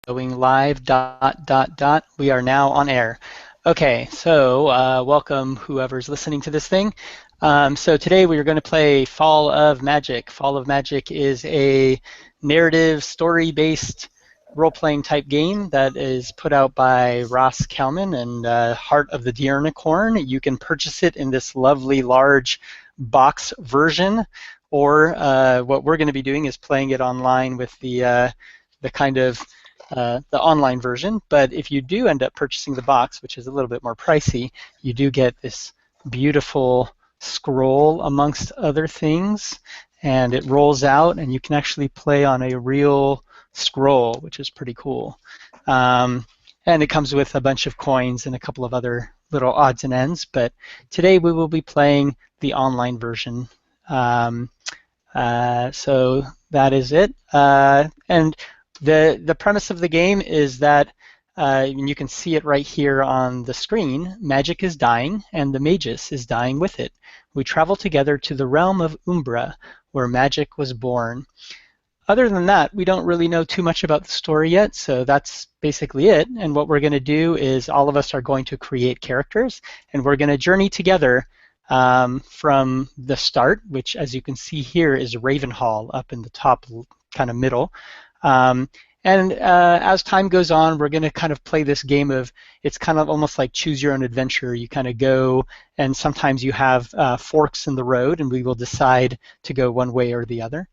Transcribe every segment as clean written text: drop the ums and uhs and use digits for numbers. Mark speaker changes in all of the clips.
Speaker 1: going live, ... We are now on air. Okay, so welcome whoever's listening to this thing. So today we are going to play Fall of Magic. Fall of Magic is a narrative, story-based role-playing type game that is put out by Ross Kalman and Heart of the Deernicorn. You can purchase it in this lovely large box version, or what we're going to be doing is playing it online with the kind of the online version. But if you do end up purchasing the box, which is a little bit more pricey, you do get this beautiful scroll amongst other things, and it rolls out, and you can actually play on a real scroll, which is pretty cool. And it comes with a bunch of coins and a couple of other little odds and ends. But today we will be playing the online version. So that is it. And the premise of the game is that, and you can see it right here on the screen, magic is dying, and the magus is dying with it. We travel together to the realm of Umbra, where magic was born. Other than that, we don't really know too much about the story yet, so that's basically it. And what we're going to do is all of us are going to create characters, and we're going to journey together from the start, which, as you can see here, is Ravenhall up in the top kind of middle. And as time goes on, we're going to kind of play this game of, it's kind of almost like choose your own adventure. You kind of go, and sometimes you have forks in the road, and we will decide to go one way or the other.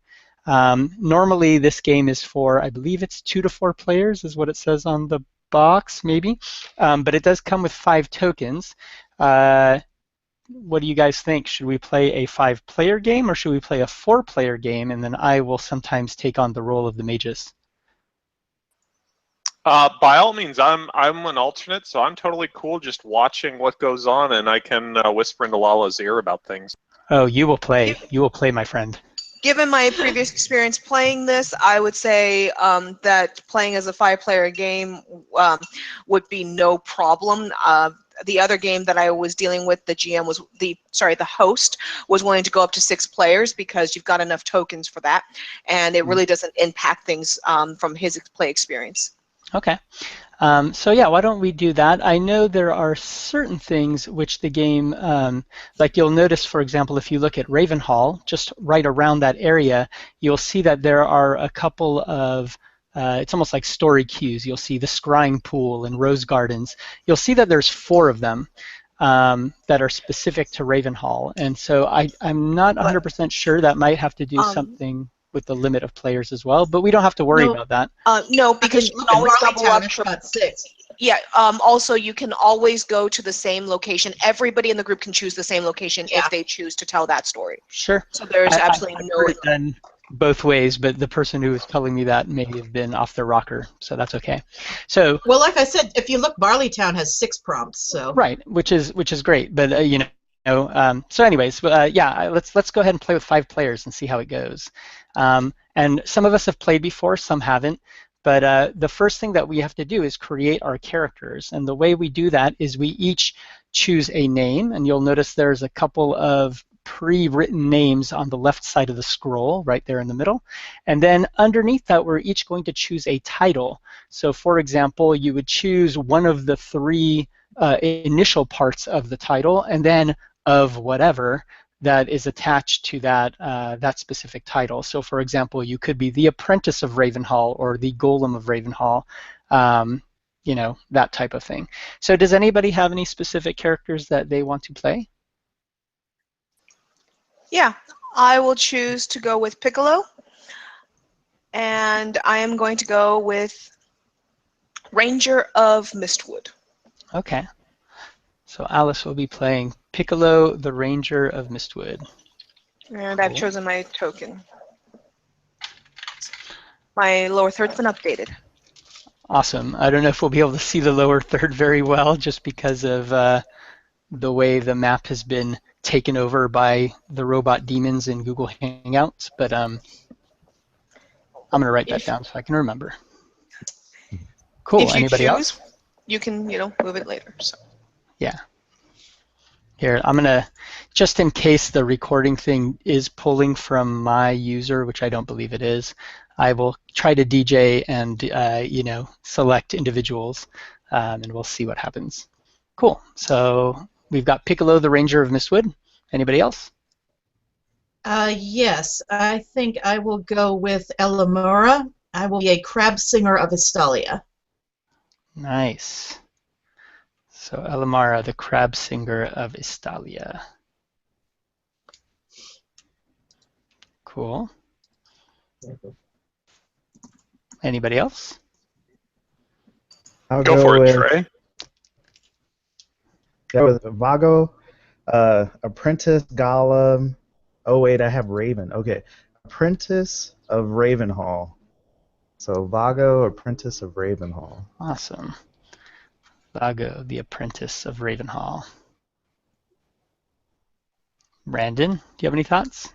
Speaker 1: Normally, this game is for, I believe it's 2 to 4 players, is what it says on the box, maybe. But it does come with 5 tokens. What do you guys think? Should we play a 5-player game, or should we play a 4-player game, and then I will sometimes take on the role of the magus?
Speaker 2: By all means, I'm an alternate, so I'm totally cool just watching what goes on, and I can whisper into Lala's ear about things.
Speaker 1: Oh, you will play. You will play, my friend.
Speaker 3: Given my previous experience playing this, I would say that playing as a 5-player game would be no problem. The other game that I was dealing with, the GM was the host was willing to go up to 6 players because you've got enough tokens for that, and it really doesn't impact things from his play experience.
Speaker 1: Okay. So yeah, why don't we do that? I know there are certain things which the game, like you'll notice, for example, if you look at Ravenhall, just right around that area, you'll see that there are a couple of it's almost like story cues. You'll see the scrying pool and rose gardens. You'll see that there's 4 of them that are specific to Ravenhall. And so I'm not 100% sure. That might have to do something with the limit of players as well, but we don't have to worry about that.
Speaker 3: No, because you can always double up.
Speaker 4: Got 6.
Speaker 3: Yeah. Also, you can always go to the same location. Everybody in the group can choose the same location if they choose to tell that story.
Speaker 1: Sure.
Speaker 3: So there's absolutely
Speaker 1: I've
Speaker 3: no.
Speaker 1: heard it done both ways, but the person who was telling me that may have been off their rocker, so that's okay. So
Speaker 4: well, like I said, if you look, Barleytown has 6 prompts. So
Speaker 1: right, which is great, but you know. So anyways, yeah, let's go ahead and play with 5 players and see how it goes. And some of us have played before, some haven't. But the first thing that we have to do is create our characters. And the way we do that is we each choose a name. And you'll notice there's a couple of pre-written names on the left side of the scroll, right there in the middle. And then underneath that, we're each going to choose a title. So for example, you would choose one of the 3 initial parts of the title, and then of whatever that is attached to that that specific title. So for example, you could be the Apprentice of Ravenhall or the Golem of Ravenhall, you know, that type of thing. So does anybody have any specific characters that they want to play?
Speaker 3: Yeah, I will choose to go with Piccolo, and I am going to go with Ranger of Mistwood.
Speaker 1: Okay. So Alice will be playing Piccolo, the Ranger of Mistwood.
Speaker 3: And I've chosen my token. My lower third's been updated.
Speaker 1: Awesome. I don't know if we'll be able to see the lower third very well just because of the way the map has been taken over by the robot demons in Google Hangouts, but I'm going to write that down so I can remember. Cool.
Speaker 3: If you
Speaker 1: Anybody
Speaker 3: choose,
Speaker 1: else?
Speaker 3: you can, you know, move it later. So.
Speaker 1: Yeah. Here, I'm going to, just in case the recording thing is pulling from my user, which I don't believe it is, I will try to DJ and select individuals, and we'll see what happens. Cool. So we've got Piccolo, the Ranger of Mistwood. Anybody else?
Speaker 4: Yes, I think I will go with Elamura. I will be a crab singer of Estalia.
Speaker 1: Nice. So Elamara, the crab singer of Estalia. Cool. Anybody else?
Speaker 5: I'll
Speaker 2: Go for it,
Speaker 5: with,
Speaker 2: Trey.
Speaker 5: Go with Vago, Apprentice, Golem. Oh wait, I have Raven. Okay, Apprentice of Ravenhall. So Vago, Apprentice of Ravenhall.
Speaker 1: Awesome. Vago, the apprentice of Ravenhall. Brandon, do you have any thoughts?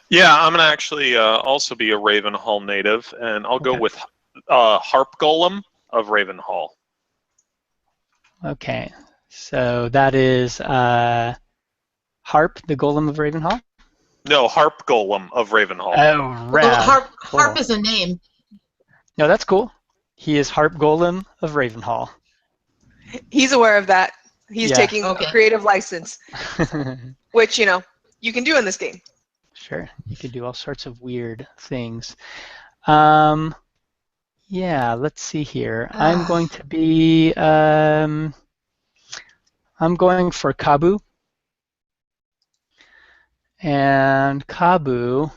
Speaker 2: Yeah, I'm gonna actually also be a Ravenhall native, and I'll go
Speaker 1: Okay.
Speaker 2: with Harp Golem of Ravenhall.
Speaker 1: Okay, so that is Harp, the Golem of Ravenhall?
Speaker 2: No, Harp Golem of Ravenhall.
Speaker 1: Oh,
Speaker 4: Well,
Speaker 1: rad. Cool.
Speaker 4: Harp is a name.
Speaker 1: No, that's cool. He is Harp Golem of Ravenhall.
Speaker 3: He's aware of that. He's
Speaker 1: Yeah.
Speaker 3: taking
Speaker 4: Okay.
Speaker 3: a creative license, which, you can do in this game.
Speaker 1: Sure, you can do all sorts of weird things. Yeah, let's see here. I'm going to be, I'm going for Kabu. And Kabu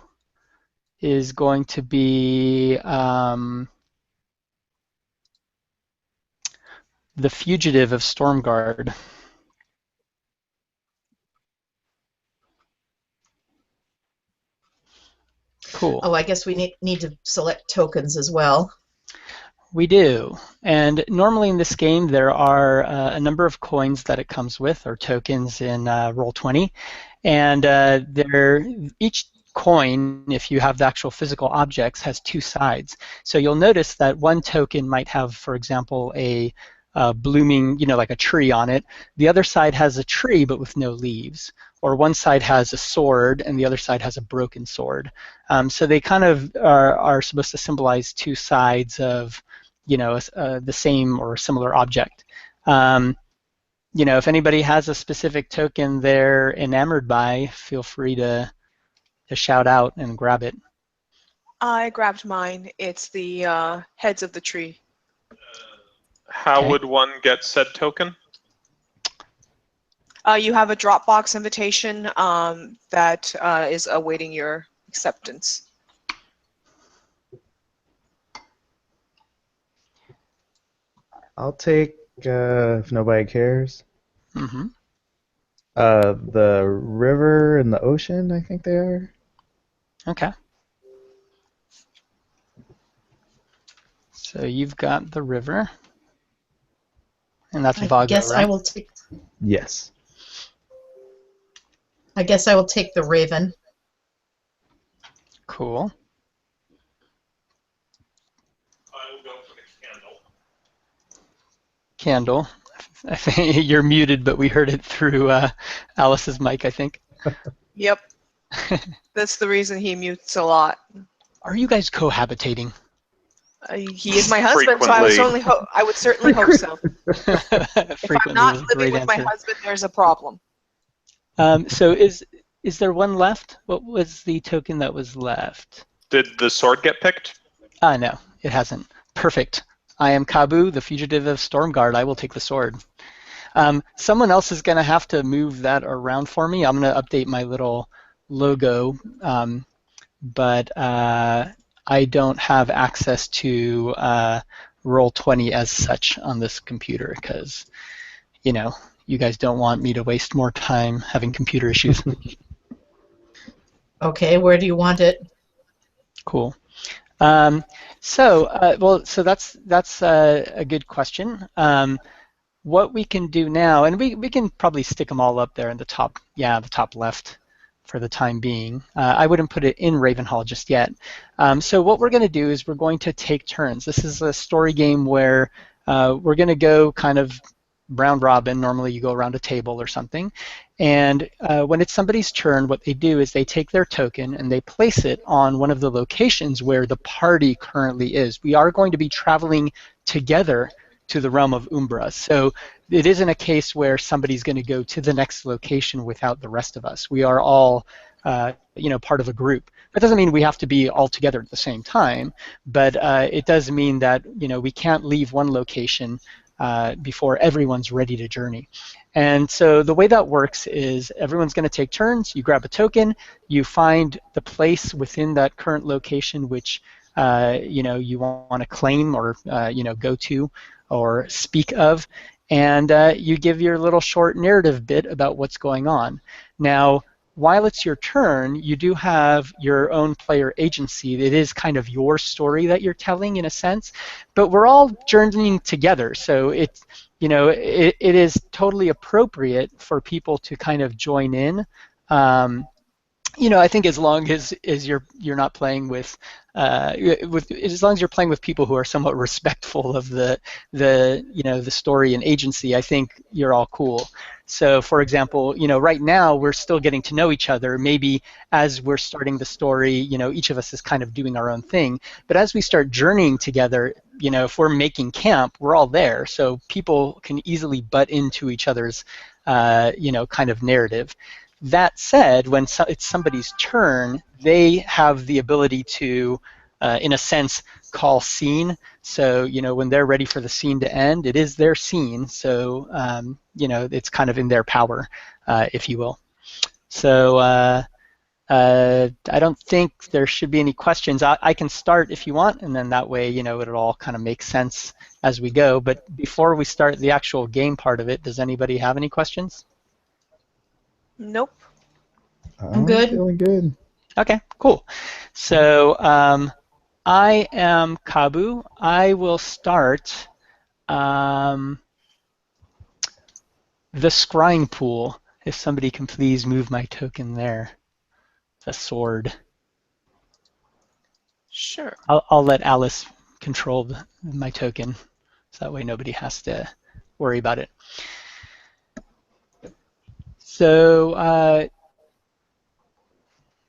Speaker 1: is going to be the fugitive of Stormguard. Cool.
Speaker 4: Oh, I guess we need to select tokens as well.
Speaker 1: We do. And normally in this game, there are a number of coins that it comes with, or tokens in Roll20. And each coin, if you have the actual physical objects, has two sides. So you'll notice that one token might have, for example, a blooming, like a tree on it. The other side has a tree but with no leaves. Or one side has a sword and the other side has a broken sword. So they kind of are supposed to symbolize two sides of, the same or similar object. If anybody has a specific token they're enamored by, feel free to shout out and grab it.
Speaker 3: I grabbed mine. It's the heads of the tree.
Speaker 2: How
Speaker 1: Okay.
Speaker 2: would one get said token?
Speaker 3: You have a Dropbox invitation that is awaiting your acceptance.
Speaker 5: I'll take, if nobody cares,
Speaker 1: Mm-hmm.
Speaker 5: the river and the ocean, I think they are.
Speaker 1: Okay. So you've got the river, and that's
Speaker 4: I
Speaker 1: Vago,
Speaker 4: guess
Speaker 1: right?
Speaker 4: I will take.
Speaker 5: Yes.
Speaker 4: I guess I will take the Raven.
Speaker 1: Cool.
Speaker 2: I will go for the candle.
Speaker 1: Candle. I think you're muted, but we heard it through Alice's mic, I think.
Speaker 3: Yep. That's the reason he mutes a lot.
Speaker 1: Are you guys cohabitating?
Speaker 3: He is my husband, so I would certainly hope so. If I'm
Speaker 1: Frequently
Speaker 3: not
Speaker 1: was a
Speaker 3: living
Speaker 1: great
Speaker 3: with my
Speaker 1: answer.
Speaker 3: husband, there's a problem.
Speaker 1: So is there one left? What was the token that was left?
Speaker 2: Did the sword get picked?
Speaker 1: No, it hasn't. Perfect. I am Kabu, the fugitive of Stormguard. I will take the sword. Someone else is going to have to move that around for me. I'm going to update my little logo, but I don't have access to Roll20 as such on this computer because, you guys don't want me to waste more time having computer issues.
Speaker 4: Okay, where do you want it?
Speaker 1: Cool. So that's a good question. What we can do now, and we can probably stick them all up there in the top left for the time being. I wouldn't put it in Ravenhall just yet. So what we're going to do is we're going to take turns. This is a story game where we're going to go kind of round robin. Normally you go around a table or something, And when it's somebody's turn, what they do is they take their token and they place it on one of the locations where the party currently is. We are going to be traveling together to the realm of Umbra. So it isn't a case where somebody's going to go to the next location without the rest of us. We are all part of a group. That doesn't mean we have to be all together at the same time, but it does mean that we can't leave one location before everyone's ready to journey. And so the way that works is everyone's going to take turns. You grab a token, you find the place within that current location which you want to claim or go to or speak of, and you give your little short narrative bit about what's going on. Now, while it's your turn, you do have your own player agency. It is kind of your story that you're telling in a sense, but we're all journeying together. So it is totally appropriate for people to kind of join in. I think as long as you're not playing with as long as you're playing with people who are somewhat respectful of the story and agency, I think you're all cool. So, for example, right now we're still getting to know each other. Maybe as we're starting the story, each of us is kind of doing our own thing. But as we start journeying together, if we're making camp, we're all there. So people can easily butt into each other's, kind of narrative. That said, when it's somebody's turn, they have the ability to, in a sense, call scene. So, when they're ready for the scene to end, it is their scene. So, it's kind of in their power, if you will. So, I don't think there should be any questions. I can start if you want, and then that way, it'll all kind of make sense as we go. But before we start the actual game part of it, does anybody have any questions?
Speaker 3: Nope.
Speaker 4: I'm good.
Speaker 5: Feeling good.
Speaker 1: Okay, cool. So I am Kabu. I will start the scrying pool. If somebody can please move my token there. The sword.
Speaker 3: Sure.
Speaker 1: I'll let Alice control my token, so that way nobody has to worry about it. So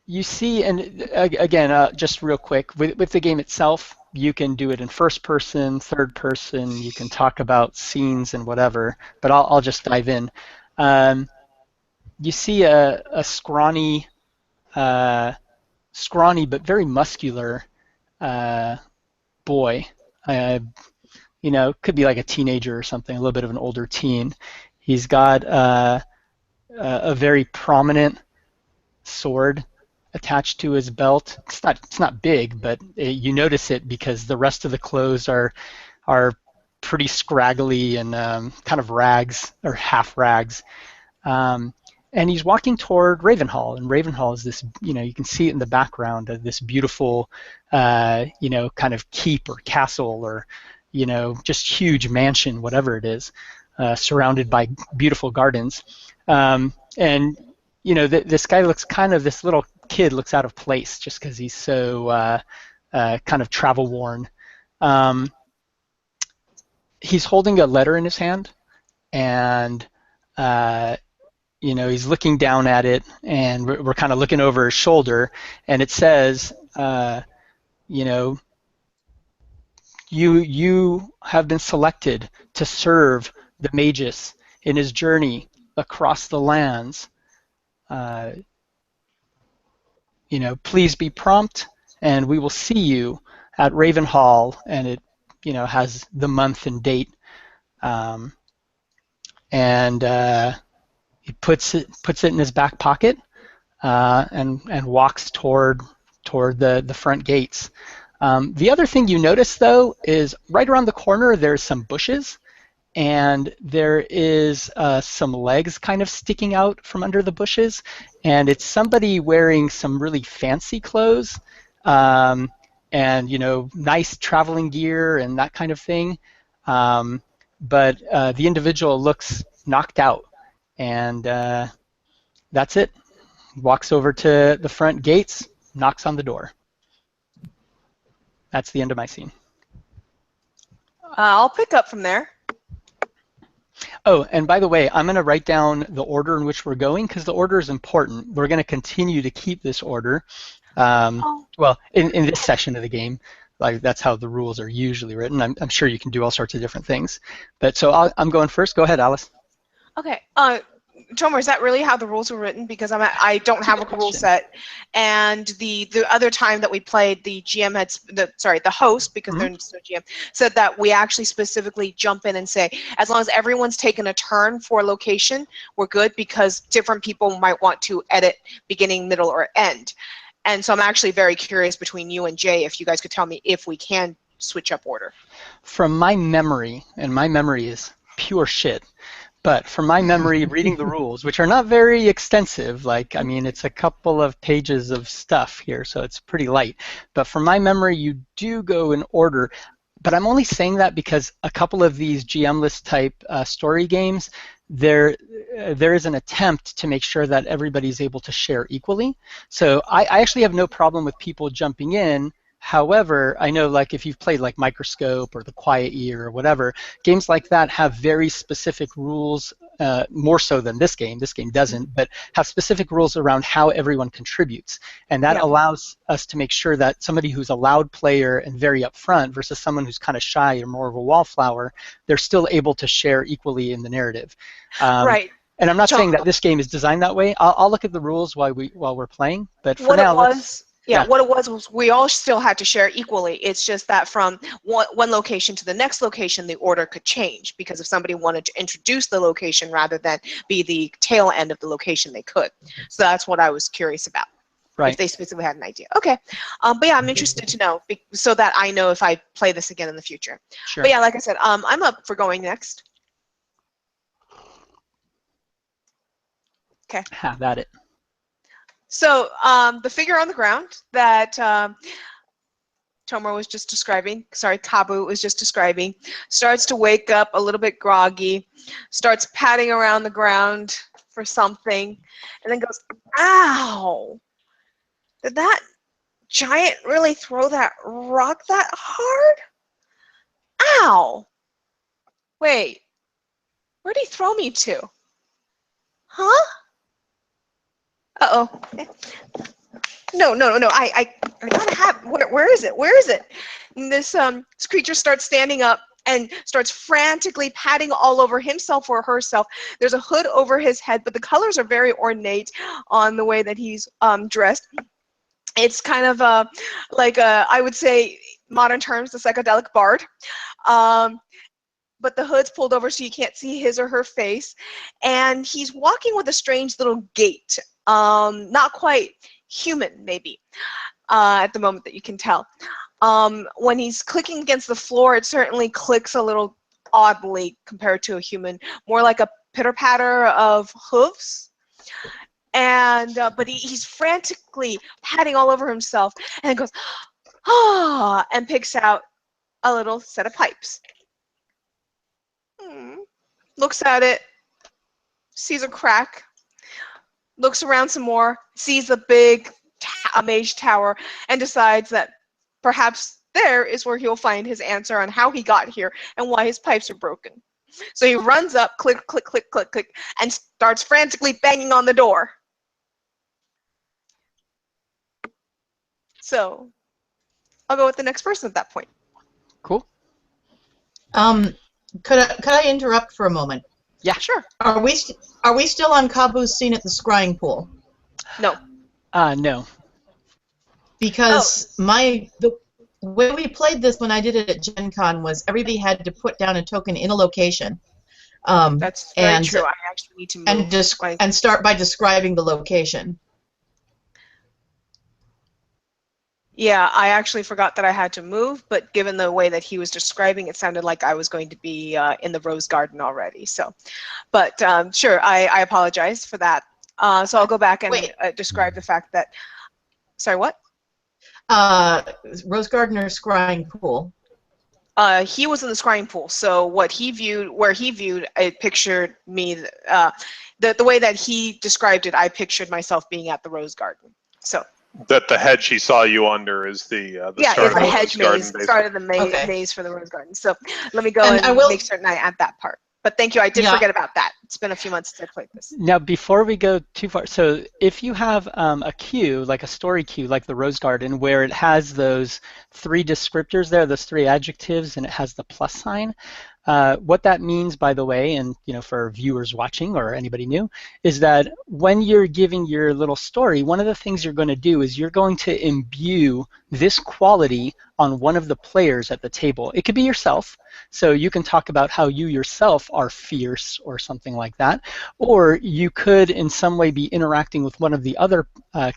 Speaker 1: you see, and again, just real quick, with the game itself, you can do it in first person, third person, you can talk about scenes and whatever, but I'll just dive in. You see a scrawny but very muscular boy. Could be like a teenager or something, a little bit of an older teen. He's got a very prominent sword attached to his belt. It's not big, but you notice it because the rest of the clothes are pretty scraggly and kind of rags or half rags. And he's walking toward Ravenhall, and Ravenhall is this, you can see it in the background of this beautiful, kind of keep or castle or, just huge mansion, whatever it is, surrounded by beautiful gardens. And this guy looks this little kid looks out of place just because he's so kind of travel worn. He's holding a letter in his hand, and he's looking down at it, and we're kind of looking over his shoulder, and it says, you have been selected to serve the Magus in his journey across the lands. Please be prompt, and we will see you at Ravenhall, and it, has the month and date, and he puts it in his back pocket, and walks toward the front gates. The other thing you notice, though, is right around the corner there's some bushes, and there is some legs kind of sticking out from under the bushes, and it's somebody wearing some really fancy clothes, and nice traveling gear and that kind of thing. But the individual looks knocked out, and that's it. Walks over to the front gates, knocks on the door. That's the end of my scene.
Speaker 3: I'll pick up from there.
Speaker 1: Oh, and by the way, I'm going to write down the order in which we're going because the order is important. We're going to continue to keep this order.
Speaker 3: Oh.
Speaker 1: Well, in this session of the game, like that's how the rules are usually written. I'm sure you can do all sorts of different things. But so I'm going first. Go ahead, Alice.
Speaker 3: Okay. Tomer, is that really how the rules were written? Because I don't
Speaker 1: That's a
Speaker 3: have
Speaker 1: good
Speaker 3: a rule
Speaker 1: question.
Speaker 3: set, and the other time that we played, the GM had the host, because
Speaker 1: Mhm.
Speaker 3: there's no GM, said that we actually specifically jump in and say, as long as everyone's taken a turn for location, we're good, because different people might want to edit beginning, middle, or end. And so I'm actually very curious between you and Jay if you guys could tell me if we can switch up order.
Speaker 1: From my memory, and my memory is pure shit, but from my memory, reading the rules, which are not very extensive, like, I mean, it's a couple of pages of stuff here, so it's pretty light. But from my memory, you do go in order. But I'm only saying that because a couple of these GM-less type story games, there is an attempt to make sure that everybody's able to share equally. So I actually have no problem with people jumping in. However, I know, like, if you've played like Microscope or The Quiet Year or whatever, games like that have very specific rules, more so than this game. This game doesn't, but have specific rules around how everyone contributes. And that
Speaker 3: Yeah.
Speaker 1: allows us to make sure that somebody who's a loud player and very upfront versus someone who's kind of shy or more of a wallflower, they're still able to share equally in the narrative.
Speaker 3: Right.
Speaker 1: And I'm not
Speaker 3: John,
Speaker 1: saying that this game is designed that way. I'll look at the rules while we're playing, but for
Speaker 3: what it
Speaker 1: now,
Speaker 3: was,
Speaker 1: yeah.
Speaker 3: what it was we all still had to share equally. It's just that from one location to the next location, the order could change, because if somebody wanted to introduce the location rather than be the tail end of the location, they could. So that's what I was curious about.
Speaker 1: Right.
Speaker 3: If they specifically had an idea. Okay. But yeah, I'm interested to know, so that I know if I play this again in the future.
Speaker 1: Sure.
Speaker 3: But yeah, like I said, I'm up for going next. Okay.
Speaker 1: Have at it.
Speaker 3: So the figure on the ground that Tomer was just describing, sorry, Kabu was just describing, starts to wake up a little bit groggy, starts patting around the ground for something, and then goes, ow! Did that giant really throw that rock that hard? Ow! Wait, where'd he throw me to? Huh? Uh-oh. No. I gotta have, where is it? Where is it? And this creature starts standing up and starts frantically patting all over himself or herself. There's a hood over his head, but the colors are very ornate on the way that he's dressed. It's kind of like I would say, modern terms, the psychedelic bard. But the hood's pulled over so you can't see his or her face. And he's walking with a strange little gait. Not quite human, maybe, at the moment that you can tell. When he's clicking against the floor, it certainly clicks a little oddly compared to a human, more like a pitter-patter of hooves. And but he's frantically patting all over himself, and goes, ah, and picks out a little set of pipes. Looks at it, sees a crack, looks around some more, sees a big mage tower, and decides that perhaps there is where he'll find his answer on how he got here and why his pipes are broken. So he runs up, click, click, click, click, click, and starts frantically banging on the door. So I'll go with the next person at that point.
Speaker 1: Cool.
Speaker 4: Could I interrupt for a moment?
Speaker 1: Yeah.
Speaker 3: Sure.
Speaker 4: Are we still on Kabu's scene at the scrying pool?
Speaker 3: No.
Speaker 1: No.
Speaker 4: Because the way we played this when I did it at Gen Con was everybody had to put down a token in a location.
Speaker 3: That's very true. I actually need to move.
Speaker 4: And start by describing the location.
Speaker 3: Yeah, I actually forgot that I had to move, but given the way that he was describing, it sounded like I was going to be in the rose garden already. So, but sure, I apologize for that. So I'll go back and describe the fact that. Sorry, what?
Speaker 4: Rose garden or scrying pool?
Speaker 3: He was in the scrying pool, so where he viewed, it pictured me. The way that he described it, I pictured myself being at the rose garden. So.
Speaker 2: That the hedge he saw you under is the start of the
Speaker 3: hedge
Speaker 2: rose garden,
Speaker 3: maze, start of the maze for the rose garden. So let me go and make certain I add that part. But thank you. I did
Speaker 4: Yeah.
Speaker 3: forget about that. It's been a few months since I played this.
Speaker 1: Now, before we go too far, so if you have a queue, like a story queue, like the Rose Garden, where it has those 3 descriptors there, those 3 adjectives, and it has the plus sign, what that means, by the way, and for viewers watching or anybody new, is that when you're giving your little story, one of the things you're going to do is you're going to imbue this quality on one of the players at the table. It could be yourself, so you can talk about how you yourself are fierce or something like that, or you could in some way be interacting with one of the other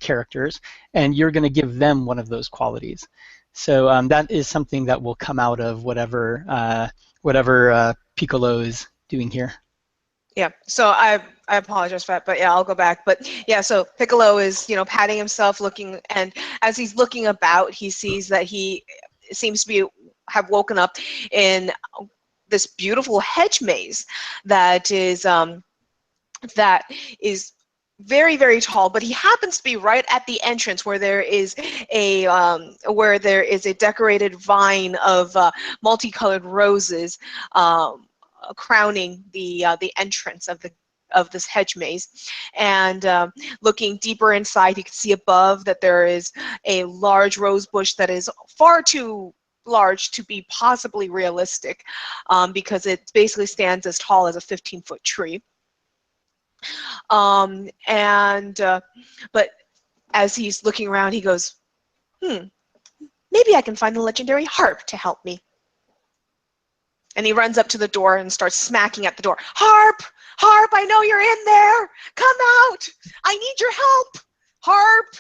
Speaker 1: characters, and you're going to give them one of those qualities. So that is something that will come out of whatever Piccolo is doing here.
Speaker 3: Yeah, so I apologize for that, but yeah, I'll go back. But yeah, so Piccolo is, patting himself, looking, and as he's looking about, he sees that he seems to have woken up in this beautiful hedge maze that is very, very tall, but he happens to be right at the entrance where there is a decorated vine of multicolored roses crowning the entrance of this hedge maze. And looking deeper inside, you can see above that there is a large rose bush that is far too large to be possibly realistic, because it basically stands as tall as a 15-foot tree. But as he's looking around, he goes, maybe I can find the legendary harp to help me. And he runs up to the door and starts smacking at the door. Harp! Harp, I know you're in there! Come out! I need your help! Harp!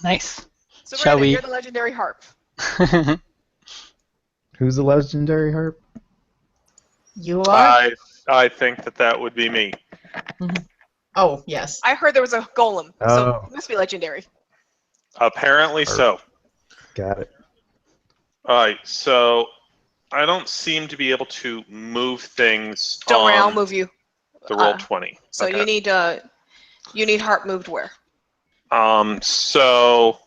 Speaker 1: Nice.
Speaker 3: So
Speaker 1: Shall
Speaker 3: Brandon,
Speaker 1: we?
Speaker 3: you're the legendary harp.
Speaker 5: Who's the legendary harp?
Speaker 4: You are?
Speaker 2: I think that would be me.
Speaker 4: Oh, yes.
Speaker 3: I heard there was a golem, so
Speaker 5: Oh.
Speaker 3: it must be legendary.
Speaker 2: Apparently so.
Speaker 5: Got it.
Speaker 2: All right, so I don't seem to be able to move things
Speaker 3: Don't worry, I'll
Speaker 2: on
Speaker 3: move you.
Speaker 2: the roll 20.
Speaker 3: So
Speaker 2: Okay.
Speaker 3: you need harp moved where?
Speaker 2: So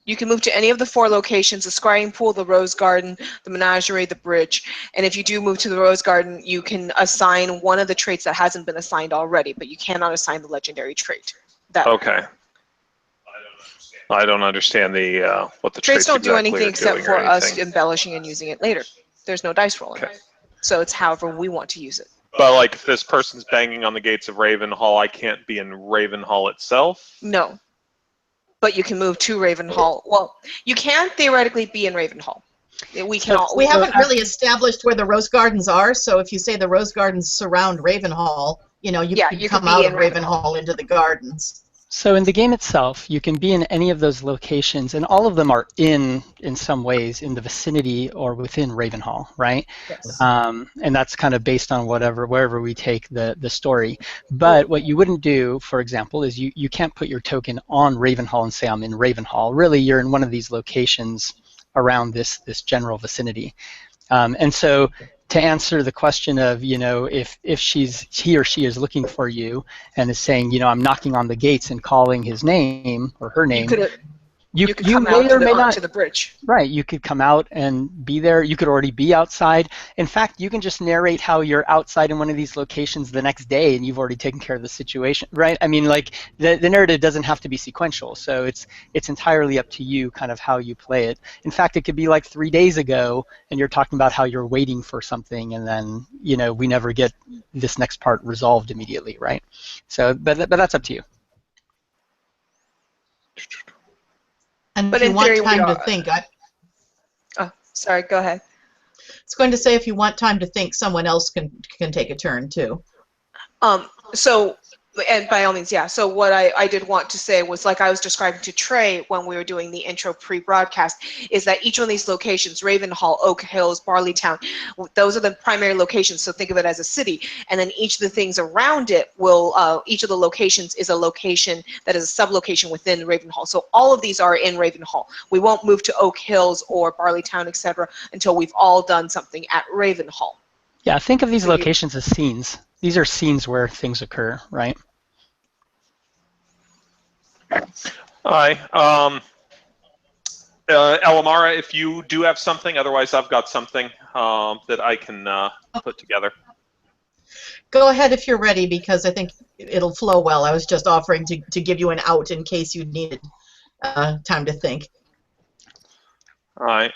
Speaker 3: You can move to any of the 4 locations: the scrying pool, the rose garden, the menagerie, the bridge. And if you do move to the rose garden, you can assign one of the traits that hasn't been assigned already, but you cannot assign the legendary trait.
Speaker 2: okay. I don't understand the what the
Speaker 3: Traits don't do
Speaker 2: exactly
Speaker 3: anything
Speaker 2: are
Speaker 3: except
Speaker 2: doing
Speaker 3: for
Speaker 2: or
Speaker 3: us
Speaker 2: anything.
Speaker 3: embellishing and using it later. There's no dice rolling.
Speaker 2: Okay.
Speaker 3: So it's however we want to use it.
Speaker 2: But like, if this person's banging on the gates of Ravenhall, I can't be in Ravenhall itself.
Speaker 3: No. But you can move to Ravenhall. Well, you can theoretically be in Ravenhall. We can all.
Speaker 4: We haven't really established where the rose gardens are, so if you say the rose gardens surround Ravenhall, you
Speaker 3: Yeah,
Speaker 4: can come out of Ravenhall into the gardens.
Speaker 1: So in the game itself, you can be in any of those locations, and all of them are in some ways, in the vicinity or within Ravenhall, right?
Speaker 3: Yes.
Speaker 1: And that's kind of based on wherever we take the story. But what you wouldn't do, for example, is you can't put your token on Ravenhall and say, I'm in Ravenhall. Really, you're in one of these locations around this general vicinity. And so to answer the question of, if he or she is looking for you and is saying, I'm knocking on the gates and calling his name or her name, you
Speaker 3: could come
Speaker 1: may
Speaker 3: out
Speaker 1: or may not.
Speaker 3: to the bridge.
Speaker 1: Right, you could come out and be there. You could already be outside. In fact, you can just narrate how you're outside in one of these locations the next day and you've already taken care of the situation, right? I mean, like, the narrative doesn't have to be sequential, so it's entirely up to you kind of how you play it. In fact, it could be like 3 days ago and you're talking about how you're waiting for something and then, we never get this next part resolved immediately, right? So, but that's up to you.
Speaker 4: And
Speaker 3: But
Speaker 4: if you
Speaker 3: in
Speaker 4: want
Speaker 3: theory,
Speaker 4: time to think,
Speaker 3: Oh, sorry, go ahead.
Speaker 4: it's going to say if you want time to think, someone else can take a turn too.
Speaker 3: So, and by all means, yeah. So what I did want to say was, like I was describing to Trey when we were doing the intro pre-broadcast, is that each one of these locations, Ravenhall, Oak Hills, Barleytown, those are the primary locations. So think of it as a city, and then each of the things around it will, each of the locations is a location that is a sub-location within Ravenhall. So all of these are in Ravenhall. We won't move to Oak Hills or Barleytown, etc., until we've all done something at Ravenhall.
Speaker 1: Yeah, think of these locations as scenes. These are scenes where things occur, right?
Speaker 2: Hi. Elamara, if you do have something, otherwise I've got something that I can put together.
Speaker 4: Go ahead if you're ready, because I think it'll flow well. I was just offering to give you an out in case you needed time to think.
Speaker 2: All right.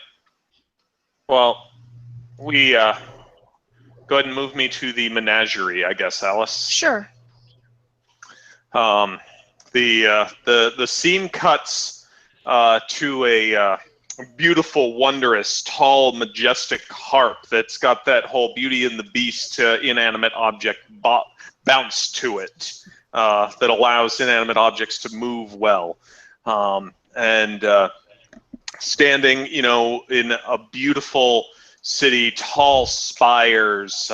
Speaker 2: Well, we go ahead and move me to the menagerie, I guess, Alice.
Speaker 3: Sure.
Speaker 2: The scene cuts to a beautiful, wondrous, tall, majestic harp that's got that whole Beauty and the Beast inanimate object bounce to it that allows inanimate objects to move well. And standing, in a beautiful city, tall spires,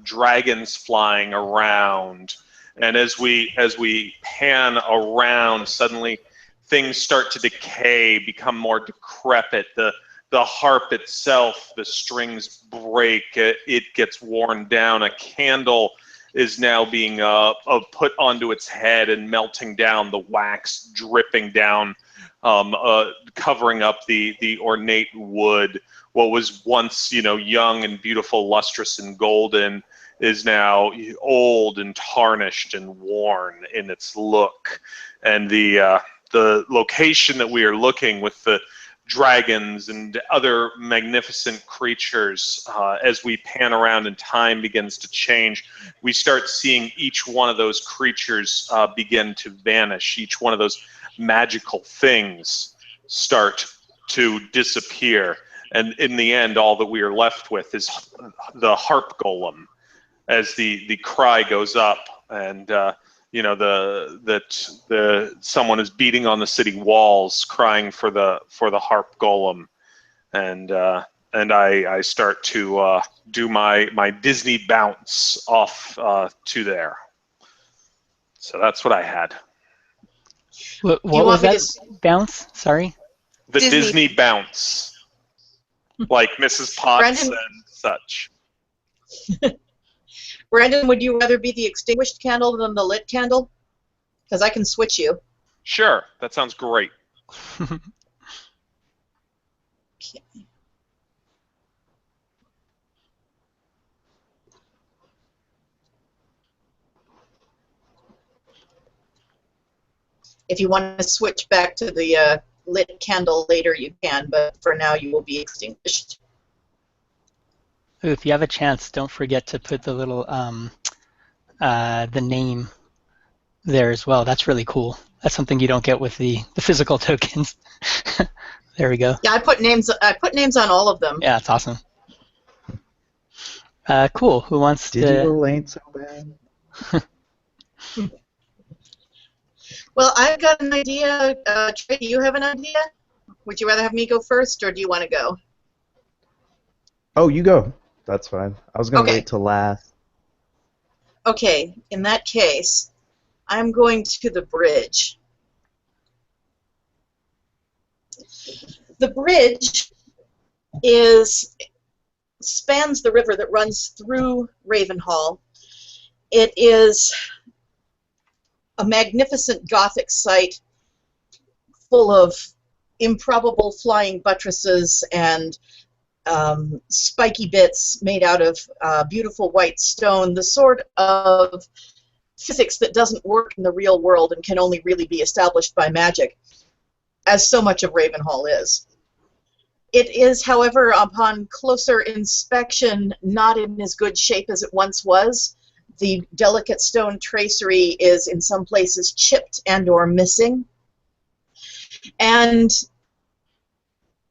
Speaker 2: dragons flying around. And as we pan around, suddenly things start to decay, become more decrepit. The harp itself, the strings break, it gets worn down. A candle is now being put onto its head and melting down, the wax dripping down, covering up the ornate wood. What was once, young and beautiful, lustrous and golden, is now old and tarnished and worn in its look. And the location that we are looking, with the dragons and other magnificent creatures, as we pan around and time begins to change, we start seeing each one of those creatures begin to vanish. Each one of those magical things start to disappear. And in the end, all that we are left with is the harp golem, as the cry goes up, and someone is beating on the city walls, crying for the harp golem, and I start to do my Disney bounce off to there. So that's what I had.
Speaker 1: What was that bounce? Sorry.
Speaker 2: The Disney bounce, like Mrs. Potts
Speaker 4: Brandon,
Speaker 2: and such.
Speaker 4: Brandon, would you rather be the extinguished candle than the lit candle? Because I can switch you.
Speaker 2: Sure, that sounds great.
Speaker 4: Okay. If you want to switch back to the lit candle later, you can, but for now you will be extinguished.
Speaker 1: If you have a chance, don't forget to put the little the name there as well. That's really cool. That's something you don't get with the physical tokens. There we go.
Speaker 4: Yeah, I put names on all of them.
Speaker 1: Yeah, it's awesome. Cool. Who wants to?
Speaker 5: Digital ain't so bad.
Speaker 4: Well, I've got an idea. Trey, do you have an idea? Would you rather have me go first, or do you want to go?
Speaker 5: Oh, you go. That's fine. I was going to wait till last.
Speaker 4: Okay, in that case, I'm going to the bridge. The bridge spans the river that runs through Ravenhall. It is a magnificent Gothic site full of improbable flying buttresses and spiky bits made out of beautiful white stone, the sort of physics that doesn't work in the real world and can only really be established by magic, as so much of Ravenhall is. It is, however, upon closer inspection, not in as good shape as it once was. The delicate stone tracery is in some places chipped and or missing. And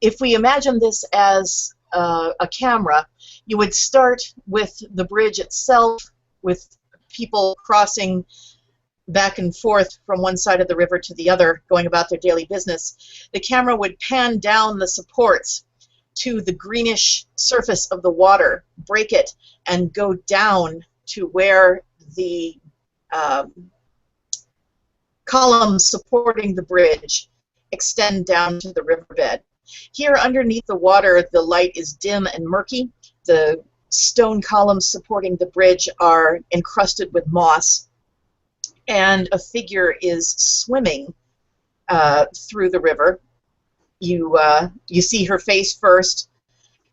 Speaker 4: if we imagine this as a camera, you would start with the bridge itself, with people crossing back and forth from one side of the river to the other, going about their daily business. The camera would pan down the supports to the greenish surface of the water, break it, and go down to where the columns supporting the bridge extend down to the riverbed. Here underneath the water, the light is dim and murky. The stone columns supporting the bridge are encrusted with moss, and a figure is swimming through the river. you see her face first,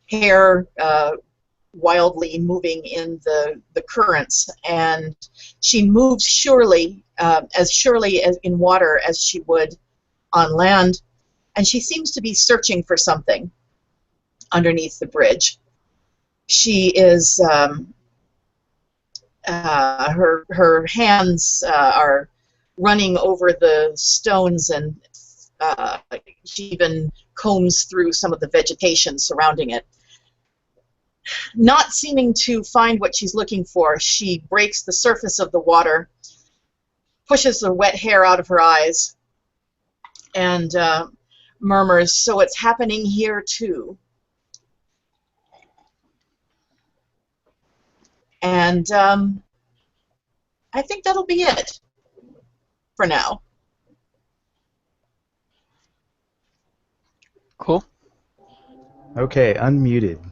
Speaker 4: hair wildly moving in the currents, and she moves surely as in water as she would on land, and she seems to be searching for something underneath the bridge. She is her hands are running over the stones, and she even combs through some of the vegetation surrounding it. Not seeming to find what she's looking for, she breaks the surface of the water, pushes the wet hair out of her eyes, and murmurs, "So it's happening here too." And I think that'll be it for now.
Speaker 1: Cool.
Speaker 5: Okay, unmuted.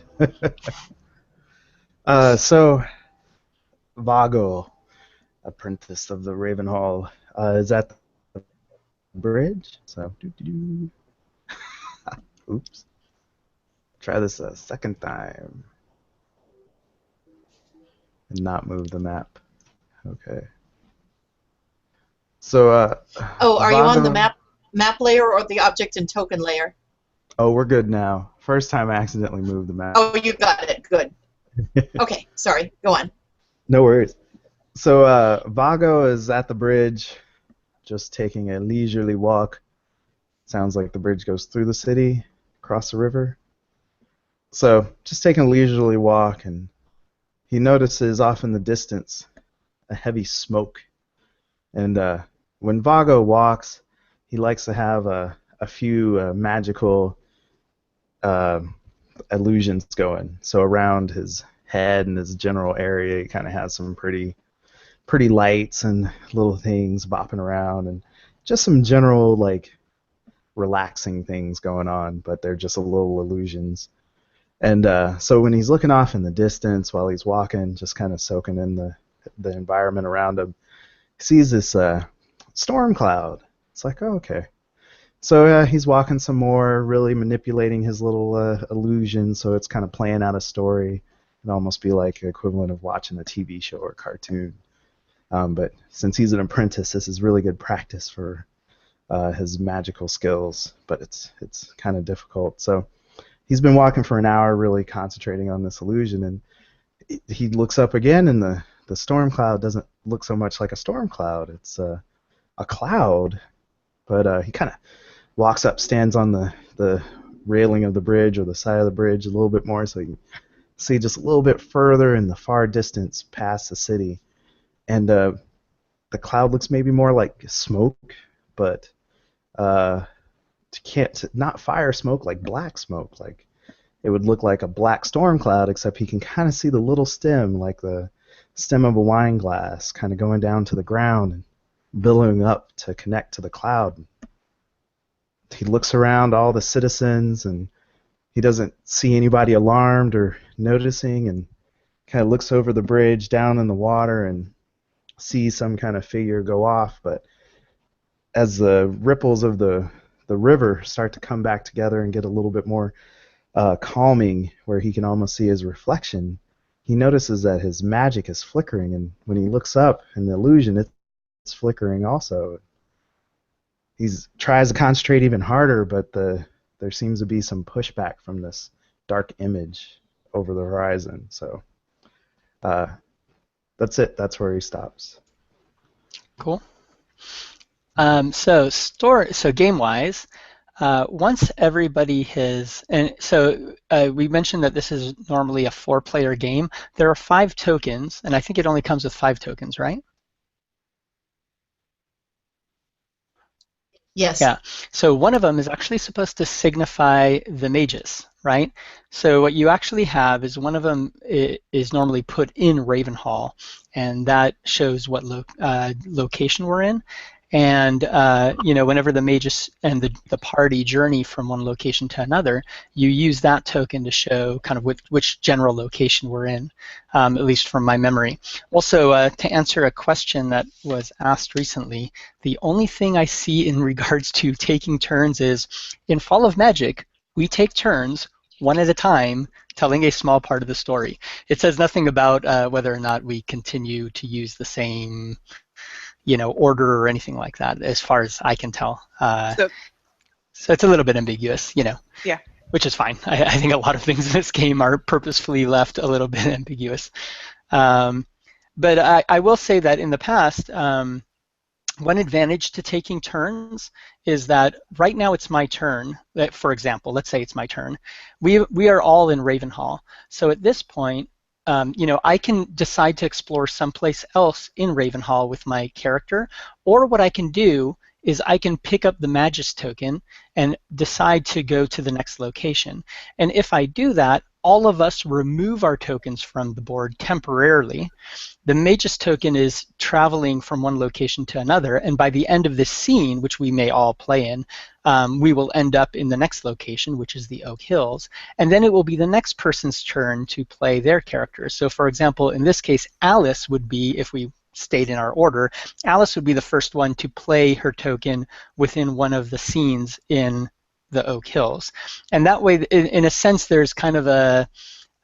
Speaker 5: So, Vago, apprentice of the Raven Hall, is at the bridge. So, oops. Try this a second time. And not move the map. Okay. So,
Speaker 4: Oh, are you on the
Speaker 5: Vago,
Speaker 4: map layer or the object and token layer?
Speaker 5: oh, we're good now. First time I accidentally moved the map.
Speaker 4: Oh, you got it. Good. Okay, sorry. Go on.
Speaker 5: No worries. So, Vago is at the bridge, just taking a leisurely walk. Sounds like the bridge goes through the city, across the river. So, just taking a leisurely walk, and he notices off in the distance a heavy smoke. And when Vago walks, he likes to have a few magical illusions going. So around his head and his general area, he kind of has some pretty lights and little things bopping around, and just some general like relaxing things going on, but they're just a little illusions. And so when he's looking off in the distance while he's walking, just kind of soaking in the environment around him, he sees this storm cloud. It's like, oh, okay. So he's walking some more, really manipulating his little illusion, so it's kind of playing out a story. It'd almost be like the equivalent of watching a TV show or cartoon. But since he's an apprentice, this is really good practice for his magical skills, but it's kind of difficult. So he's been walking for an hour, really concentrating on this illusion, and he looks up again, and the storm cloud doesn't look so much like a storm cloud. It's a cloud, but he kind of walks up, stands on the railing of the bridge or the side of the bridge a little bit more, so you can see just a little bit further in the far distance past the city. And the cloud looks maybe more like smoke, but not fire smoke, like black smoke. Like it would look like a black storm cloud, except he can kind of see the little stem, like the stem of a wine glass, kind of going down to the ground and billowing up to connect to the cloud. He looks around all the citizens, and he doesn't see anybody alarmed or noticing, and kind of looks over the bridge down in the water and sees some kind of figure go off. But as the ripples of the river start to come back together and get a little bit more calming, where he can almost see his reflection, he notices that his magic is flickering, and when he looks up in the illusion, it's flickering also. He tries to concentrate even harder, but there seems to be some pushback from this dark image over the horizon. So that's it. That's where he stops.
Speaker 1: Cool. So game-wise, once everybody has, and so we mentioned that this is normally a 4-player game. There are 5 tokens, and I think it only comes with 5 tokens, right?
Speaker 4: Yes.
Speaker 1: Yeah. So one of them is actually supposed to signify the mages, right? So what you actually have is one of them is normally put in Ravenhall, and that shows what location we're in. And whenever the magus and the party journey from one location to another, you use that token to show kind of which general location we're in, at least from my memory. Also, to answer a question that was asked recently, the only thing I see in regards to taking turns is in Fall of Magic, we take turns one at a time telling a small part of the story. It says nothing about whether or not we continue to use the same order or anything like that, as far as I can tell. So it's a little bit ambiguous,
Speaker 3: Yeah.
Speaker 1: which is fine. I think a lot of things in this game are purposefully left a little bit ambiguous. But I will say that in the past, one advantage to taking turns is that right now it's my turn. For example, let's say it's my turn. We are all in Ravenhall. So at this point, I can decide to explore someplace else in Ravenhall with my character, or what I can do is I can pick up the Magus token and decide to go to the next location. And if I do that, all of us remove our tokens from the board temporarily. The Magus token is traveling from one location to another, and by the end of this scene, which we may all play in, we will end up in the next location, which is the Oak Hills, and then it will be the next person's turn to play their character. So for example, in this case, Alice would be, if we stayed in our order, Alice would be the first one to play her token within one of the scenes in the Oak Hills. And that way, in a sense, there's kind of a,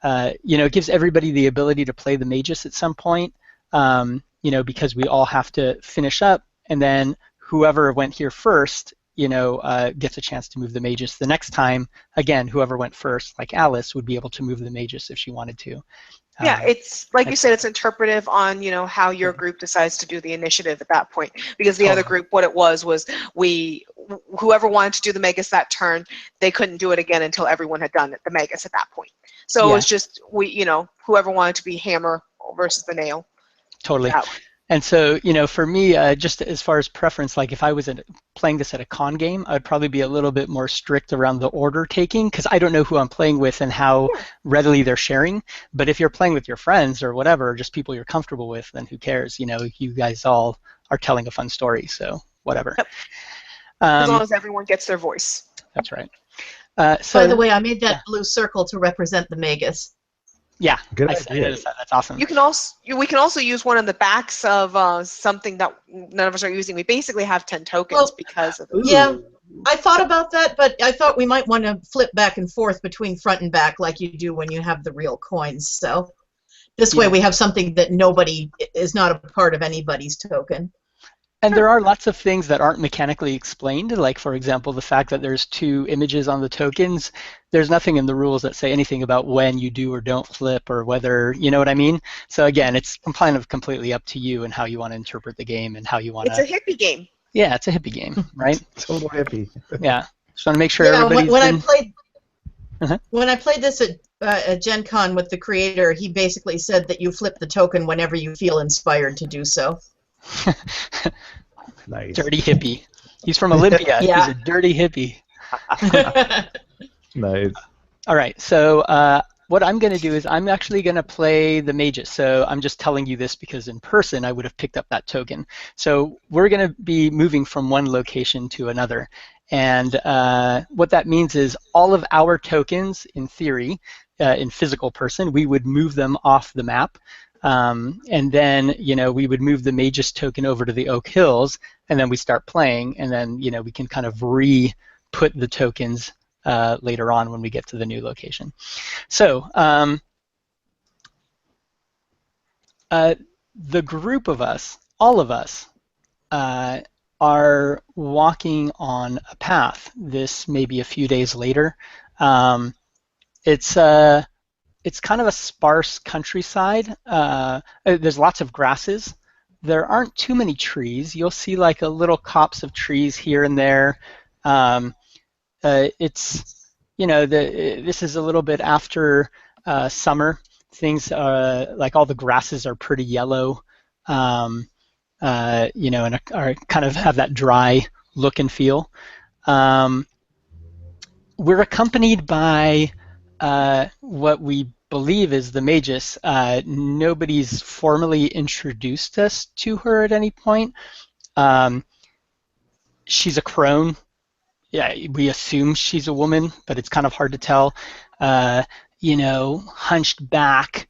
Speaker 1: it gives everybody the ability to play the Magus at some point, because we all have to finish up, and then whoever went here first, gets a chance to move the Magus. The next time, again, whoever went first, like Alice, would be able to move the Magus if she wanted to.
Speaker 3: Yeah, it's like you said, it's interpretive on how your group decides to do the initiative at that point. Because the other group, what it was whoever wanted to do the Magus that turn, they couldn't do it again until everyone had done the Magus at that point. So it was just whoever wanted to be hammer versus the nail.
Speaker 1: Totally. And so, for me, just as far as preference, like if I was playing this at a con game, I'd probably be a little bit more strict around the order taking, because I don't know who I'm playing with and how readily they're sharing. But if you're playing with your friends or whatever, just people you're comfortable with, then who cares? You guys all are telling a fun story, so whatever.
Speaker 3: Yep. As long as everyone gets their voice.
Speaker 1: That's right.
Speaker 4: By the way, I made that blue circle to represent the Magus.
Speaker 1: Yeah,
Speaker 5: good
Speaker 1: I
Speaker 5: idea.
Speaker 1: noticed that. That's awesome.
Speaker 3: We can also use one on the backs of something that none of us are using. We basically have 10 tokens because of it.
Speaker 4: Yeah, I thought about that, but I thought we might want to flip back and forth between front and back like you do when you have the real coins. So this way we have something that nobody is not a part of anybody's token.
Speaker 1: And there are lots of things that aren't mechanically explained, like, for example, the fact that there's 2 images on the tokens. There's nothing in the rules that say anything about when you do or don't flip or whether, you know what I mean? So again, it's kind of completely up to you and how you want to interpret the game and how you want to...
Speaker 3: It's a hippie game.
Speaker 1: Yeah, it's a hippie game, right?
Speaker 5: Total hippie.
Speaker 1: Yeah. Just want to make sure everybody's
Speaker 4: when I played this at Gen Con with the creator, he basically said that you flip the token whenever you feel inspired to do so.
Speaker 5: Nice.
Speaker 1: Dirty hippie. He's from Olympia.
Speaker 4: Yeah.
Speaker 1: He's a dirty hippie.
Speaker 5: Nice.
Speaker 1: All right, so what I'm going to do is I'm actually going to play the Magus. So I'm just telling you this because in person I would have picked up that token. So we're going to be moving from one location to another. And what that means is all of our tokens, in theory, in physical person, we would move them off the map. And then, we would move the Magus token over to the Oak Hills, and then we start playing, and then, we can kind of re-put the tokens later on when we get to the new location. So, the group of us, all of us, are walking on a path. This may be a few days later. It's kind of a sparse countryside. There's lots of grasses. There aren't too many trees. You'll see like a little copse of trees here and there. This is a little bit after summer. Things like all the grasses are pretty yellow, and are kind of have that dry look and feel. We're accompanied by what we believe is the Magus. Nobody's formally introduced us to her at any point. She's a crone. Yeah, we assume she's a woman, but it's kind of hard to tell. Uh, hunched back,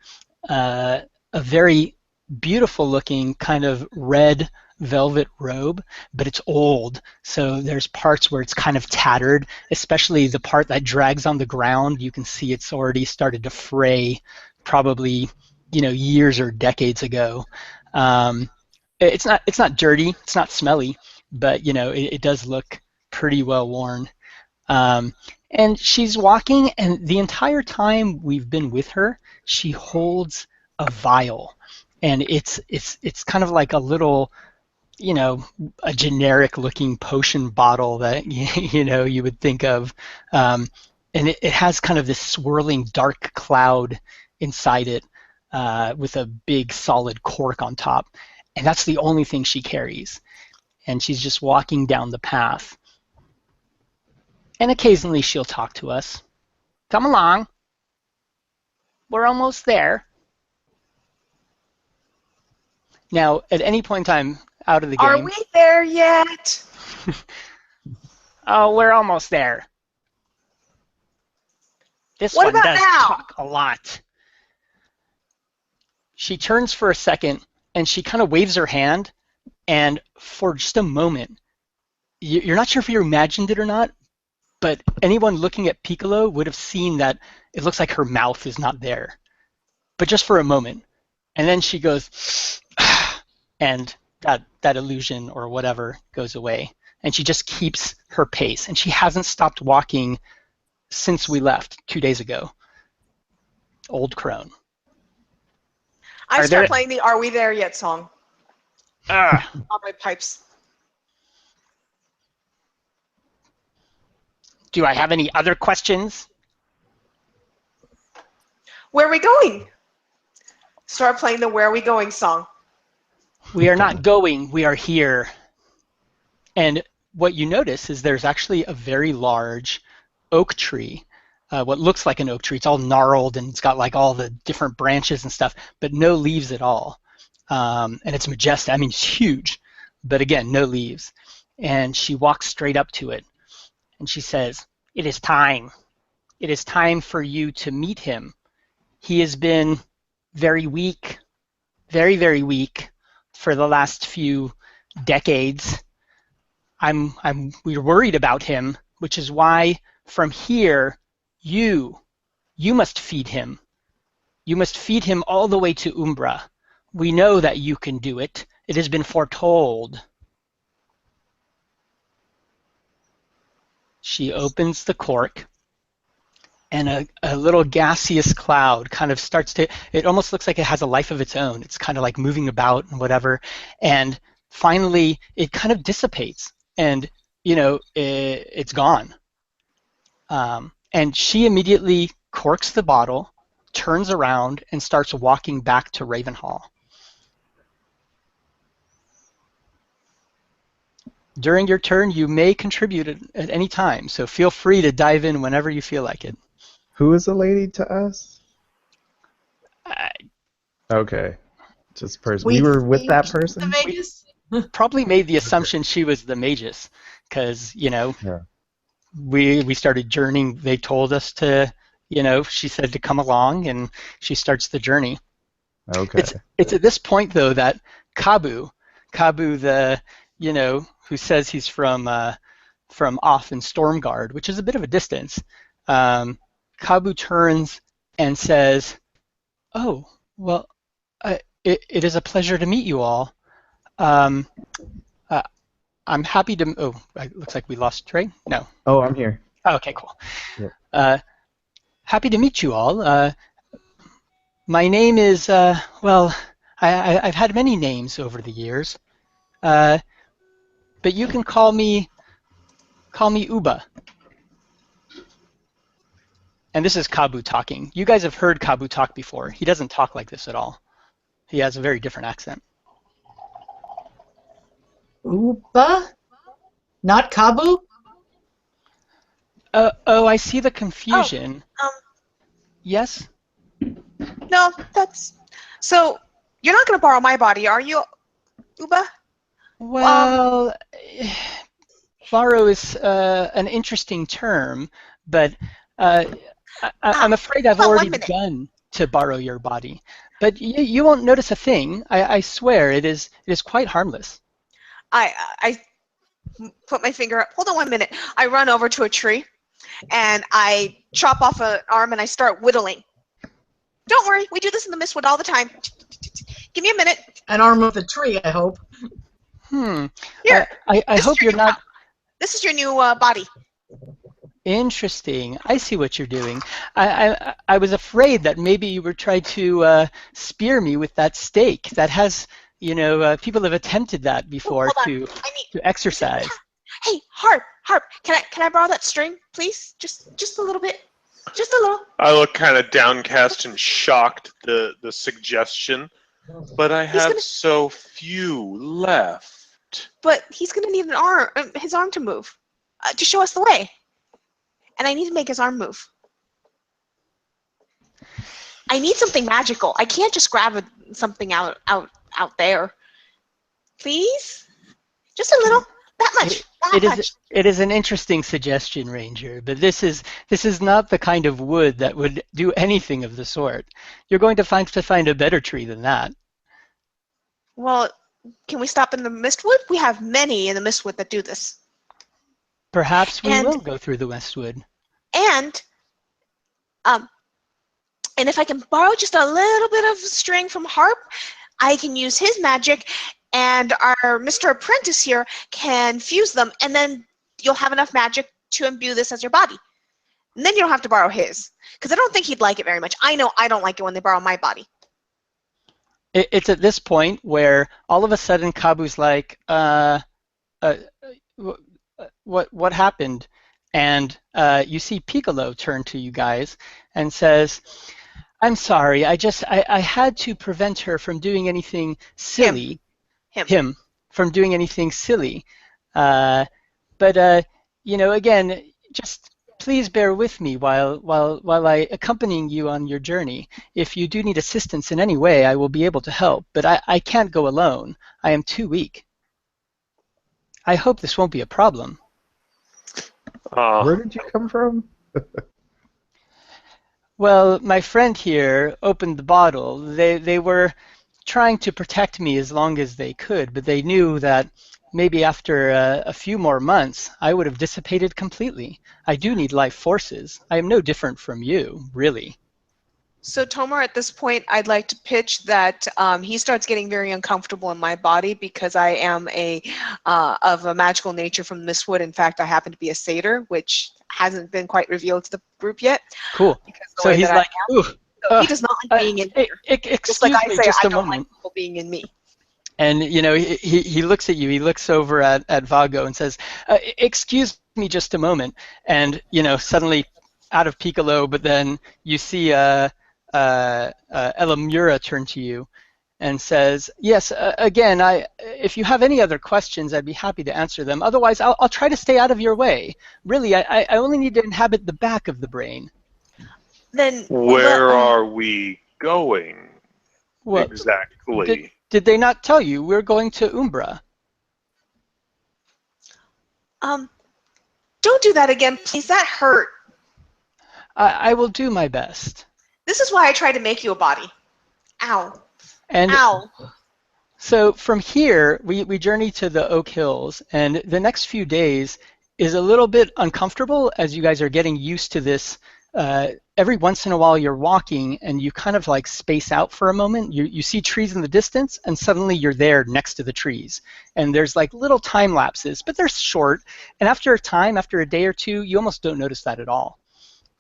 Speaker 1: a very beautiful looking kind of red velvet robe, but it's old. So there's parts where it's kind of tattered, especially the part that drags on the ground. You can see it's already started to fray, probably, years or decades ago. It's not dirty, it's not smelly, but it does look pretty well worn. And she's walking, and the entire time we've been with her, she holds a vial, and it's kind of like a little, a generic-looking potion bottle that you would think of, and it has kind of this swirling dark cloud inside it, with a big solid cork on top, and that's the only thing she carries, and she's just walking down the path. And occasionally she'll talk to us. Come along. We're almost there. Now, at any point in time out of the game...
Speaker 3: Are we there yet?
Speaker 1: Oh, we're almost there. This
Speaker 3: What
Speaker 1: one
Speaker 3: about
Speaker 1: does
Speaker 3: now?
Speaker 1: talk a lot. She turns for a second, and she kind of waves her hand, and for just a moment, you're not sure if you imagined it or not, but anyone looking at Piccolo would have seen that it looks like her mouth is not there. But just for a moment. And then she goes, and that illusion or whatever goes away. And she just keeps her pace. And she hasn't stopped walking since we left 2 days ago. Old crone.
Speaker 3: I start playing the Are We There Yet song on my pipes.
Speaker 1: Do I have any other questions?
Speaker 3: Where are we going? Start playing the Where Are We Going song.
Speaker 1: We are not going, we are here. And what you notice is there's actually a very large oak tree, what looks like an oak tree. It's all gnarled and it's got like all the different branches and stuff, but no leaves at all. And it's majestic. I mean, it's huge, but again, no leaves. And she walks straight up to it. And she says, "It is time. It is time for you to meet him. He has been very weak, very, very weak for the last few decades. We're worried about him, which is why from here, you must feed him. You must feed him all the way to Umbra. We know that you can do it. It has been foretold." She opens the cork, and a little gaseous cloud kind of starts to, it almost looks like it has a life of its own. It's kind of like moving about and whatever. And finally, it kind of dissipates, and, it's gone. And she immediately corks the bottle, turns around, and starts walking back to Ravenhall. During your turn, you may contribute at any time, so feel free to dive in whenever you feel like it.
Speaker 5: Who is the lady to us?
Speaker 1: Uh,
Speaker 5: Okay. Just person. We were with that
Speaker 4: The
Speaker 5: person?
Speaker 4: Magus?
Speaker 1: Probably made the assumption she was the Magus, because,
Speaker 5: Yeah.
Speaker 1: we started journeying. They told us to, she said to come along, and she starts the journey.
Speaker 5: Okay.
Speaker 1: It's at this point, though, that Kabu, the, who says he's from off in Stormguard, which is a bit of a distance, Kabu turns and says, "Oh, well, it is a pleasure to meet you all. I'm happy to." Oh, it looks like we lost Trey. No.
Speaker 5: Oh, I'm here.
Speaker 1: Oh, okay, cool.
Speaker 5: Yep.
Speaker 1: Happy to meet you all. My name is I've had many names over the years, but you can call me Uba. And this is Kabu talking. You guys have heard Kabu talk before. He doesn't talk like this at all. He has a very different accent.
Speaker 4: Uba? Not Kabu?
Speaker 1: Oh, I see the confusion. Yes?
Speaker 3: No, that's... So, you're not going to borrow my body, are you, Uba?
Speaker 1: Well, Borrow is an interesting term, but I'm afraid I've
Speaker 3: Hold on
Speaker 1: already
Speaker 3: 1 minute.
Speaker 1: begun to borrow your body. But you won't notice a thing. I swear it is quite harmless.
Speaker 3: I put my finger up. Hold on 1 minute. I run over to a tree and I chop off an arm and I start whittling. Don't worry, we do this in the Mistwood all the time. Give me a minute.
Speaker 4: An arm of the tree, I hope.
Speaker 3: Here.
Speaker 1: I hope you're not.
Speaker 3: This is your new body.
Speaker 1: Interesting. I see what you're doing. I was afraid that maybe you were trying to spear me with that stake. That has, people have attempted that before
Speaker 3: Hold on.
Speaker 1: to exercise.
Speaker 3: Hey, Harp. Can I borrow that string, please? Just a little bit. Just a little.
Speaker 2: I look kind of downcast and shocked the suggestion, but I have so few left.
Speaker 3: But he's gonna need his arm to move, to show us the way. And I need to make his arm move. I need something magical. I can't just grab something out there. Please? Just a little. That much.
Speaker 1: It is an interesting suggestion, Ranger, but this is not the kind of wood that would do anything of the sort. You're going to find a better tree than that.
Speaker 3: Well, can we stop in the Mistwood? We have many in the Mistwood that do this.
Speaker 1: Perhaps we will go through the Westwood.
Speaker 3: And if I can borrow just a little bit of string from Harp, I can use his magic, and our Mr. Apprentice here can fuse them, and then you'll have enough magic to imbue this as your body. And then you don't have to borrow his, because I don't think he'd like it very much. I know I don't like it when they borrow my body.
Speaker 1: It's at this point where all of a sudden Kabu's like, what happened? And you see Piccolo turn to you guys and says, I'm sorry, I had to prevent her from doing anything silly. Him from doing anything silly. But again, just please bear with me while I accompanying you on your journey. If you do need assistance in any way, I will be able to help, but I can't go alone. I am too weak. I hope this won't be a problem.
Speaker 5: Where did you come from?
Speaker 1: Well, my friend here opened the bottle. They were trying to protect me as long as they could, but they knew that maybe after a few more months, I would have dissipated completely. I do need life forces. I am no different from you, really.
Speaker 3: So Tomar, at this point, I'd like to pitch that he starts getting very uncomfortable in my body because I am of a magical nature from Mistwood. In fact, I happen to be a satyr, which hasn't been quite revealed to the group yet.
Speaker 1: Cool. So he's like, ooh.
Speaker 3: So he does not like being in here.
Speaker 1: Excuse me just a moment.
Speaker 3: Like people being in me.
Speaker 1: And he looks at you. He looks over at Vago and says, "Excuse me just a moment." And suddenly, out of Piccolo, but then you see Elamura turn to you and says, "Yes, again, if you have any other questions, I'd be happy to answer them. Otherwise, I'll try to stay out of your way. Really, I only need to inhabit the back of the brain."
Speaker 3: Then
Speaker 2: where are we going exactly?
Speaker 1: Did they not tell you we're going to Umbra?
Speaker 3: Don't do that again, please. That hurt.
Speaker 1: I will do my best.
Speaker 3: This is why I try to make you a body. Ow.
Speaker 1: Ow. So from here, we journey to the Oak Hills, and the next few days is a little bit uncomfortable as you guys are getting used to this. Every once in a while you're walking and you kind of like space out for a moment. You see trees in the distance and suddenly you're there next to the trees. And there's like little time lapses, but they're short. And after a day or two, you almost don't notice that at all.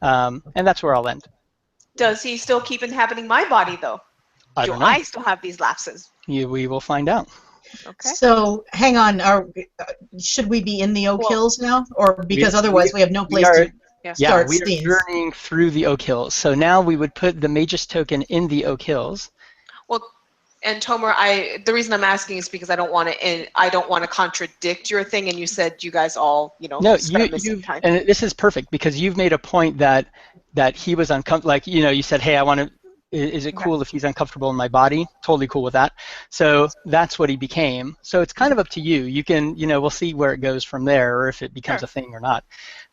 Speaker 1: And that's where I'll end.
Speaker 3: Does he still keep inhabiting my body though?
Speaker 1: I don't know.
Speaker 3: I still have these lapses?
Speaker 1: We will find out.
Speaker 3: Okay.
Speaker 4: So hang on, should we be in the Oak Hills now? Or because otherwise we have no place to...
Speaker 1: Yeah, we are journeying through the Oak Hills. So now we would put the Magus token in the Oak Hills.
Speaker 3: Well, and Tomer, the reason I'm asking is because I don't want to contradict your thing. And you said you guys all,
Speaker 1: No, and this is perfect because you've made a point that he was uncomfortable. Like, you said, hey, I want to Is it
Speaker 3: Okay.
Speaker 1: cool if he's uncomfortable in my body? Totally cool with that. So that's what he became. So it's kind of up to you. You can, we'll see where it goes from there, or if it becomes
Speaker 3: Sure.
Speaker 1: a thing or not.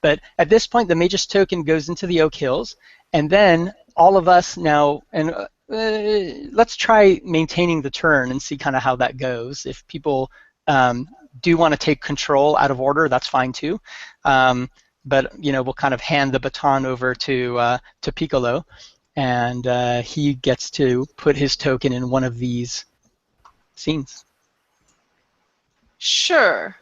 Speaker 1: But at this point, the Magus token goes into the Oak Hills, and then all of us now, and let's try maintaining the turn and see kind of how that goes. If people do want to take control out of order, that's fine too. But we'll kind of hand the baton over to Piccolo, and he gets to put his token in one of these scenes.
Speaker 3: Sure.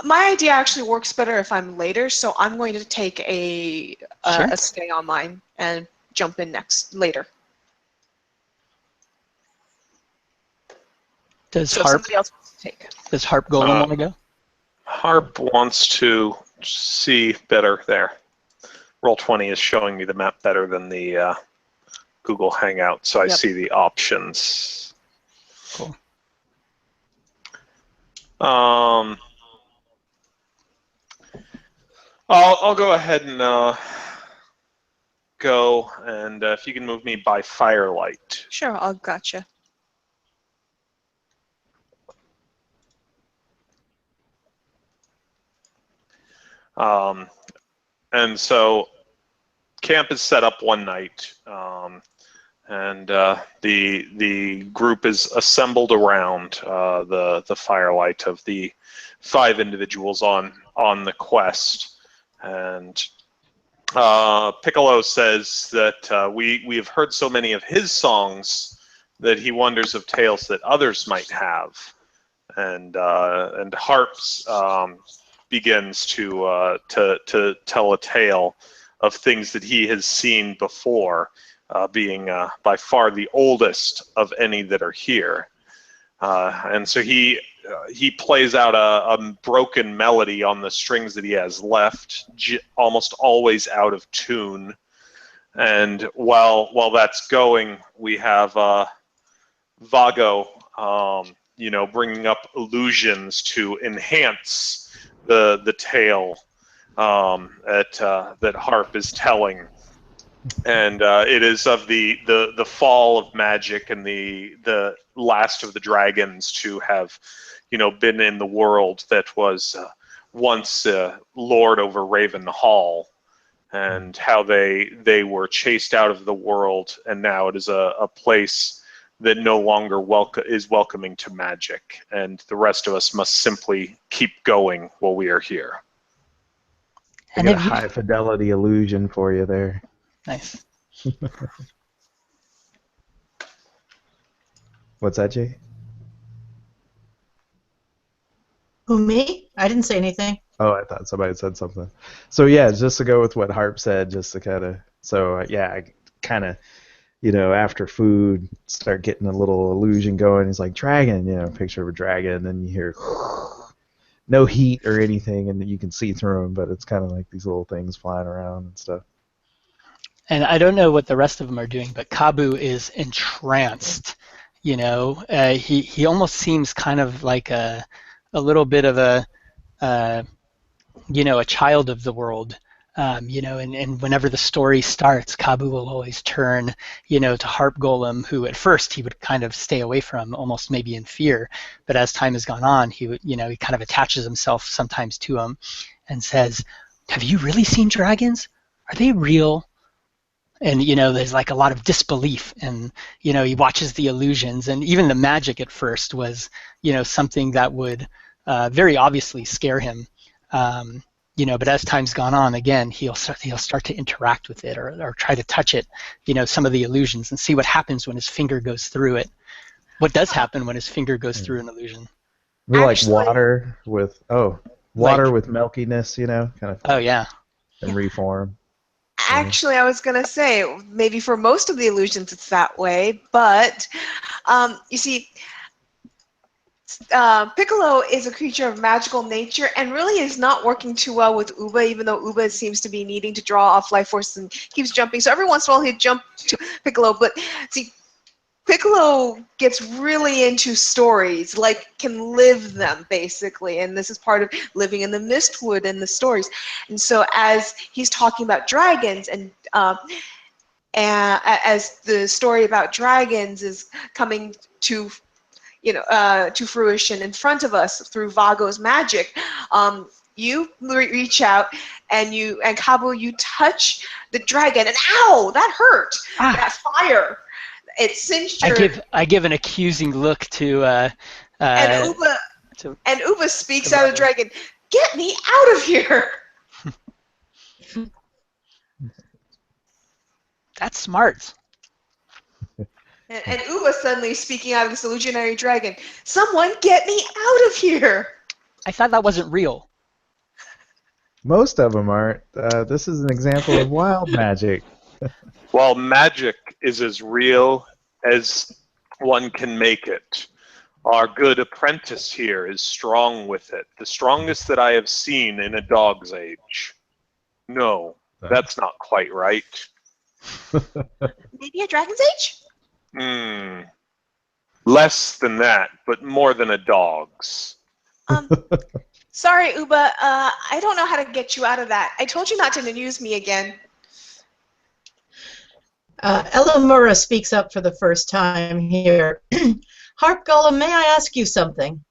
Speaker 3: My idea actually works better if I'm later, so I'm going to take a
Speaker 1: Sure.
Speaker 3: stay on mine and jump in later.
Speaker 1: Does
Speaker 3: So
Speaker 1: Harp
Speaker 3: somebody else wants to take.
Speaker 1: does Harp Golem want to go?
Speaker 2: Harp wants to see better there. Roll20 is showing me the map better than the Google Hangout, so I see the options.
Speaker 1: Cool.
Speaker 2: I'll go ahead and go, and if you can move me by firelight.
Speaker 3: Sure, I'll gotcha.
Speaker 2: And so camp is set up one night, and the group is assembled around the firelight of the 5 individuals on the quest. And Piccolo says that we have heard so many of his songs that he wonders of tales that others might have. And Harps begins to tell a tale of things that he has seen before, being by far the oldest of any that are here. And so he plays out a broken melody on the strings that he has left, almost always out of tune. And while that's going, we have Vago, bringing up illusions to enhance the tale that Harp is telling. And it is of the fall of magic and the last of the dragons to have, been in the world that was once lord over Raven Hall, and how they were chased out of the world, and now it is a place that no longer is welcoming to magic, and the rest of us must simply keep going while we are here.
Speaker 5: I get a high fidelity illusion for you there.
Speaker 1: Nice.
Speaker 5: What's that, Jay?
Speaker 4: Who, me? I didn't say anything.
Speaker 5: Oh, I thought somebody said something. So yeah, just to go with what Harp said, just to kind of, I kind of, after food, start getting a little illusion going. He's like, dragon, picture of a dragon, and you hear no heat or anything, and you can see through them, but it's kind of like these little things flying around and stuff.
Speaker 1: And I don't know what the rest of them are doing, but Kabu is entranced. He almost seems kind of like a little bit of a child of the world. And whenever the story starts, Kabu will always turn, to Harp Golem, who at first he would kind of stay away from, almost maybe in fear. But as time has gone on, he would, he kind of attaches himself sometimes to him and says, "Have you really seen dragons? Are they real?" And there's like a lot of disbelief, and he watches the illusions, and even the magic at first was something that would very obviously scare him. But as time's gone on, again, he'll start to interact with it, or try to touch it, some of the illusions, and see what happens when his finger goes through it. What does happen when his finger goes through an illusion?
Speaker 5: We're like water with with milkiness, kind of.
Speaker 1: Oh yeah.
Speaker 5: And reform.
Speaker 3: Actually, I was going to say, maybe for most of the illusions it's that way, but you see, Piccolo is a creature of magical nature and really is not working too well with Uba, even though Uba seems to be needing to draw off life force and keeps jumping. So every once in a while he'd jump to Piccolo, but see, Piccolo gets really into stories, like can live them basically, and this is part of living in the Mistwood and the stories. And so as he's talking about dragons and as the story about dragons is coming to to fruition in front of us through Vago's magic, you reach out and Cabo, you touch the dragon, and ow, that hurt. That fire, it singed your.
Speaker 1: I give an accusing look to
Speaker 3: and Uba
Speaker 1: to
Speaker 3: and Uba speaks out of the
Speaker 1: Vago.
Speaker 3: dragon. Get me out of here!
Speaker 1: That's smart.
Speaker 3: And Uba suddenly speaking out of this illusionary dragon. Someone get me out of here!
Speaker 1: I thought that wasn't real.
Speaker 5: Most of them aren't. This is an example of wild magic.
Speaker 2: While magic is as real as one can make it, our good apprentice here is strong with it. The strongest that I have seen in a dog's age. No, that's not quite right.
Speaker 3: Maybe a dragon's age?
Speaker 2: Less than that, but more than a dog's.
Speaker 3: Sorry, Uba. I don't know how to get you out of that. I told you not to use me again.
Speaker 4: Elamura speaks up for the first time here. Harp Golem, may I ask you something?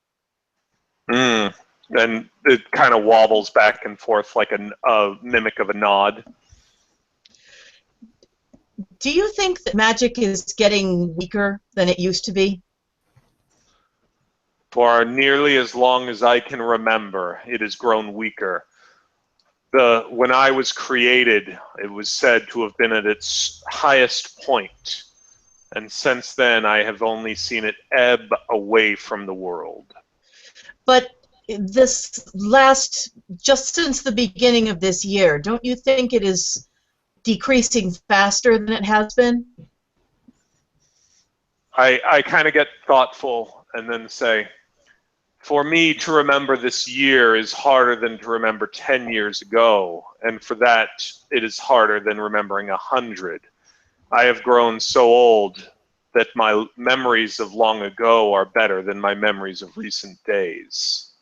Speaker 2: And it kind of wobbles back and forth like a mimic of a nod.
Speaker 4: Do you think that magic is getting weaker than it used to be?
Speaker 2: For nearly as long as I can remember, it has grown weaker. When I was created, it was said to have been at its highest point, and since then I have only seen it ebb away from the world.
Speaker 4: But just since the beginning of this year, don't you think it is decreasing faster than it has been?
Speaker 2: I kind of get thoughtful and then say, for me to remember this year is harder than to remember 10 years ago, and for that it is harder than remembering 100. I have grown so old that my memories of long ago are better than my memories of recent days.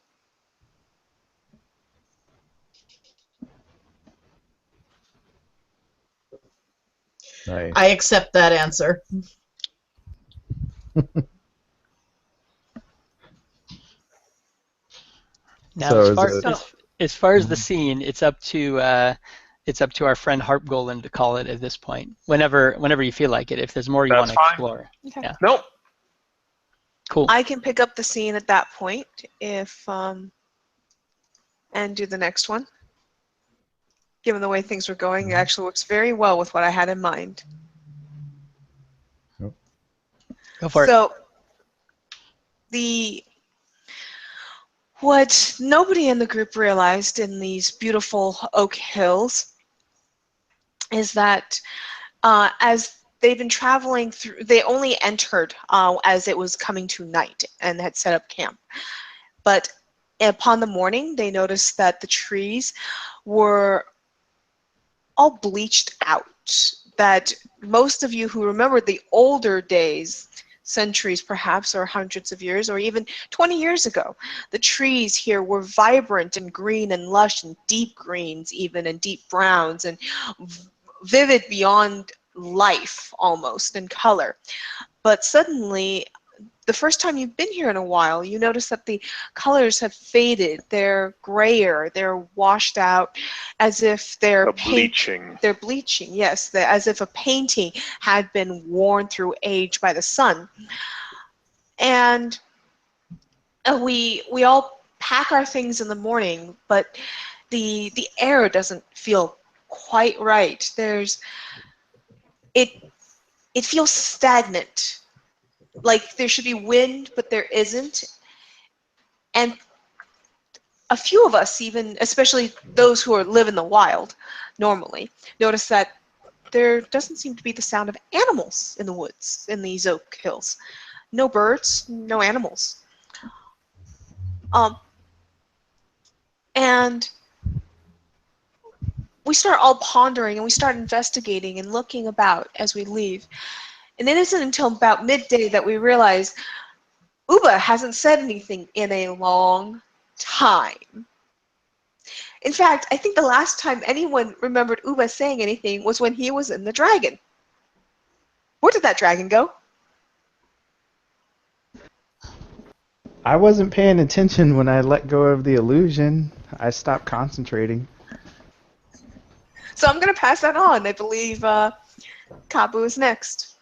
Speaker 5: Nice.
Speaker 4: I accept that answer.
Speaker 1: Now,
Speaker 5: So
Speaker 1: as far as the scene, it's up to our friend Harp Golem to call it at this point. Whenever you feel like it. If there's more you want
Speaker 2: That's
Speaker 1: to
Speaker 2: fine.
Speaker 1: explore.
Speaker 3: Okay.
Speaker 1: Yeah.
Speaker 2: Nope.
Speaker 1: Cool.
Speaker 3: I can pick up the scene at that point if and do the next one. Given the way things were going, it actually works very well with what I had in mind.
Speaker 1: Go for it.
Speaker 3: So what nobody in the group realized in these beautiful oak hills is that as they've been traveling through, they only entered as it was coming to night and had set up camp. But upon the morning, they noticed that the trees were all bleached out. That most of you who remember the older days, centuries perhaps, or hundreds of years, or even 20 years ago, the trees here were vibrant and green and lush and deep greens even, and deep browns, and vivid beyond life almost in color. But suddenly, the first time you've been here in a while, you notice that the colors have faded. They're grayer. They're washed out, as if they're
Speaker 2: bleaching.
Speaker 3: They're bleaching. Yes, as if a painting had been worn through age by the sun. And we all pack our things in the morning, but the air doesn't feel quite right. It feels stagnant. Like there should be wind, but there isn't. And a few of us, even, especially those who live in the wild normally, notice that there doesn't seem to be the sound of animals in the woods, in these oak hills. No birds, no animals. And we start all pondering and we start investigating and looking about as we leave. And it isn't until about midday that we realize Uba hasn't said anything in a long time. In fact, I think the last time anyone remembered Uba saying anything was when he was in the dragon. Where did that dragon go?
Speaker 5: I wasn't paying attention when I let go of the illusion. I stopped concentrating.
Speaker 3: So I'm going to pass that on. I believe Kabu is next.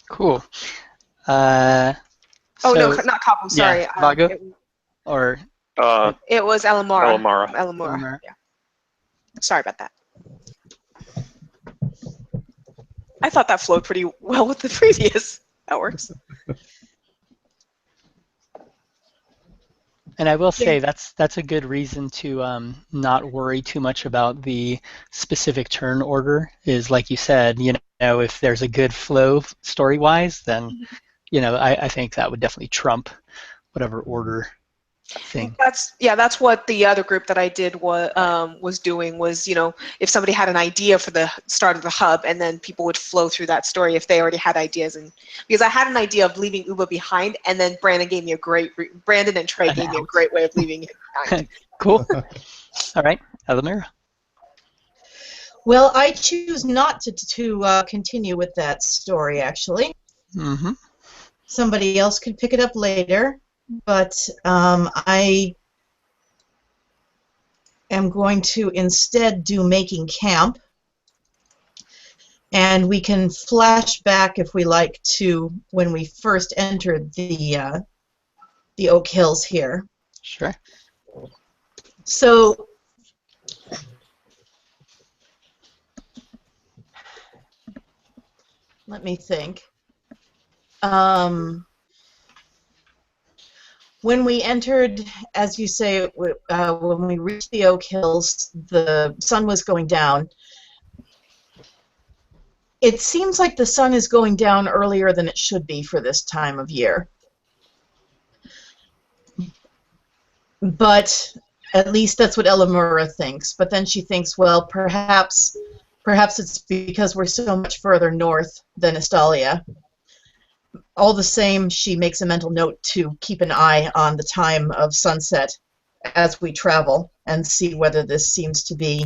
Speaker 1: Cool.
Speaker 3: Oh,
Speaker 1: So,
Speaker 3: no, not Kabu, sorry.
Speaker 1: Yeah, Vago? Or
Speaker 3: It was Elamara.
Speaker 2: Elamara.
Speaker 3: Elamara. Yeah. Sorry about that. I thought that flowed pretty well with the previous. That works.
Speaker 1: And I will say that's a good reason to not worry too much about the specific turn order. Is like you said, if there's a good flow story-wise, then I think that would definitely trump whatever order thing.
Speaker 3: That's what the other group that I did was doing was, if somebody had an idea for the start of the hub, and then people would flow through that story if they already had ideas. And because I had an idea of leaving Uba behind, and then Brandon and Trey gave me a great way of leaving it behind.
Speaker 1: Cool. All right, Elamira.
Speaker 4: Well, I choose not to continue with that story, actually.
Speaker 1: Mm-hmm.
Speaker 4: Somebody else could pick it up later. But I am going to instead do making camp, and we can flash back if we like to when we first entered the Oak Hills here.
Speaker 1: Sure.
Speaker 4: So let me think. When we entered, as you say, when we reached the Oak Hills, the sun was going down. It seems like the sun is going down earlier than it should be for this time of year. But at least that's what Elamura thinks. But then she thinks, well, perhaps it's because we're so much further north than Estalia. All the same, she makes a mental note to keep an eye on the time of sunset as we travel and see whether this seems to be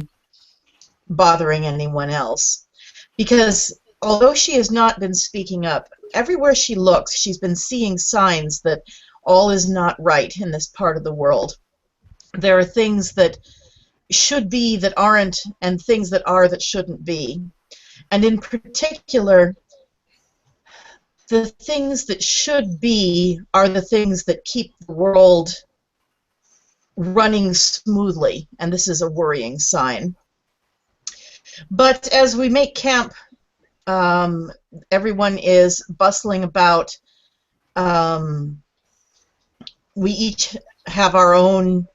Speaker 4: bothering anyone else. Because although she has not been speaking up, everywhere she looks, she's been seeing signs that all is not right in this part of the world. There are things that should be that aren't, and things that are that shouldn't be. And in particular, the things that should be are the things that keep the world running smoothly, and this is a worrying sign. But as we make camp, everyone is bustling about. We each have our own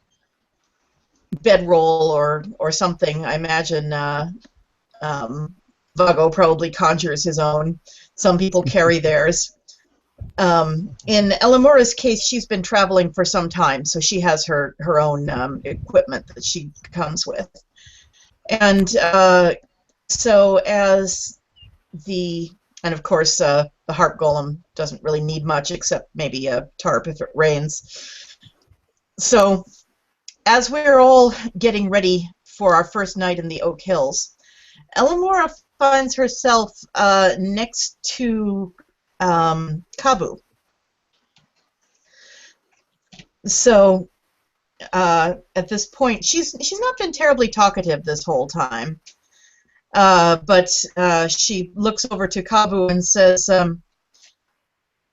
Speaker 4: bedroll or something. I imagine Vago probably conjures his own. Some people carry theirs. In Elamura's case, she's been traveling for some time, so she has her own equipment that she comes with. And so and of course the harp golem doesn't really need much except maybe a tarp if it rains. So as we're all getting ready for our first night in the Oak Hills, Elamura finds herself next to Kabu. So at this point, she's not been terribly talkative this whole time, but she looks over to Kabu and says,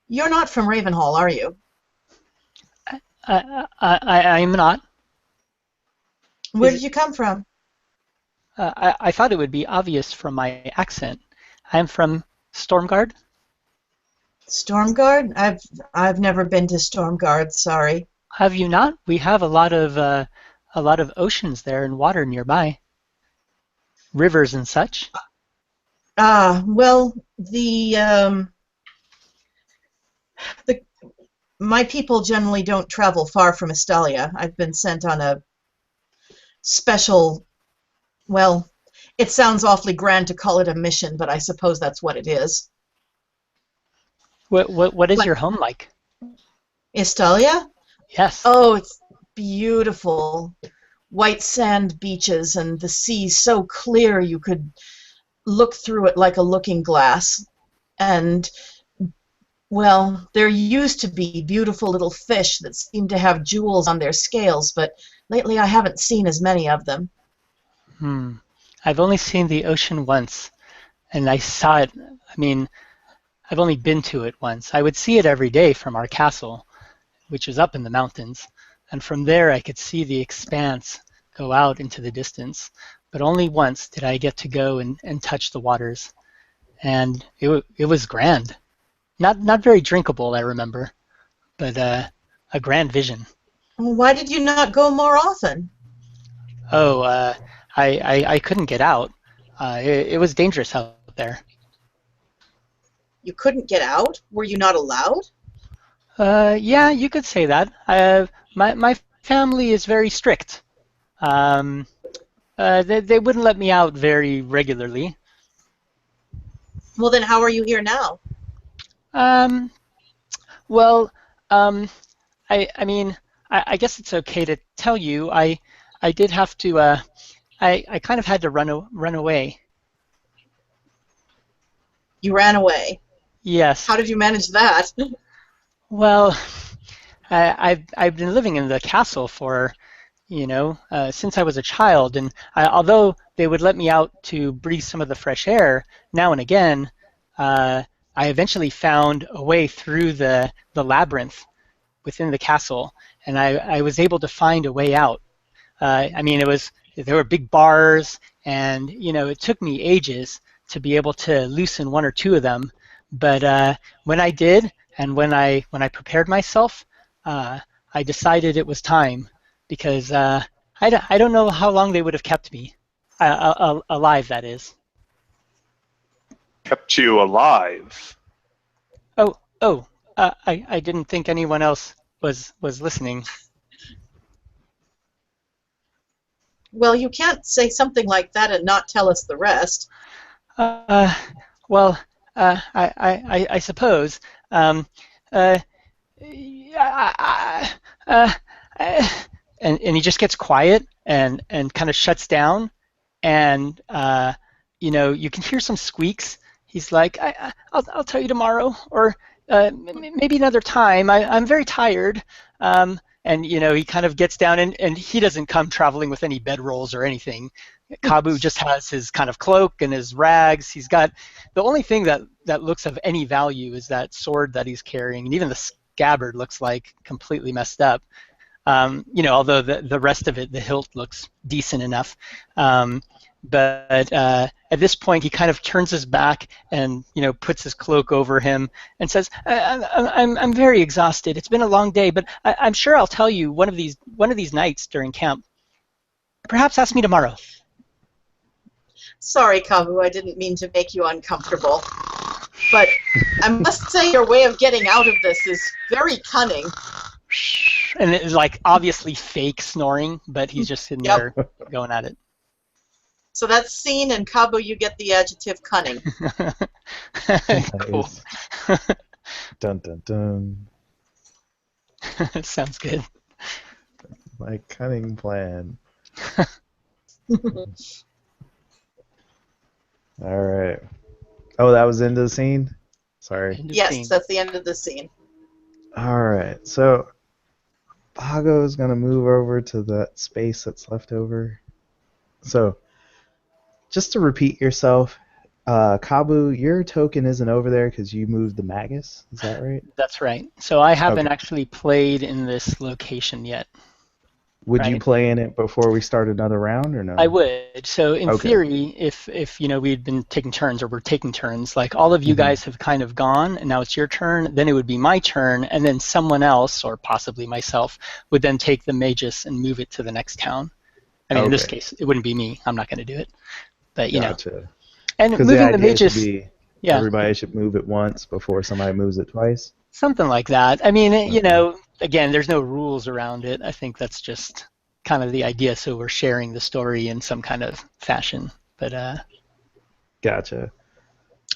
Speaker 4: "You're not from Ravenhall, are you?"
Speaker 1: I'm not.
Speaker 4: Where did you come from?
Speaker 1: I thought it would be obvious from my accent. I'm from Stormguard.
Speaker 4: Stormguard? I've never been to Stormguard. Sorry.
Speaker 1: Have you not? We have a lot of oceans there and water nearby, rivers and such.
Speaker 4: Well, my people generally don't travel far from Estalia. I've been sent on a special. Well, it sounds awfully grand to call it a mission, but I suppose that's what it is.
Speaker 1: What is
Speaker 4: But
Speaker 1: your home like?
Speaker 4: Estalia?
Speaker 1: Yes.
Speaker 4: Oh, it's beautiful. White sand beaches and the sea so clear you could look through it like a looking glass. And, well, there used to be beautiful little fish that seemed to have jewels on their scales, but lately I haven't seen as many of them.
Speaker 1: Hmm. I've only seen the ocean once, and I saw it. I mean, I've only been to it once. I would see it every day from our castle, which is up in the mountains, and from there I could see the expanse go out into the distance. But only once did I get to go and touch the waters, and it was grand. Not very drinkable, I remember, but a grand vision.
Speaker 4: Why did you not go more often?
Speaker 1: Oh, I couldn't get out. It was dangerous out there.
Speaker 4: You couldn't get out? Were you not allowed?
Speaker 1: Yeah, you could say that. My family is very strict. Um, they wouldn't let me out very regularly.
Speaker 4: Well, then how are you here now?
Speaker 1: Um, well, um, I mean, I guess it's okay to tell you. I did have to. I kind of had to run away.
Speaker 4: You ran away.
Speaker 1: Yes.
Speaker 4: How did you manage that?
Speaker 1: Well, I've been living in the castle for since I was a child, and although they would let me out to breathe some of the fresh air now and again, I eventually found a way through the labyrinth within the castle, and I was able to find a way out. I mean, there were big bars, and it took me ages to be able to loosen one or two of them. But when I did, and when I prepared myself, uh, I decided it was time because I don't know how long they would have kept me alive. That is.
Speaker 2: Kept you alive.
Speaker 1: Oh, I didn't think anyone else was listening.
Speaker 4: Well, you can't say something like that and not tell us the rest.
Speaker 1: Uh, well, I suppose. Um, uh, yeah, and he just gets quiet and kind of shuts down, and you can hear some squeaks. He's like, I'll tell you tomorrow, or maybe another time. I'm very tired. And he kind of gets down, and he doesn't come traveling with any bedrolls or anything. Kabu just has his kind of cloak and his rags. He's got the only thing that looks of any value is that sword that he's carrying, and even the scabbard looks like completely messed up. Although the rest of it, the hilt looks decent enough. But at this point, he kind of turns his back and puts his cloak over him and says, I'm very exhausted. It's been a long day, but I'm sure I'll tell you one of these nights during camp. Perhaps ask me tomorrow."
Speaker 4: Sorry, Kabu, I didn't mean to make you uncomfortable. But I must say your way of getting out of this is very cunning.
Speaker 1: And it's like obviously fake snoring, but he's just sitting
Speaker 4: Yep.
Speaker 1: there going at it.
Speaker 4: So that's scene, and Kabu, you get the adjective cunning.
Speaker 1: Cool.
Speaker 5: Nice. Dun dun dun.
Speaker 1: Sounds good.
Speaker 5: My cunning plan. All right. Oh, that was the end of the scene? Sorry.
Speaker 1: End of
Speaker 4: Yes,
Speaker 1: scene.
Speaker 4: that's the end of the scene.
Speaker 5: All right. So Bago is going to move over to that space that's left over. So just to repeat yourself, Kabu, your token isn't over there because you moved the Magus. Is that right?
Speaker 1: That's right. So I haven't
Speaker 5: Okay.
Speaker 1: actually played in this location yet.
Speaker 5: Would you
Speaker 1: Right.
Speaker 5: play in it before we start another round or no?
Speaker 1: I would. So in
Speaker 5: Okay.
Speaker 1: theory, if we'd been taking turns or we're taking turns, like all of you
Speaker 5: Mhm.
Speaker 1: guys have kind of gone, and now it's your turn, then it would be my turn, and then someone else, or possibly myself, would then take the Magus and move it to the next town. I mean, in this
Speaker 5: Okay.
Speaker 1: case, it wouldn't be me. I'm not going to do it. But
Speaker 5: Gotcha.
Speaker 1: and
Speaker 5: Because the
Speaker 1: moving the
Speaker 5: idea should
Speaker 1: Magus,
Speaker 5: be
Speaker 1: yeah,
Speaker 5: everybody should move it once before somebody moves it twice.
Speaker 1: something like that. I mean,
Speaker 5: Okay.
Speaker 1: again, there's no rules around it. I think that's just kind of the idea. So we're sharing the story in some kind of fashion. But
Speaker 5: Gotcha.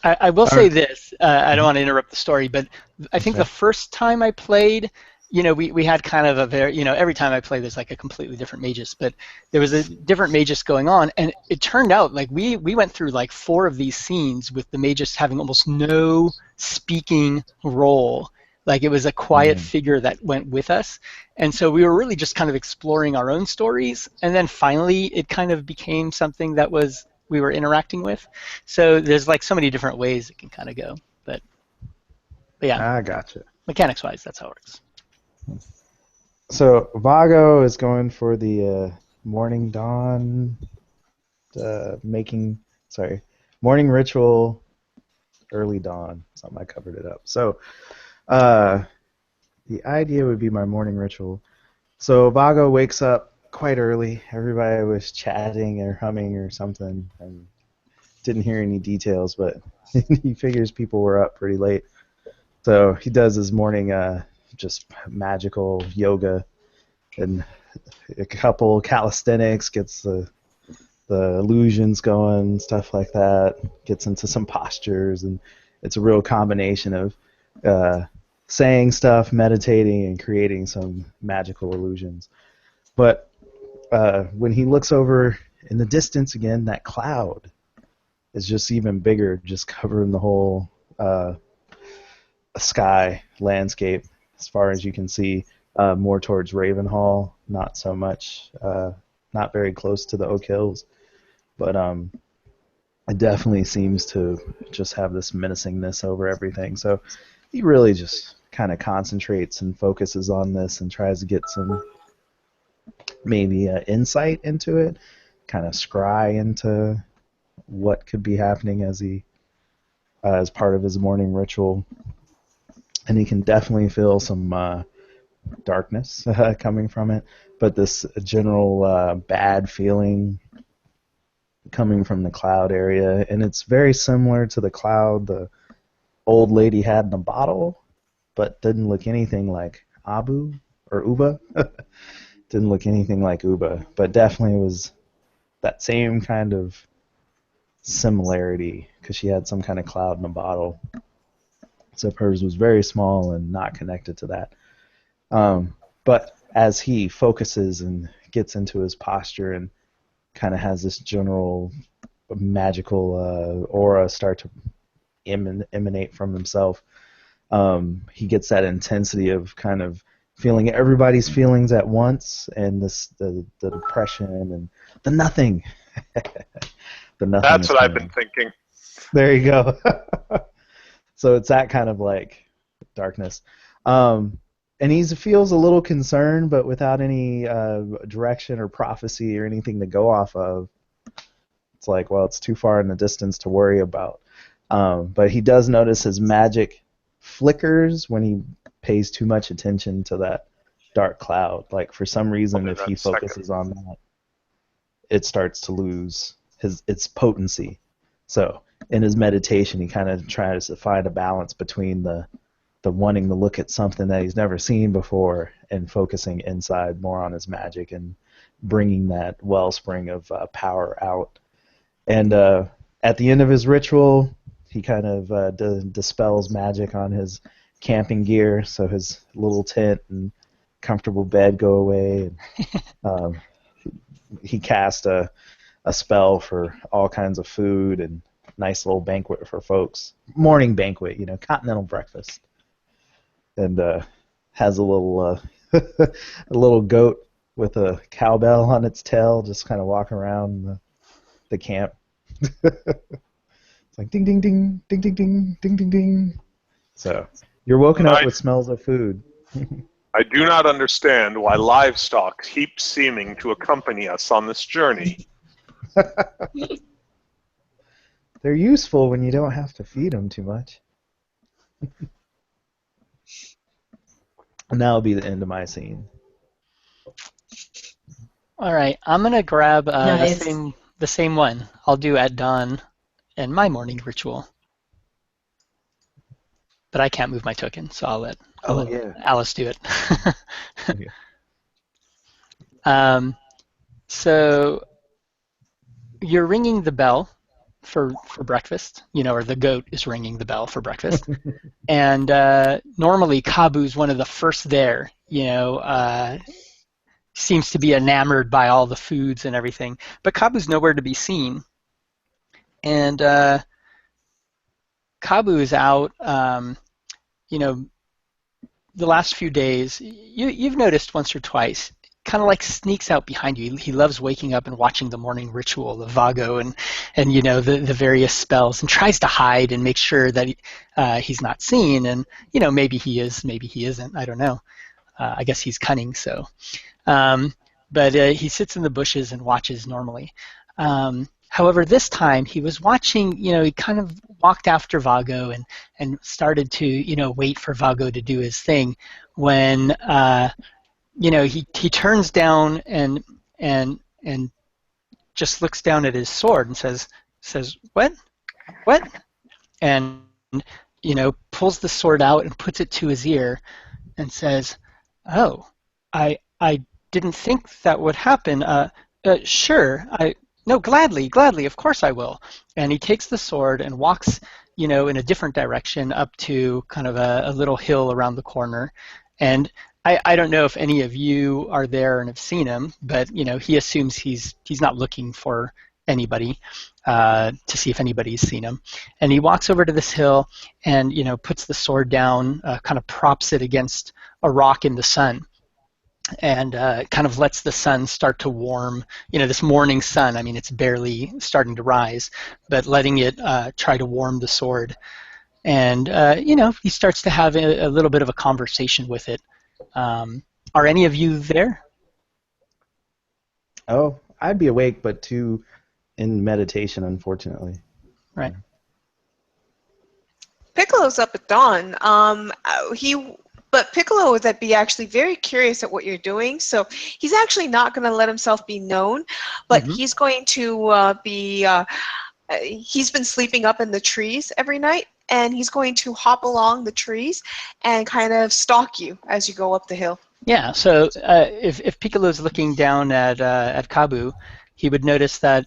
Speaker 1: I will
Speaker 5: All
Speaker 1: say
Speaker 5: right.
Speaker 1: this. I don't want to interrupt the story, but I think the
Speaker 5: Okay.
Speaker 1: first time I played, we had kind of a very, every time I play, there's like a completely different Magus, but there was a different Magus going on, and it turned out like we went through like 4 of these scenes with the Magus having almost no speaking role. Like it was a quiet
Speaker 5: Mm.
Speaker 1: figure that went with us, and so we were really just kind of exploring our own stories, and then finally it kind of became something that was we were interacting with. So there's like so many different ways it can kind of go, but yeah,
Speaker 5: I gotcha.
Speaker 1: mechanics wise, that's how it works.
Speaker 5: So Vago is going for the morning dawn, sorry, morning ritual, early dawn. Something I covered it up. So uh, the idea would be my morning ritual. So Vago wakes up quite early. Everybody was chatting or humming or something, and didn't hear any details, but he figures people were up pretty late. So he does his morning just magical yoga and a couple calisthenics, gets the illusions going, stuff like that, gets into some postures, and it's a real combination of uh, saying stuff, meditating, and creating some magical illusions. But when he looks over in the distance again, that cloud is just even bigger, just covering the whole sky landscape as far as you can see, more towards Ravenhall, not so much, not very close to the Oak Hills, but it definitely seems to just have this menacingness over everything. So he really just kind of concentrates and focuses on this and tries to get some maybe insight into it, kind of scry into what could be happening as he as part of his morning ritual, and he can definitely feel some darkness coming from it, but this general bad feeling coming from the cloud area, and it's very similar to the cloud the old lady had in a bottle, but didn't look anything like Abu or Uba. Didn't look anything like Uba, but definitely was that same kind of similarity because she had some kind of cloud in a bottle. Except hers was very small and not connected to that. But as he focuses and gets into his posture and kind of has this general magical aura start to emanate from himself, he gets that intensity of kind of feeling everybody's feelings at once, and the depression and the nothing. The nothing
Speaker 2: That's
Speaker 5: is
Speaker 2: what I've been
Speaker 5: coming.
Speaker 2: thinking.
Speaker 5: There you go. So it's that kind of like darkness. And he feels a little concerned, but without any direction or prophecy or anything to go off of. It's like, well, it's too far in the distance to worry about. But he does notice his magic flickers when he pays too much attention to that dark cloud. Like for some reason,
Speaker 2: Only
Speaker 5: if he
Speaker 2: that second.
Speaker 5: focuses on that, it starts to lose its potency. So in his meditation, he kind of tries to find a balance between the wanting to look at something that he's never seen before and focusing inside more on his magic and bringing that wellspring of power out. And at the end of his ritual, he kind of dispels magic on his camping gear, so his little tent and comfortable bed go away. And, he cast a spell for all kinds of food and nice little banquet for folks. Morning banquet, continental breakfast. And has a little a little goat with a cowbell on its tail, just kind of walking around the camp. It's like ding ding ding ding ding ding ding ding ding. So you're woken up
Speaker 2: I,
Speaker 5: with smells of food.
Speaker 2: I do not understand why livestock keep seeming to accompany us on this journey.
Speaker 5: They're useful when you don't have to feed them too much. And that'll be the end of my scene.
Speaker 1: All right, I'm gonna grab
Speaker 4: Nice.
Speaker 1: the same one. I'll do at dawn and my morning ritual, but I can't move my token, so I'll let
Speaker 5: Yeah.
Speaker 1: Alice do it.
Speaker 5: Okay.
Speaker 1: So you're ringing the bell, for breakfast, or the goat is ringing the bell for breakfast. And normally Kabu's one of the first there, seems to be enamored by all the foods and everything. But Kabu's nowhere to be seen. And Kabu is out, the last few days. You've noticed once or twice, kind of like sneaks out behind you. He loves waking up and watching the morning ritual of Vago and the various spells, and tries to hide and make sure that he's not seen. And maybe he is, maybe he isn't. I don't know. I guess he's cunning, so. But he sits in the bushes and watches normally. However, this time he was watching, he kind of walked after Vago and started to, wait for Vago to do his thing when, he turns down and just looks down at his sword and says, what? And, pulls the sword out and puts it to his ear and says, oh, I didn't think that would happen. Sure, no, gladly, of course I will. And he takes the sword and walks, in a different direction up to kind of a little hill around the corner. And I don't know if any of you are there and have seen him, but he assumes he's not looking for anybody to see if anybody's seen him. And he walks over to this hill and puts the sword down, kind of props it against a rock in the sun, and kind of lets the sun start to warm, this morning sun. I mean, it's barely starting to rise, but letting it try to warm the sword. And, he starts to have a little bit of a conversation with it. Are any of you there?
Speaker 5: Oh, I'd be awake, but too in meditation, unfortunately.
Speaker 1: Right.
Speaker 3: Piccolo's up at dawn. But Piccolo would be actually very curious at what you're doing, so he's actually not going to let himself be known, but he's going to he's been sleeping up in the trees every night, and he's going to hop along the trees and kind of stalk you as you go up the hill.
Speaker 1: Yeah, so if Piccolo's looking down at Kabu, he would notice that,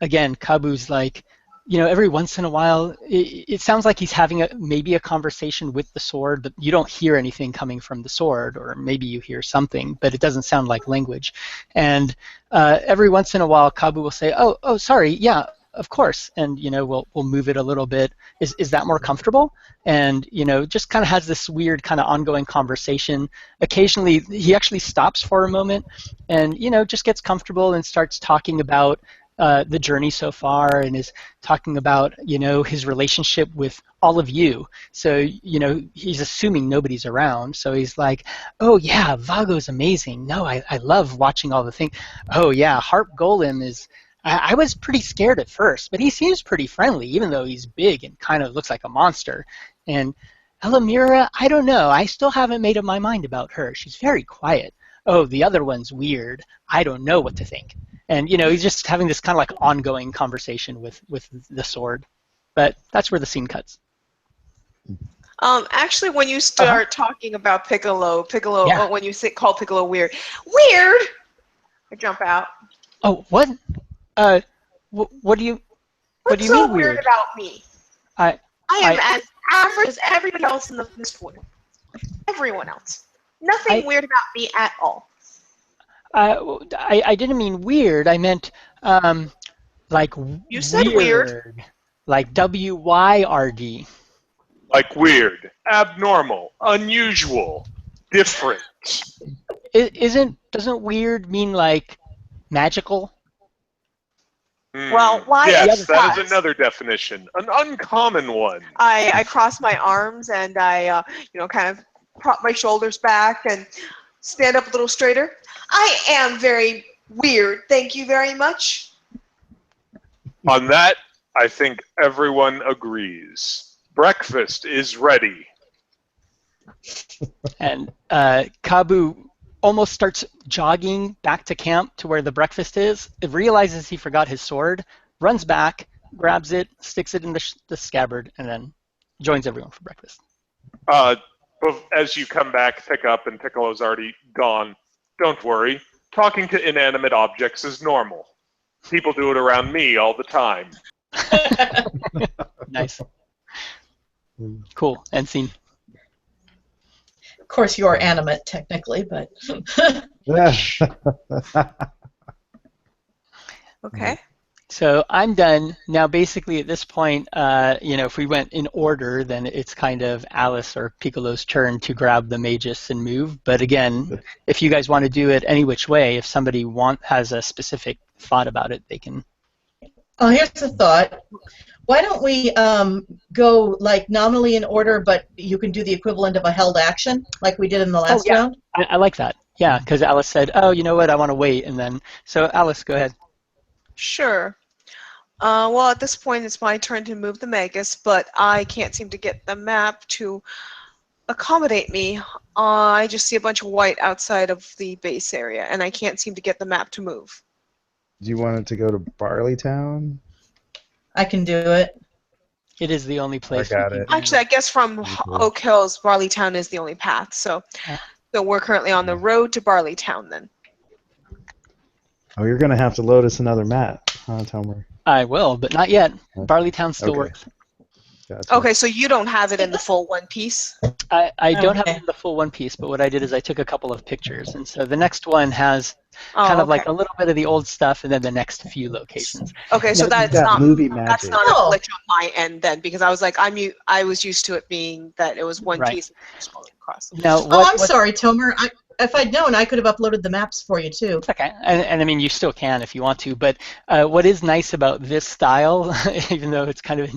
Speaker 1: again, Kabu's like, every once in a while, it sounds like he's having maybe a conversation with the sword, but you don't hear anything coming from the sword, or maybe you hear something, but it doesn't sound like language. And every once in a while, Kabu will say, "Oh, sorry, yeah, of course," and we'll move it a little bit. Is that more comfortable? And just kind of has this weird kind of ongoing conversation. Occasionally, he actually stops for a moment, and just gets comfortable and starts talking about the journey so far, and is talking about his relationship with all of you. So he's assuming nobody's around. So he's like, "Oh yeah, Vago's amazing. No, I love watching all the things. Oh yeah, Harp Golem is. I was pretty scared at first, but he seems pretty friendly, even though he's big and kind of looks like a monster. And Elamira, I don't know. I still haven't made up my mind about her. She's very quiet. Oh, the other one's weird. I don't know what to think." And he's just having this kind of like ongoing conversation with the sword. But that's where the scene cuts.
Speaker 3: Actually, when you start talking about Piccolo,
Speaker 1: Yeah.
Speaker 3: when you call Piccolo weird, I jump out.
Speaker 1: Oh, what? What do you
Speaker 3: What's
Speaker 1: mean
Speaker 3: so
Speaker 1: weird?
Speaker 3: about me?
Speaker 1: I
Speaker 3: am as average as everybody else in this world. Everyone else. Nothing weird about me at all.
Speaker 1: I didn't mean weird. I meant like
Speaker 3: You said
Speaker 1: weird. Like WYRD.
Speaker 2: Like weird, abnormal, unusual, different.
Speaker 1: Doesn't weird mean like magical?
Speaker 3: Well, why?
Speaker 2: Yes, that is another definition, an uncommon one.
Speaker 3: I cross my arms and I, kind of prop my shoulders back and stand up a little straighter. I am very weird. Thank you very much.
Speaker 2: On that, I think everyone agrees. Breakfast is ready.
Speaker 1: And Kabu almost starts jogging back to camp to where the breakfast is. It realizes he forgot his sword, runs back, grabs it, sticks it in the scabbard, and then joins everyone for breakfast.
Speaker 2: As you come back, pick up, and Piccolo's already gone. Don't worry. Talking to inanimate objects is normal. People do it around me all the time.
Speaker 1: Nice. Cool. End scene.
Speaker 4: Of course, you're animate technically, but
Speaker 3: Okay.
Speaker 1: So I'm done. Now, basically, at this point, if we went in order, then it's kind of Alice or Piccolo's turn to grab the Magus and move. But again, if you guys want to do it any which way, if somebody has a specific thought about it, they can.
Speaker 4: oh, here's a thought. Why don't we go like nominally in order, but you can do the equivalent of a held action, like we did in the
Speaker 1: Oh,
Speaker 4: last
Speaker 1: yeah.
Speaker 4: round?
Speaker 1: I like that. Yeah, because Alice said, oh, you know what, I want to wait. And then, so Alice, go ahead.
Speaker 3: Sure. Well, at this point, it's my turn to move the Magus, but I can't seem to get the map to accommodate me. I just see a bunch of white outside of the base area, and I can't seem to get the map to move.
Speaker 5: Do you want it to go to Barleytown?
Speaker 4: I can do it.
Speaker 1: It is the only place
Speaker 5: got
Speaker 1: we can
Speaker 5: it.
Speaker 1: go.
Speaker 3: Actually, I guess from Oak Hills, Barleytown is the only path. So we're currently on the road to Barleytown then.
Speaker 5: Oh, you're going to have to load us another map, huh, Tomer?
Speaker 1: I will, but not yet. Barleytown still works.
Speaker 5: Gotcha.
Speaker 3: Okay, so you don't have it in the full one piece?
Speaker 1: I don't have
Speaker 4: Okay.
Speaker 1: it in the full one piece, but what I did is I took a couple of pictures. And so the next one has
Speaker 3: Oh,
Speaker 1: kind of
Speaker 3: okay.
Speaker 1: like a little bit of the old stuff and then the next few locations.
Speaker 3: Okay, so
Speaker 1: No,
Speaker 3: that's
Speaker 5: got
Speaker 3: not
Speaker 5: movie
Speaker 3: that's
Speaker 5: magic.
Speaker 3: not a
Speaker 4: Oh.
Speaker 3: glitch on my end then, because I was like I was used to it being that it was one
Speaker 1: Right.
Speaker 3: piece scrolling across.
Speaker 1: Now,
Speaker 4: Oh, I'm sorry, Tomer. If I'd known, I could have uploaded the maps for you too.
Speaker 1: It's okay, and I mean you still can if you want to. But what is nice about this style, even though it's kind of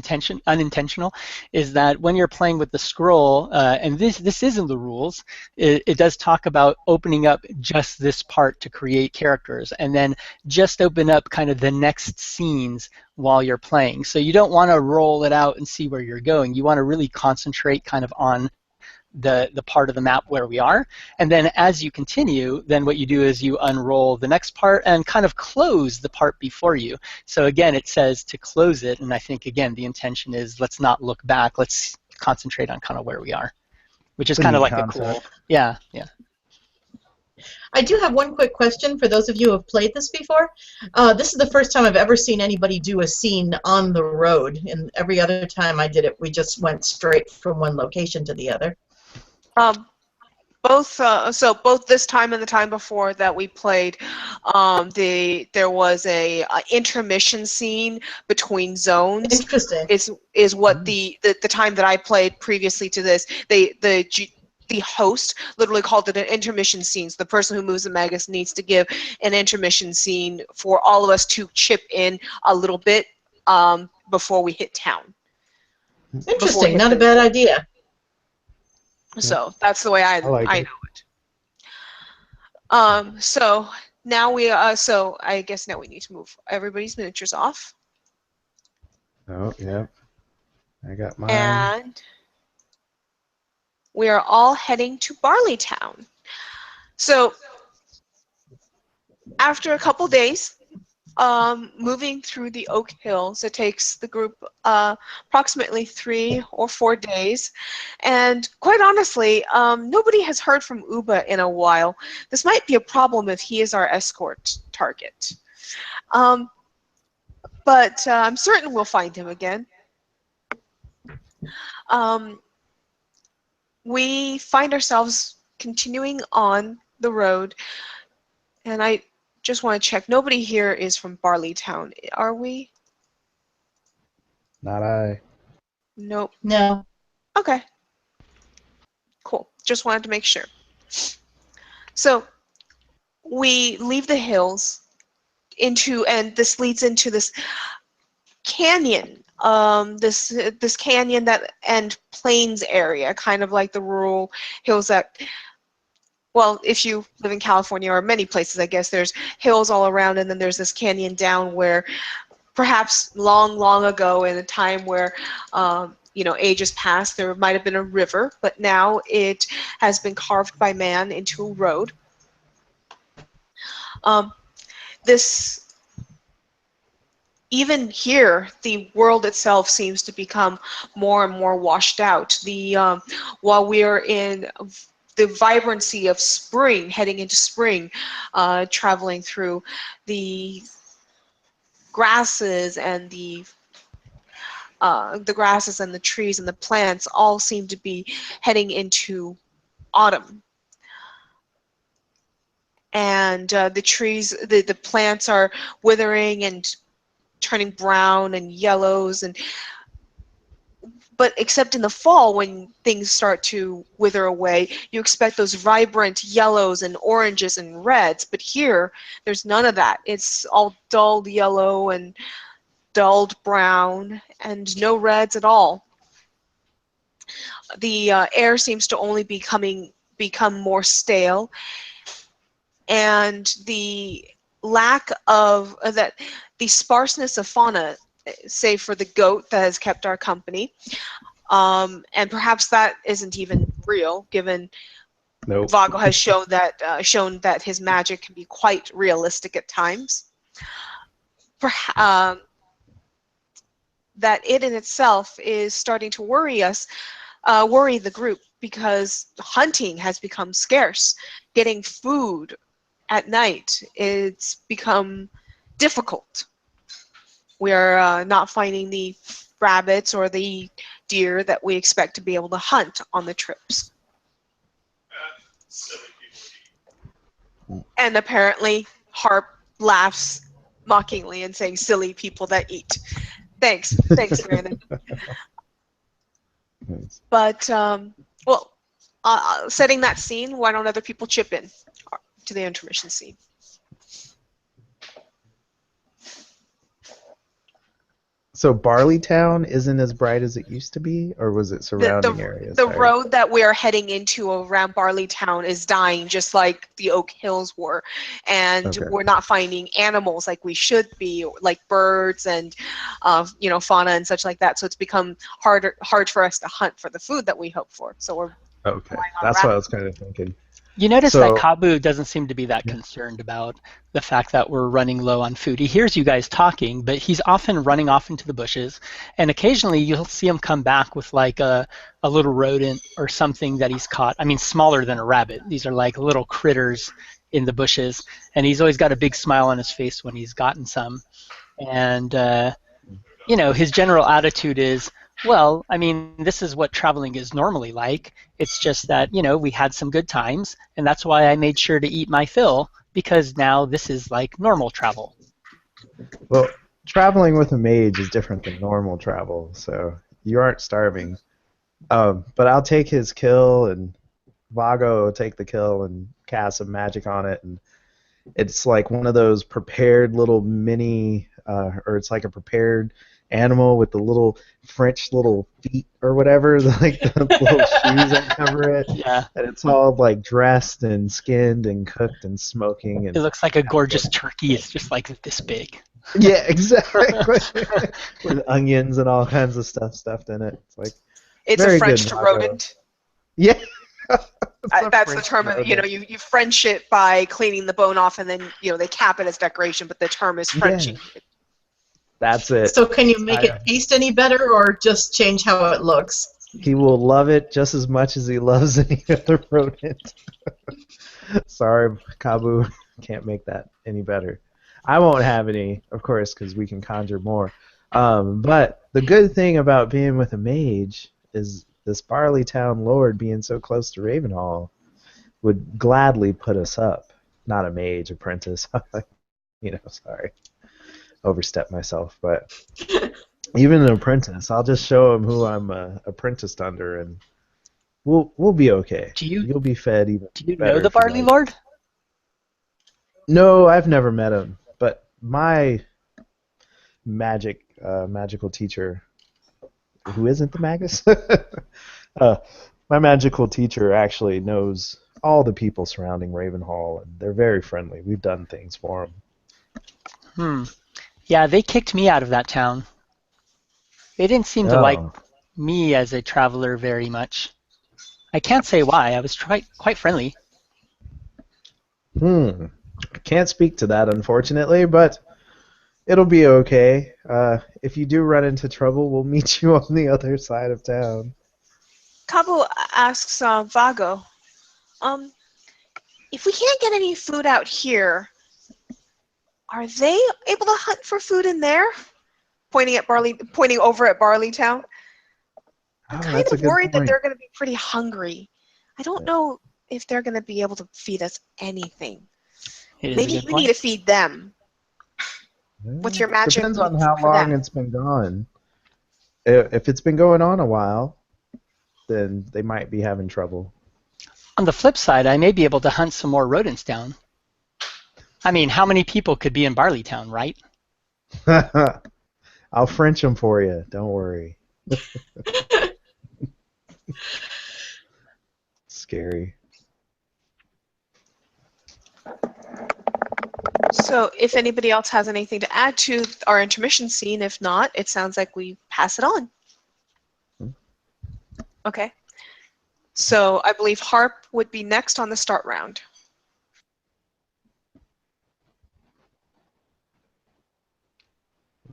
Speaker 1: unintentional, is that when you're playing with the scroll, and this isn't the rules, it does talk about opening up just this part to create characters, and then just open up kind of the next scenes while you're playing. So you don't want to roll it out and see where you're going. You want to really concentrate kind of on the part of the map where we are. And then as you continue, then what you do is you unroll the next part and kind of close the part before you. So again, it says to close it, and I think, again, the intention is let's not look back. Let's concentrate on kind of where we are, which is
Speaker 5: It's a
Speaker 1: kind of
Speaker 5: neat
Speaker 1: like a
Speaker 5: concept.
Speaker 1: cool, yeah.
Speaker 4: I do have one quick question for those of you who have played this before. This is the first time I've ever seen anybody do a scene on the road, and every other time I did it, we just went straight from one location to the other.
Speaker 3: Both this time and the time before that we played, there was a intermission scene between zones.
Speaker 4: Interesting.
Speaker 3: Is what the time that I played previously to this, the host literally called it an intermission scene. So the person who moves the Magus needs to give an intermission scene for all of us to chip in a little bit before we hit town.
Speaker 4: Interesting. Not a bad idea.
Speaker 3: So that's the way I
Speaker 5: like
Speaker 3: know
Speaker 5: it.
Speaker 3: it. So now so I guess now we need to move everybody's miniatures off.
Speaker 5: Oh, yeah. I got mine.
Speaker 3: And we are all heading to Barleytown. So after a couple days, moving through the Oak Hills, it takes the group approximately 3 or 4 days. And quite honestly, nobody has heard from Uba in a while. This might be a problem if he is our escort target. But I'm certain we'll find him again. We find ourselves continuing on the road, and I just want to check. Nobody here is from Barleytown, are we?
Speaker 5: Not I.
Speaker 3: Nope.
Speaker 4: No.
Speaker 3: Okay. Cool. Just wanted to make sure. So we leave the hills and this leads into this canyon. This canyon and plains area, kind of like the rural hills that. Well, if you live in California or many places, I guess there's hills all around, and then there's this canyon down where perhaps long, long ago in a time where ages past, there might have been a river, but now it has been carved by man into a road. Even here, the world itself seems to become more and more washed out. While we're in the vibrancy of spring, heading into spring, traveling through the grasses and the the grasses and the trees and the plants all seem to be heading into autumn. And the trees, the plants are withering and turning brown and yellows, but except in the fall when things start to wither away, you expect those vibrant yellows and oranges and reds, but here there's none of that. It's all dulled yellow and dulled brown and no reds at all. The air seems to only become more stale, and the lack of the sparseness of fauna, save for the goat that has kept our company, and perhaps that isn't even real, given
Speaker 5: Nope.
Speaker 3: Vago has shown that his magic can be quite realistic at times. That it in itself is starting to worry the group, because hunting has become scarce. Getting food at night, it's become difficult. We are not finding the rabbits or the deer that we expect to be able to hunt on the trips. And apparently Harp laughs mockingly and saying, "Silly people that eat." Thanks, Brandon.
Speaker 5: Nice.
Speaker 3: But, well, setting that scene, why don't other people chip in to the intermission scene?
Speaker 5: So Barleytown isn't as bright as it used to be, or was it surrounding areas?
Speaker 3: The road that we are heading into around Barleytown is dying, just like the Oak Hills were, and
Speaker 5: Okay.
Speaker 3: we're not finding animals like we should be, like birds and fauna and such like that. So it's become hard for us to hunt for the food that we hope for. So we're
Speaker 5: Okay,
Speaker 3: relying on
Speaker 5: that's what I
Speaker 3: rabbits.
Speaker 5: was kind of thinking.
Speaker 1: You notice
Speaker 5: So-
Speaker 1: that Kabu doesn't seem to be that
Speaker 5: Yeah.
Speaker 1: concerned about the fact that we're running low on food. He hears you guys talking, but he's often running off into the bushes, and occasionally you'll see him come back with like a little rodent or something that he's caught. I mean, smaller than a rabbit. These are like little critters in the bushes, and he's always got a big smile on his face when he's gotten some. And his general attitude is, well, I mean, this is what traveling is normally like. It's just that, we had some good times, and that's why I made sure to eat my fill, because now this is like normal travel.
Speaker 5: Well, traveling with a mage is different than normal travel, so you aren't starving. But I'll take his kill, and Vago will take the kill and cast some magic on it, and it's like one of those prepared little mini, or it's like a prepared animal with the little French little feet or whatever, like the little shoes that cover it.
Speaker 1: Yeah,
Speaker 5: And it's all like dressed and skinned and cooked and smoking.
Speaker 1: it
Speaker 5: And
Speaker 1: looks like a gorgeous turkey. It's just like this big.
Speaker 5: yeah, exactly. With onions and all kinds of stuff stuffed in it. It's like
Speaker 3: It's
Speaker 5: very
Speaker 3: a French
Speaker 5: good, Vago.
Speaker 3: rodent.
Speaker 5: Yeah.
Speaker 3: That's the term. You French it by cleaning the bone off, and then they cap it as decoration. But the term is Frenchy.
Speaker 5: Yeah. That's it.
Speaker 4: So can you make it taste any better, or just change how it looks?
Speaker 5: He will love it just as much as he loves any other rodent. Sorry, Kabu, can't make that any better. I won't have any, of course, because we can conjure more. But the good thing about being with a mage is this Barleytown Lord being so close to Ravenhall would gladly put us up. Not a mage apprentice. Sorry. Overstep myself, but even an apprentice, I'll just show him who I'm apprenticed under, and we'll be okay. You'll be fed even.
Speaker 1: Do you
Speaker 5: better
Speaker 1: know the
Speaker 5: if you
Speaker 1: Barley
Speaker 5: like.
Speaker 1: Lord?
Speaker 5: No, I've never met him, but my magical teacher, who isn't the magus, my magical teacher actually knows all the people surrounding Ravenhall, and they're very friendly. We've done things for them.
Speaker 1: Yeah, they kicked me out of that town. They didn't seem to like me as a traveler very much. I can't say why. I was quite friendly.
Speaker 5: Can't speak to that, unfortunately, but it'll be okay. If you do run into trouble, we'll meet you on the other side of town.
Speaker 3: Kabu asks Vago, if we can't get any food out here, are they able to hunt for food in there? pointing over at Barleytown. I'm
Speaker 5: Oh,
Speaker 3: kind
Speaker 5: that's a
Speaker 3: of
Speaker 5: good
Speaker 3: worried that
Speaker 5: point.
Speaker 3: they're going to be pretty hungry. I don't know if they're going to be able to feed us anything.
Speaker 1: It is a
Speaker 3: Maybe
Speaker 1: good
Speaker 3: we need
Speaker 1: point.
Speaker 3: to feed them. What's your magic
Speaker 5: Depends on how
Speaker 3: for
Speaker 5: long
Speaker 3: them?
Speaker 5: it's been gone. If it's been going on a while, then they might be having trouble.
Speaker 1: On the flip side, I may be able to hunt some more rodents down. I mean, how many people could be in Barleytown, right?
Speaker 5: I'll French them for you. Don't worry. Scary.
Speaker 3: So if anybody else has anything to add to our intermission scene, if not, it sounds like we pass it on. Okay. So I believe Harp would be next on the start round.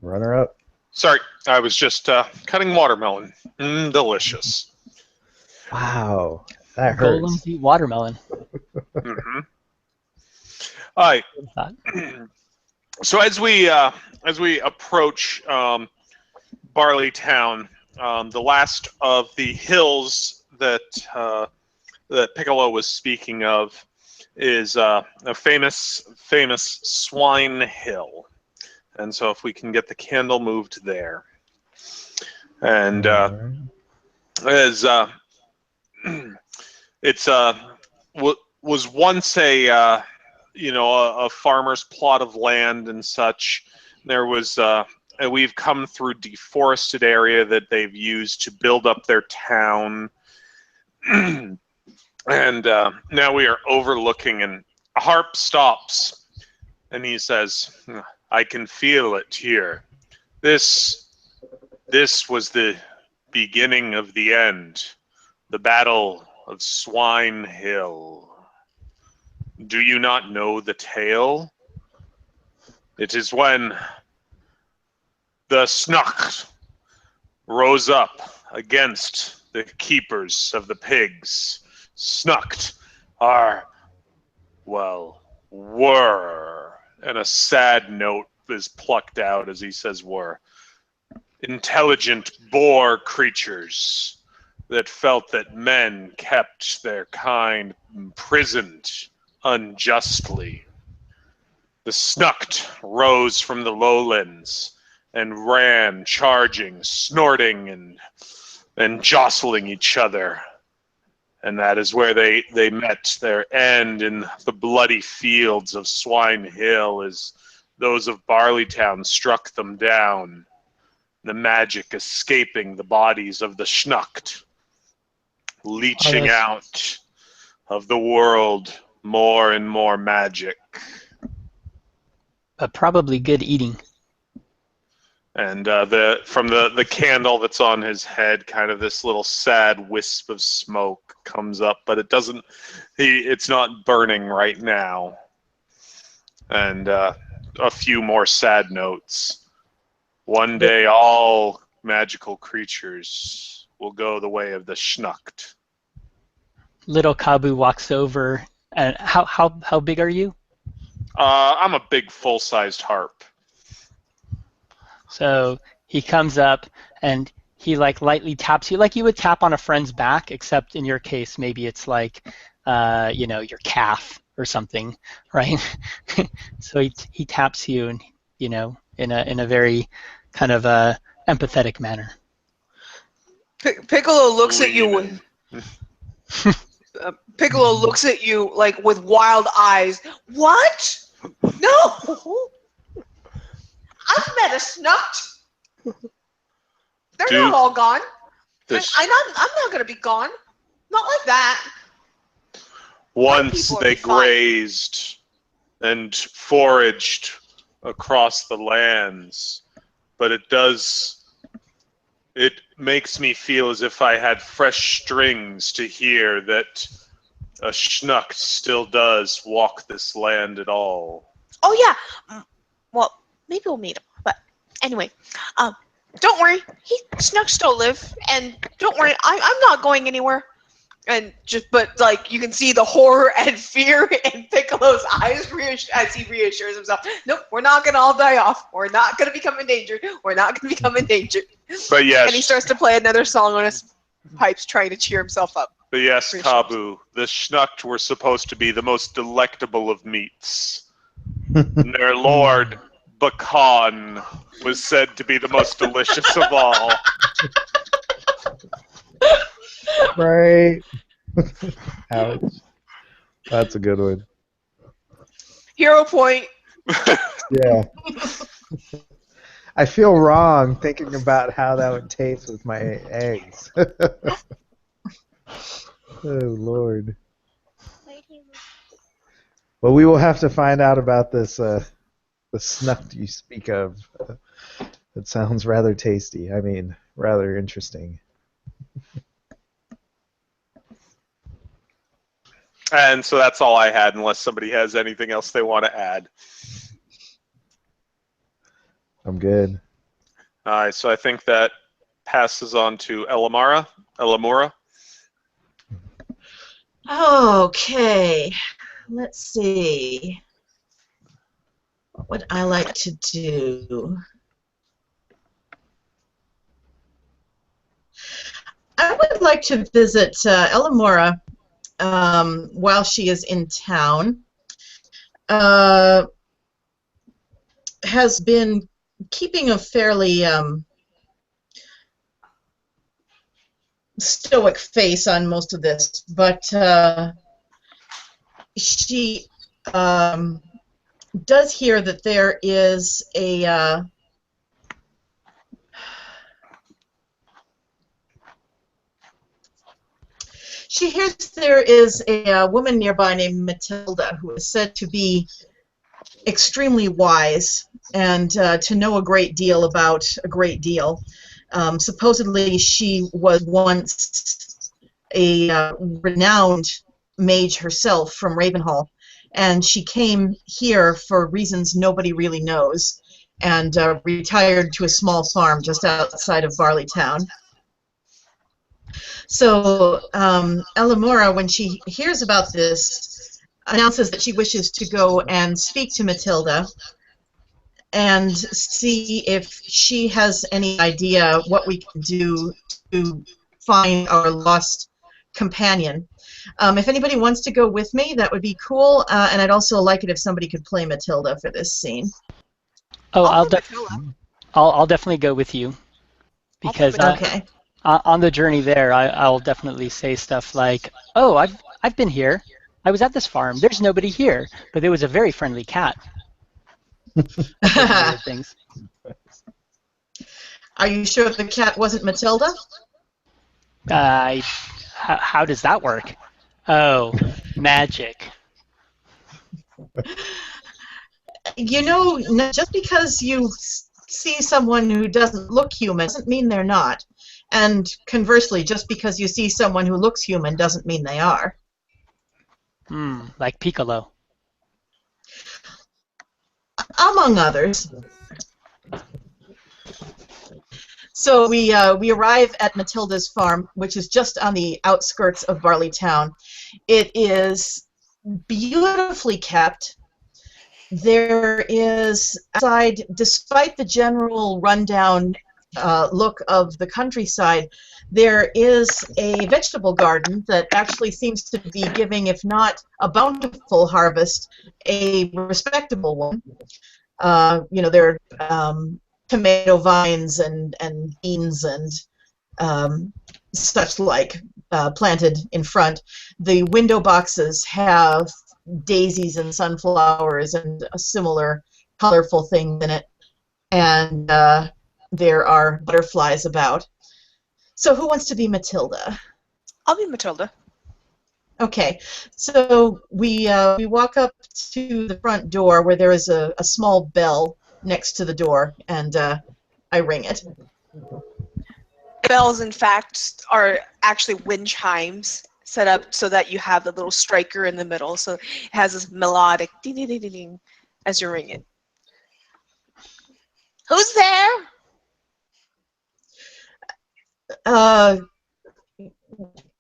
Speaker 5: Runner up.
Speaker 2: Sorry, I was just cutting watermelon. Delicious.
Speaker 5: Wow, that hurts.
Speaker 1: Golems eat watermelon.
Speaker 2: Mm-hmm. All right.
Speaker 1: What was that?
Speaker 2: So as we approach Barleytown, the last of the hills that Piccolo was speaking of is a famous Swine Hill, and so if we can get the candle moved there, and as it's was once a a farmer's plot of land and such. There was and we've come through deforested area that they've used to build up their town. And now we are overlooking, and Harp stops and he says, I can feel it here. This was the beginning of the end, the Battle of Swine Hill. Do you not know the tale? It is when the Snuck rose up against the keepers of the pigs. Snucked were, and a sad note is plucked out as he says were, intelligent boar creatures that felt that men kept their kind imprisoned unjustly. The Snucked rose from the lowlands and ran, charging, snorting, and jostling each other. And that is where they met their end in the bloody fields of Swine Hill as those of Barleytown struck them down, the magic escaping the bodies of the Schnucked, leeching out of the world more and more magic.
Speaker 1: But probably good eating.
Speaker 2: And from the candle that's on his head, kind of this little sad wisp of smoke comes up, but it doesn't. It's not burning right now. And a few more sad notes. One day, all magical creatures will go the way of the Schnucked.
Speaker 1: Little Kabu walks over. And how big are you?
Speaker 2: I'm a big full-sized harp.
Speaker 1: So he comes up and he like lightly taps you, like you would tap on a friend's back, except in your case maybe it's like your calf or something, right? So he taps you, and in a very kind of empathetic manner.
Speaker 3: Piccolo looks at you with Piccolo looks at you like with wild eyes. What? No. I've met a Snucked. They're not all gone. I'm not going to be gone. Not like that.
Speaker 2: Once they grazed and foraged across the lands, but it makes me feel as if I had fresh strings to hear that a Schnuck still does walk this land at all.
Speaker 3: Oh yeah. Well, maybe we'll meet him. But anyway, don't worry. Snuck still live, and don't worry. I'm not going anywhere. And but like you can see the horror and fear in Piccolo's eyes as he reassures himself, "Nope, we're not gonna all die off. We're not gonna become endangered. We're not gonna become endangered."
Speaker 2: But yes,
Speaker 3: And he starts to play another song on his pipes, trying to cheer himself up.
Speaker 2: but yes,
Speaker 3: Reassures.
Speaker 2: Kabu, the schnucked were supposed to be the most delectable of meats. And their lord, Bakan, was said to be the most delicious of all.
Speaker 5: Right. Ouch. That's a good one.
Speaker 3: Hero point.
Speaker 5: Yeah. I feel wrong thinking about how that would taste with my eggs. Oh, Lord. Well, we will have to find out about this, the snuff you speak of. It sounds rather tasty. I mean, rather interesting.
Speaker 2: And so that's all I had, unless somebody has anything else they want to add.
Speaker 5: I'm good.
Speaker 2: All right, so I think that passes on to Elamora.
Speaker 4: Okay, let's see. What would I like to do? I would like to visit Elamora while she is in town. Has been keeping a fairly stoic face on most of this, but she does hear that there is a she hears there is a woman nearby named Matilda who is said to be extremely wise and to know a great deal about a great deal. Supposedly, she was once a renowned mage herself from Ravenhall, and she came here for reasons nobody really knows, and retired to a small farm just outside of Barleytown. So Elamora, when she hears about this, announces that she wishes to go and speak to Matilda and see if she has any idea what we can do to find our lost companion. If anybody wants to go with me, that would be cool, and I'd also like it if somebody could play Matilda for this scene.
Speaker 1: Oh, I'll definitely go with you because
Speaker 4: Okay.
Speaker 1: on the journey there, I'll definitely say stuff like, "Oh, I've been here. I was at this farm. There's nobody here, but there was a very friendly cat." I'll say some weird things.
Speaker 4: Are you sure the cat wasn't Matilda?
Speaker 1: How does that work? Oh, magic.
Speaker 4: You know, just because you see someone who doesn't look human doesn't mean they're not. And conversely, just because you see someone who looks human doesn't mean they are.
Speaker 1: Like Piccolo.
Speaker 4: Among others. So we arrive at Matilda's farm, which is just on the outskirts of Barleytown. It is beautifully kept. There is outside, despite the general rundown look of the countryside, there is a vegetable garden that actually seems to be giving, if not a bountiful harvest, a respectable one. There are tomato vines and beans and such like planted in front. The window boxes have daisies and sunflowers and similar colorful things in it, and there are butterflies about. So who wants to be Matilda?
Speaker 3: I'll be Matilda.
Speaker 4: Okay, so we walk up to the front door where there is a small bell next to the door, and I ring it.
Speaker 3: Bells, in fact, are actually wind chimes set up so that you have the little striker in the middle. So it has this melodic ding ding ding ding ding as you ring it. Who's there?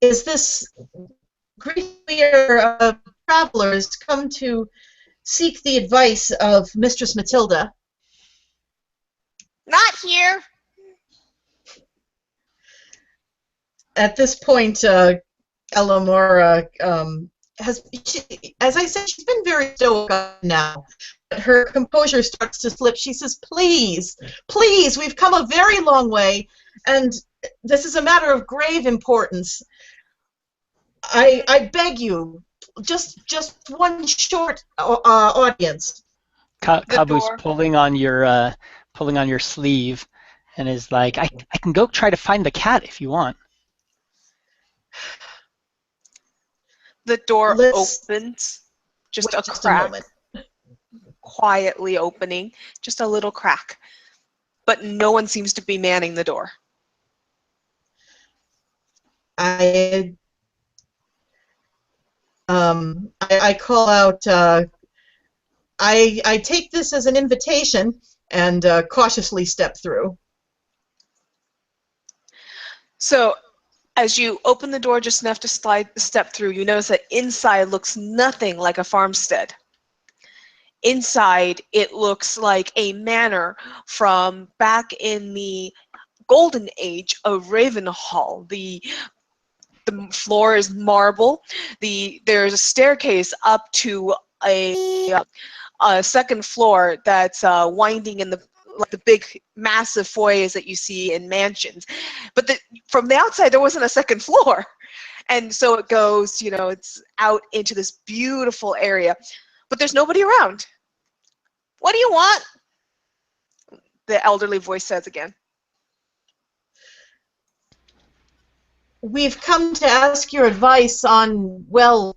Speaker 4: Is this we are travelers come to seek the advice of Mistress Matilda?
Speaker 3: Not here.
Speaker 4: At this point, Eleonora as I said, she's been very stoic now. But her composure starts to slip. She says, "Please, please, we've come a very long way, and this is a matter of grave importance. I beg you, just one short audience."
Speaker 1: Kabu's pulling on your sleeve, and is like, I can go try to find the cat if you want.
Speaker 3: The door
Speaker 4: Let's
Speaker 3: opens, just
Speaker 4: wait
Speaker 3: a
Speaker 4: just
Speaker 3: crack,
Speaker 4: a moment.
Speaker 3: quietly opening, just a little crack. But no one seems to be manning the door.
Speaker 4: I call out. I take this as an invitation and cautiously step through.
Speaker 3: So as you open the door just enough to step through, you notice that inside looks nothing like a farmstead. Inside, it looks like a manor from back in the golden age of Ravenhall. The floor is marble. There's a staircase up to a second floor that's winding in the big massive foyers that you see in mansions. But from the outside, there wasn't a second floor. And so it goes, it's out into this beautiful area. But there's nobody around. What do you want? The elderly voice says again.
Speaker 4: We've come to ask your advice on, well,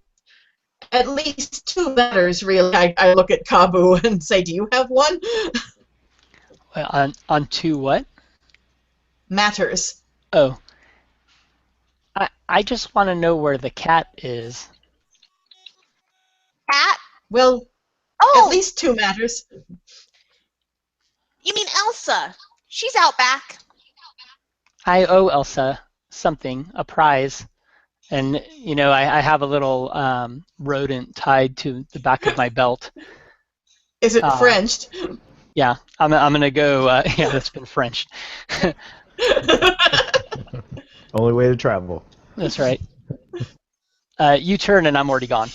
Speaker 4: at least two matters, really. I look at Kabu and say, do you have one?
Speaker 1: On two what?
Speaker 4: Matters.
Speaker 1: Oh. I just want to know where the cat is.
Speaker 3: Cat?
Speaker 4: Well,
Speaker 3: Oh,
Speaker 4: at least two matters.
Speaker 3: you mean Elsa? She's out back.
Speaker 1: I owe Elsa something, a prize. And, I have a little rodent tied to the back of my belt.
Speaker 4: Is it Frenched?
Speaker 1: Yeah, I'm going to go, yeah, that's been Frenched.
Speaker 5: Only way to travel.
Speaker 1: That's right. You turn and I'm already gone.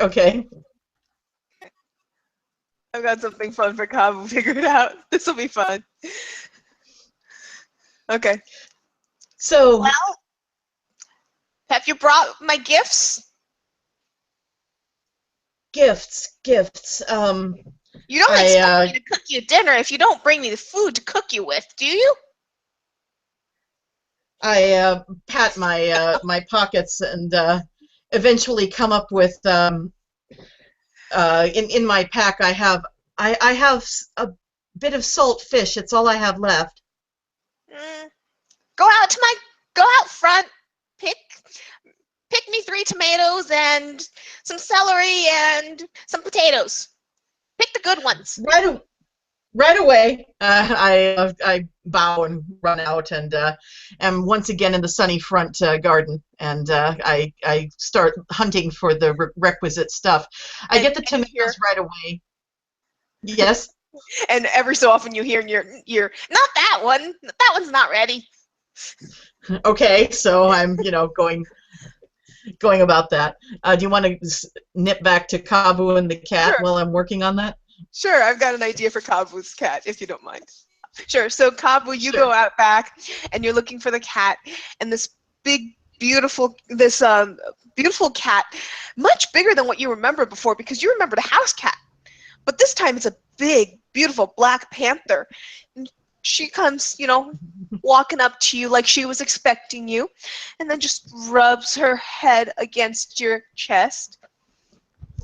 Speaker 4: Okay.
Speaker 3: I've got something fun for Kabu. Figure it out. This will be fun. Okay.
Speaker 4: So,
Speaker 3: well, have you brought my gifts?
Speaker 4: Gifts.
Speaker 3: You don't expect me to cook you dinner if you don't bring me the food to cook you with, do you?
Speaker 4: I pat my pockets and eventually come up with in my pack I have a bit of salt fish. It's all I have left.
Speaker 3: Go out front. Pick me 3 tomatoes and some celery and some potatoes. Pick the good ones.
Speaker 4: Right away. I bow and run out and am once again in the sunny front garden, and I start hunting for the requisite stuff. I get the tomatoes right away. Yes.
Speaker 3: And every so often you hear in your ear, not that one. That one's not ready.
Speaker 4: Okay, so I'm going about that. Do you want to nip back to Kabu and the cat while I'm working on that?
Speaker 3: Sure, I've got an idea for Kabu's cat, if you don't mind. Sure, so Kabu, you go out back, and you're looking for the cat, and this beautiful cat, much bigger than what you remember before, because you remembered a house cat. But this time it's a big, beautiful black panther. And she comes, walking up to you like she was expecting you, and then just rubs her head against your chest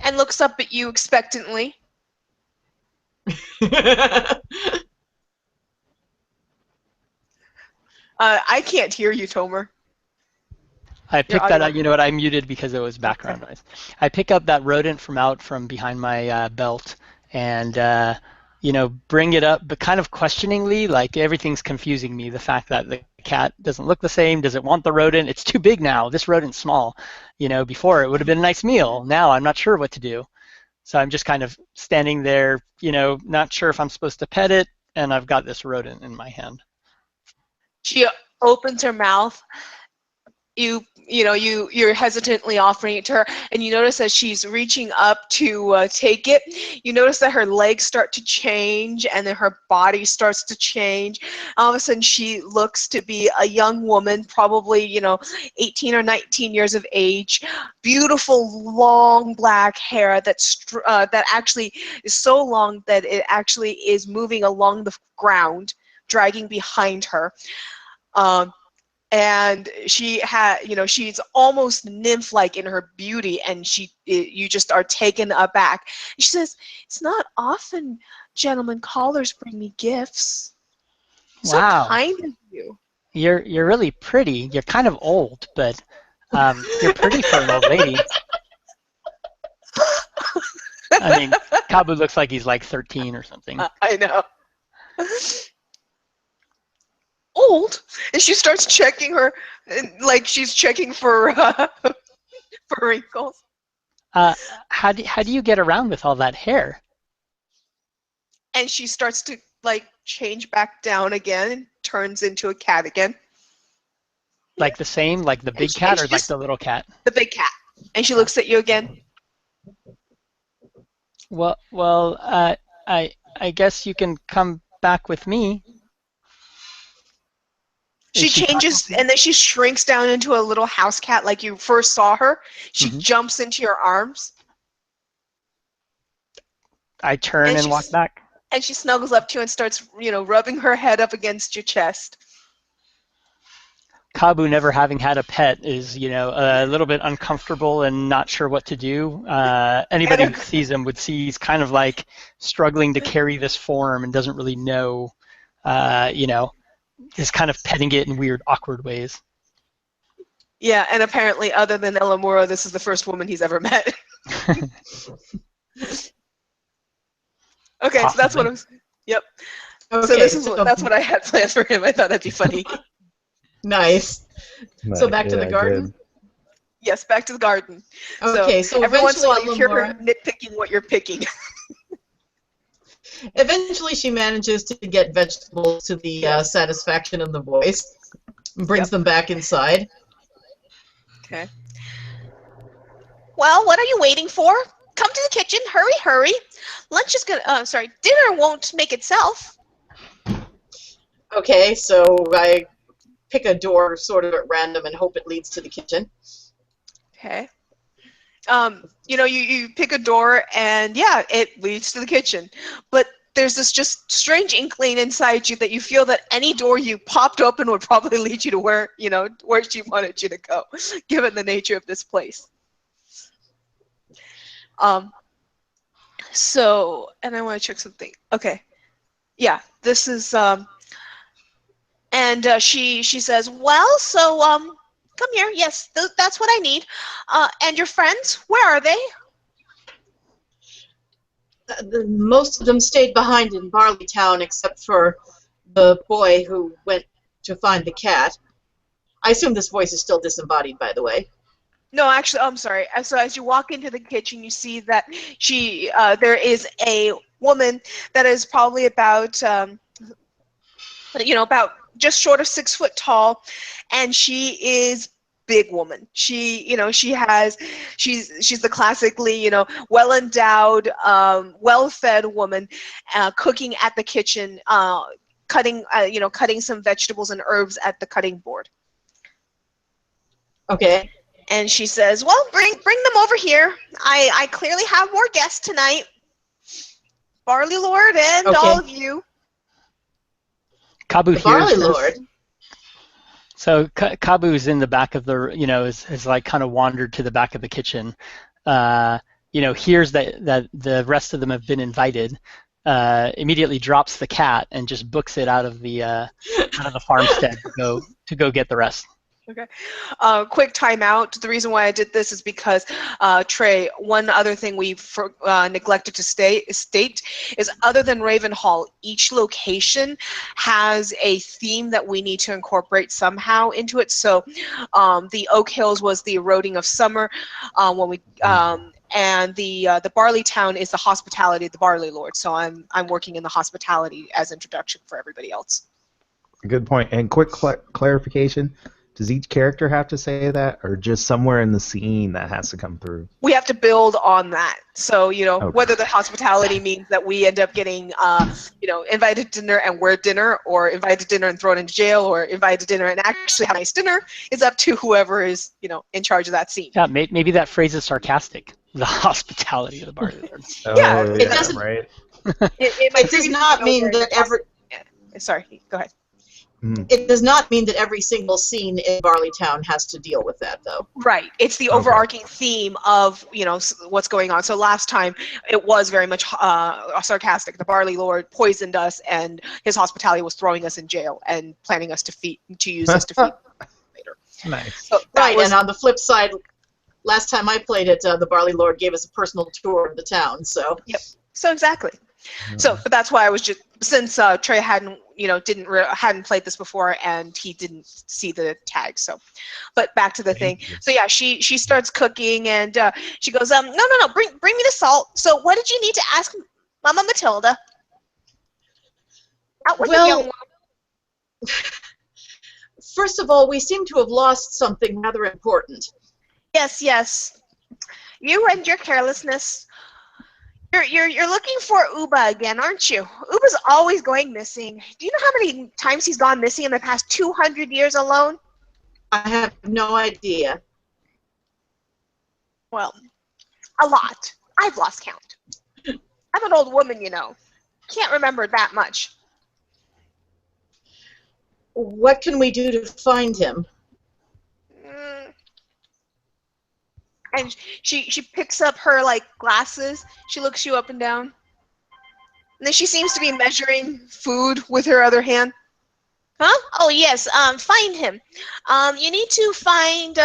Speaker 3: and looks up at you expectantly. I can't hear you, Tomer.
Speaker 1: I picked that up. You know what? I muted because it was background noise. I pick up that rodent from behind my belt, and bring it up, but kind of questioningly, like everything's confusing me. The fact that the cat doesn't look the same, does it want the rodent? It's too big now. This rodent's small. Before it would have been a nice meal. Now I'm not sure what to do. So I'm just kind of standing there, not sure if I'm supposed to pet it, and I've got this rodent in my hand.
Speaker 3: She opens her mouth. You're hesitantly offering it to her, and you notice as she's reaching up to take it, you notice that her legs start to change, and then her body starts to change. All of a sudden, she looks to be a young woman, probably 18 or 19 years of age. Beautiful, long black hair that actually is so long that it actually is moving along the ground, dragging behind her. And she she's almost nymph-like in her beauty, and you just are taken aback. She says, "It's not often gentlemen callers bring me gifts. So
Speaker 1: Wow.
Speaker 3: kind of you."
Speaker 1: You're really pretty. You're kind of old, but you're pretty for an old lady. I mean, Kabu looks like he's like 13 or something.
Speaker 3: I know. Old, and she starts checking her, like she's checking for wrinkles.
Speaker 1: How do you get around with all that hair?
Speaker 3: And she starts to change back down again and turns into a cat again.
Speaker 1: Like the same, like the big cat, or like the little cat?
Speaker 3: The big cat. And she looks at you again.
Speaker 1: Well, I guess you can come back with me.
Speaker 3: She changes, and then she shrinks down into a little house cat like you first saw her. She jumps into your arms.
Speaker 1: I turn and walk back.
Speaker 3: And she snuggles up to you and starts, rubbing her head up against your chest.
Speaker 1: Kabu, never having had a pet, is, a little bit uncomfortable and not sure what to do. Anybody who sees him would see he's kind of like struggling to carry this form and doesn't really know, is kind of petting it in weird, awkward ways.
Speaker 3: Yeah, and apparently, other than Elamura, this is the first woman he's ever met. Okay, so that's what I was. Yep.
Speaker 4: Okay,
Speaker 3: so that's what I had planned for him. I thought that'd be funny.
Speaker 4: Nice. So back to the garden?
Speaker 5: Good.
Speaker 3: Yes, back to the garden.
Speaker 4: Okay, so
Speaker 3: every once in a while you hear
Speaker 4: Elamura-
Speaker 3: her nitpicking what you're picking.
Speaker 4: Eventually, she manages to get vegetables to the satisfaction of the voice, and brings them back inside.
Speaker 3: Okay. Well, what are you waiting for? Come to the kitchen. Hurry, hurry. Lunch is gonna. Dinner won't make itself.
Speaker 4: Okay, so I pick a door sort of at random and hope it leads to the kitchen.
Speaker 3: Okay. You pick a door, and yeah, it leads to the kitchen. But there's this just strange inkling inside you that you feel that any door you popped open would probably lead you to where she wanted you to go, given the nature of this place. So, and I want to check something. Okay. Yeah, this is, and she says, well, so, come here. Yes, that's what I need. And your friends, where are they?
Speaker 4: Most of them stayed behind in Barley Town, except for the boy who went to find the cat. I assume this voice is still disembodied, by the way.
Speaker 3: No, actually, I'm sorry. So as you walk into the kitchen, you see that there is a woman that is probably about, about just short of 6 foot tall, and she is big woman. She's the classically, well endowed, well fed woman, cooking at the kitchen, cutting some vegetables and herbs at the cutting board.
Speaker 4: Okay.
Speaker 3: And she says, well, bring them over here. I clearly have more guests tonight. Barley Lord and all of you.
Speaker 1: Kabu hears
Speaker 4: Barley
Speaker 1: this.
Speaker 4: Lord.
Speaker 1: So Kabu's in the back of the, is like kind of wandered to the back of the kitchen. Hears that the rest of them have been invited. Immediately drops the cat and just books it out of the farmstead to go get the rest.
Speaker 3: Okay. Quick timeout. The reason why I did this is because, Trey, one other thing we neglected to state is other than Ravenhall, each location has a theme that we need to incorporate somehow into it. So the Oak Hills was the eroding of summer, and the Barley Town is the hospitality of the Barley Lord. So I'm working in the hospitality as introduction for everybody else.
Speaker 5: Good point. And quick clarification. Does each character have to say that, or just somewhere in the scene that has to come through?
Speaker 3: We have to build on that. So,
Speaker 5: Okay.
Speaker 3: whether the hospitality means that we end up getting, invited to dinner and we're dinner, or invited to dinner and thrown into jail, or invited to dinner and actually have a nice dinner, is up to whoever is, in charge of that scene.
Speaker 1: Yeah, maybe that phrase is sarcastic. The hospitality of the Barley Lord.
Speaker 3: Yeah,
Speaker 5: Oh,
Speaker 4: it doesn't-
Speaker 5: right.
Speaker 4: It does not mean that every.
Speaker 3: Sorry, go ahead.
Speaker 4: It does not mean that every single scene in Barley Town has to deal with that, though.
Speaker 3: Right. It's the
Speaker 5: Okay.
Speaker 3: overarching theme of, what's going on. So last time it was very much sarcastic. The Barley Lord poisoned us, and his hospitality was throwing us in jail and planning us to use us to feed later.
Speaker 5: Nice.
Speaker 3: So
Speaker 4: Right, and on the flip side, last time I played it, the Barley Lord gave us a personal tour of the town, so.
Speaker 3: Yep. So exactly. So, but that's why I was just, since Trey hadn't played this before and he didn't see the tag. So, but back to the thing. So yeah, she starts cooking and she goes, no, bring me the salt. So what did you need to ask Mama Matilda? Out with the young one.
Speaker 4: First of all, we seem to have lost something rather important.
Speaker 3: Yes. You and your carelessness. You're looking for Uba again, aren't you? Uba's always going missing. Do you know how many times he's gone missing in the past 200 years alone?
Speaker 4: I have no idea.
Speaker 3: Well, a lot. I've lost count. I'm an old woman, Can't remember that much.
Speaker 4: What can we do to find him?
Speaker 3: And she picks up her glasses. She looks you up and down. And then she seems to be measuring food with her other hand. Huh? Oh yes. Find him. You need to find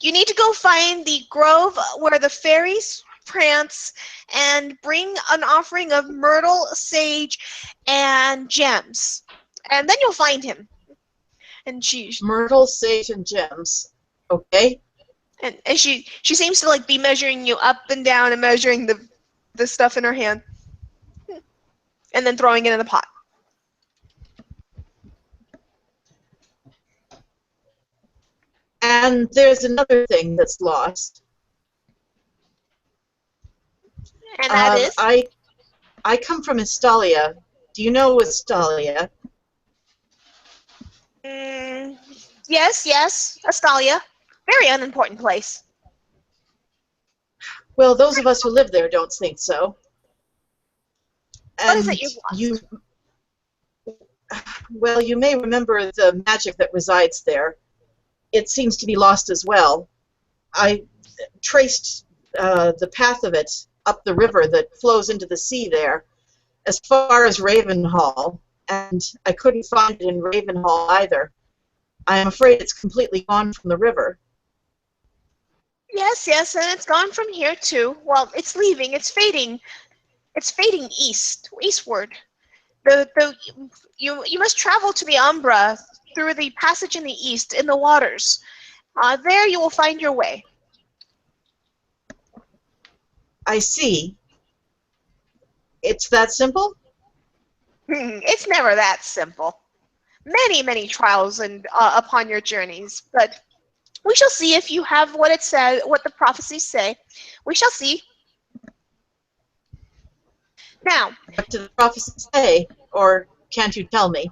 Speaker 3: you need to go find the grove where the fairies prance and bring an offering of myrtle, sage, and gems. And then you'll find him. And
Speaker 4: Myrtle, sage, and gems. Okay.
Speaker 3: And she seems to be measuring you up and down and measuring the stuff in her hand. And then throwing it in the pot.
Speaker 4: And there's another thing that's lost.
Speaker 3: And that is?
Speaker 4: I come from Estalia. Do you know Estalia?
Speaker 3: Yes, Estalia. Very unimportant place.
Speaker 4: Well, those of us who live there don't think so. And
Speaker 3: What is it you've lost?
Speaker 4: Well, you may remember the magic that resides there. It seems to be lost as well. I traced the path of it up the river that flows into the sea there as far as Ravenhall, and I couldn't find it in Ravenhall either. I am afraid it's completely gone from the river.
Speaker 3: Yes, and it's gone from here too. Well, it's leaving. It's fading. It's fading eastward. You must travel to the Umbra through the passage in the east in the waters. There you will find your way.
Speaker 4: I see. It's that simple?
Speaker 3: It's never that simple. Many trials and upon your journeys, but we shall see if you have what it says, what the prophecies say. We shall see. Now,
Speaker 4: What do the prophecies say, or can't you tell me?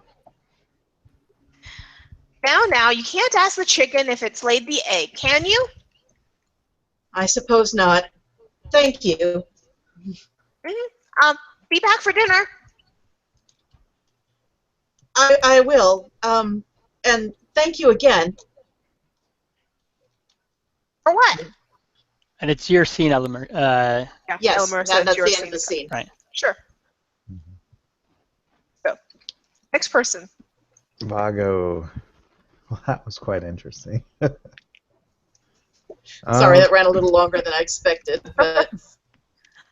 Speaker 3: Now, you can't ask the chicken if it's laid the egg, can you?
Speaker 4: I suppose not. Thank you.
Speaker 3: Be back for dinner.
Speaker 4: I will. And thank you again.
Speaker 3: For what?
Speaker 1: And it's your scene, Elemer.
Speaker 3: Yeah,
Speaker 4: Yes,
Speaker 3: Elmer said
Speaker 4: that's
Speaker 3: your
Speaker 4: the end of the scene.
Speaker 1: Right.
Speaker 3: Sure. So, next person.
Speaker 5: Vago. that was quite interesting.
Speaker 4: Sorry,
Speaker 5: Um,
Speaker 4: that ran a little longer than I expected, but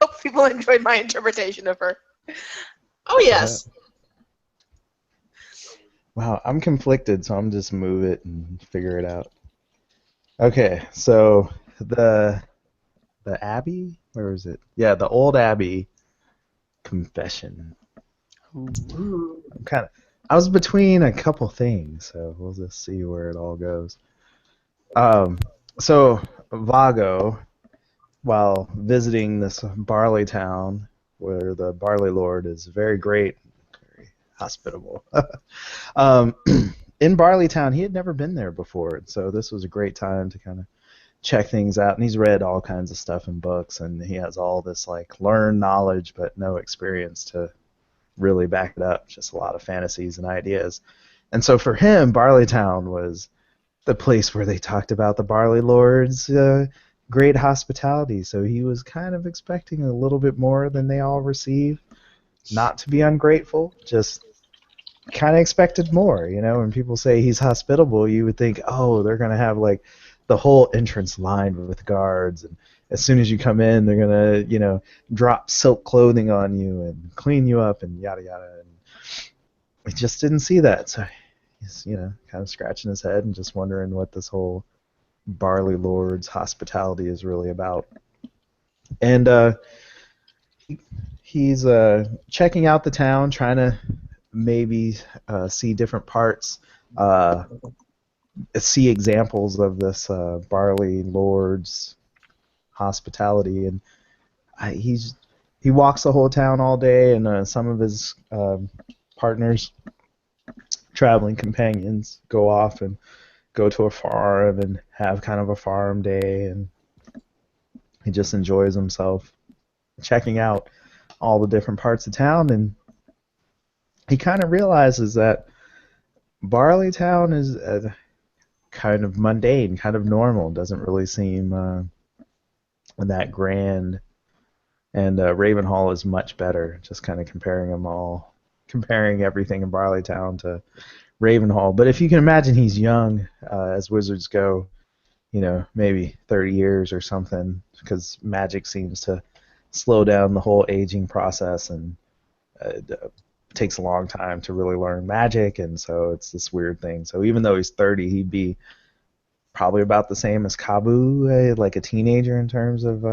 Speaker 3: Hope people enjoyed my interpretation of her.
Speaker 4: oh yes.
Speaker 5: wow, I'm conflicted, so I'm just move it and figure it out. Okay, so the the Abbey, where is it? Yeah, the old Abbey confession.
Speaker 1: Ooh.
Speaker 4: Ooh.
Speaker 5: I was between a couple things, so we'll just see where it all goes. Um, so Vago, while visiting this barley town, where the barley lord is very great, very hospitable. um, in Barley Town, he had never been there before, so this was a great time to kind of check things out. And he's read all kinds of stuff in books, and he has all this like learned knowledge but no experience to really back it up. Just a lot of fantasies and ideas. And so for him, Barley Town was the place where they talked about the Barley Lord's great hospitality. So he was kind of expecting a little bit more than they all receive. Not to be ungrateful, just kind of expected more. You know, when people say he's hospitable, you would think, oh, they're gonna have like the whole entrance lined with guards, and as soon as you come in, they're gonna, drop silk clothing on you and clean you up and yada yada. And we just didn't see that, so he's, kind of scratching his head and just wondering what this whole Barley Lord's hospitality is really about. And he's checking out the town, trying to maybe see different parts, uh, see examples of this Barley Lord's hospitality, and he walks the whole town all day, and some of his partners, traveling companions, go off and go to a farm and have kind of a farm day, and he just enjoys himself checking out all the different parts of town, and he kind of realizes that Barley Town is kind of mundane, kind of normal, doesn't really seem that grand. And Ravenhall is much better, just kind of comparing them all, comparing everything in Barley Town to Ravenhall. But if you can imagine, he's young, as wizards go, maybe 30 years or something, because magic seems to slow down the whole aging process, and it takes a long time to really learn magic, and so it's this weird thing. So even though he's 30, he'd be probably about the same as Kabu, like a teenager in terms of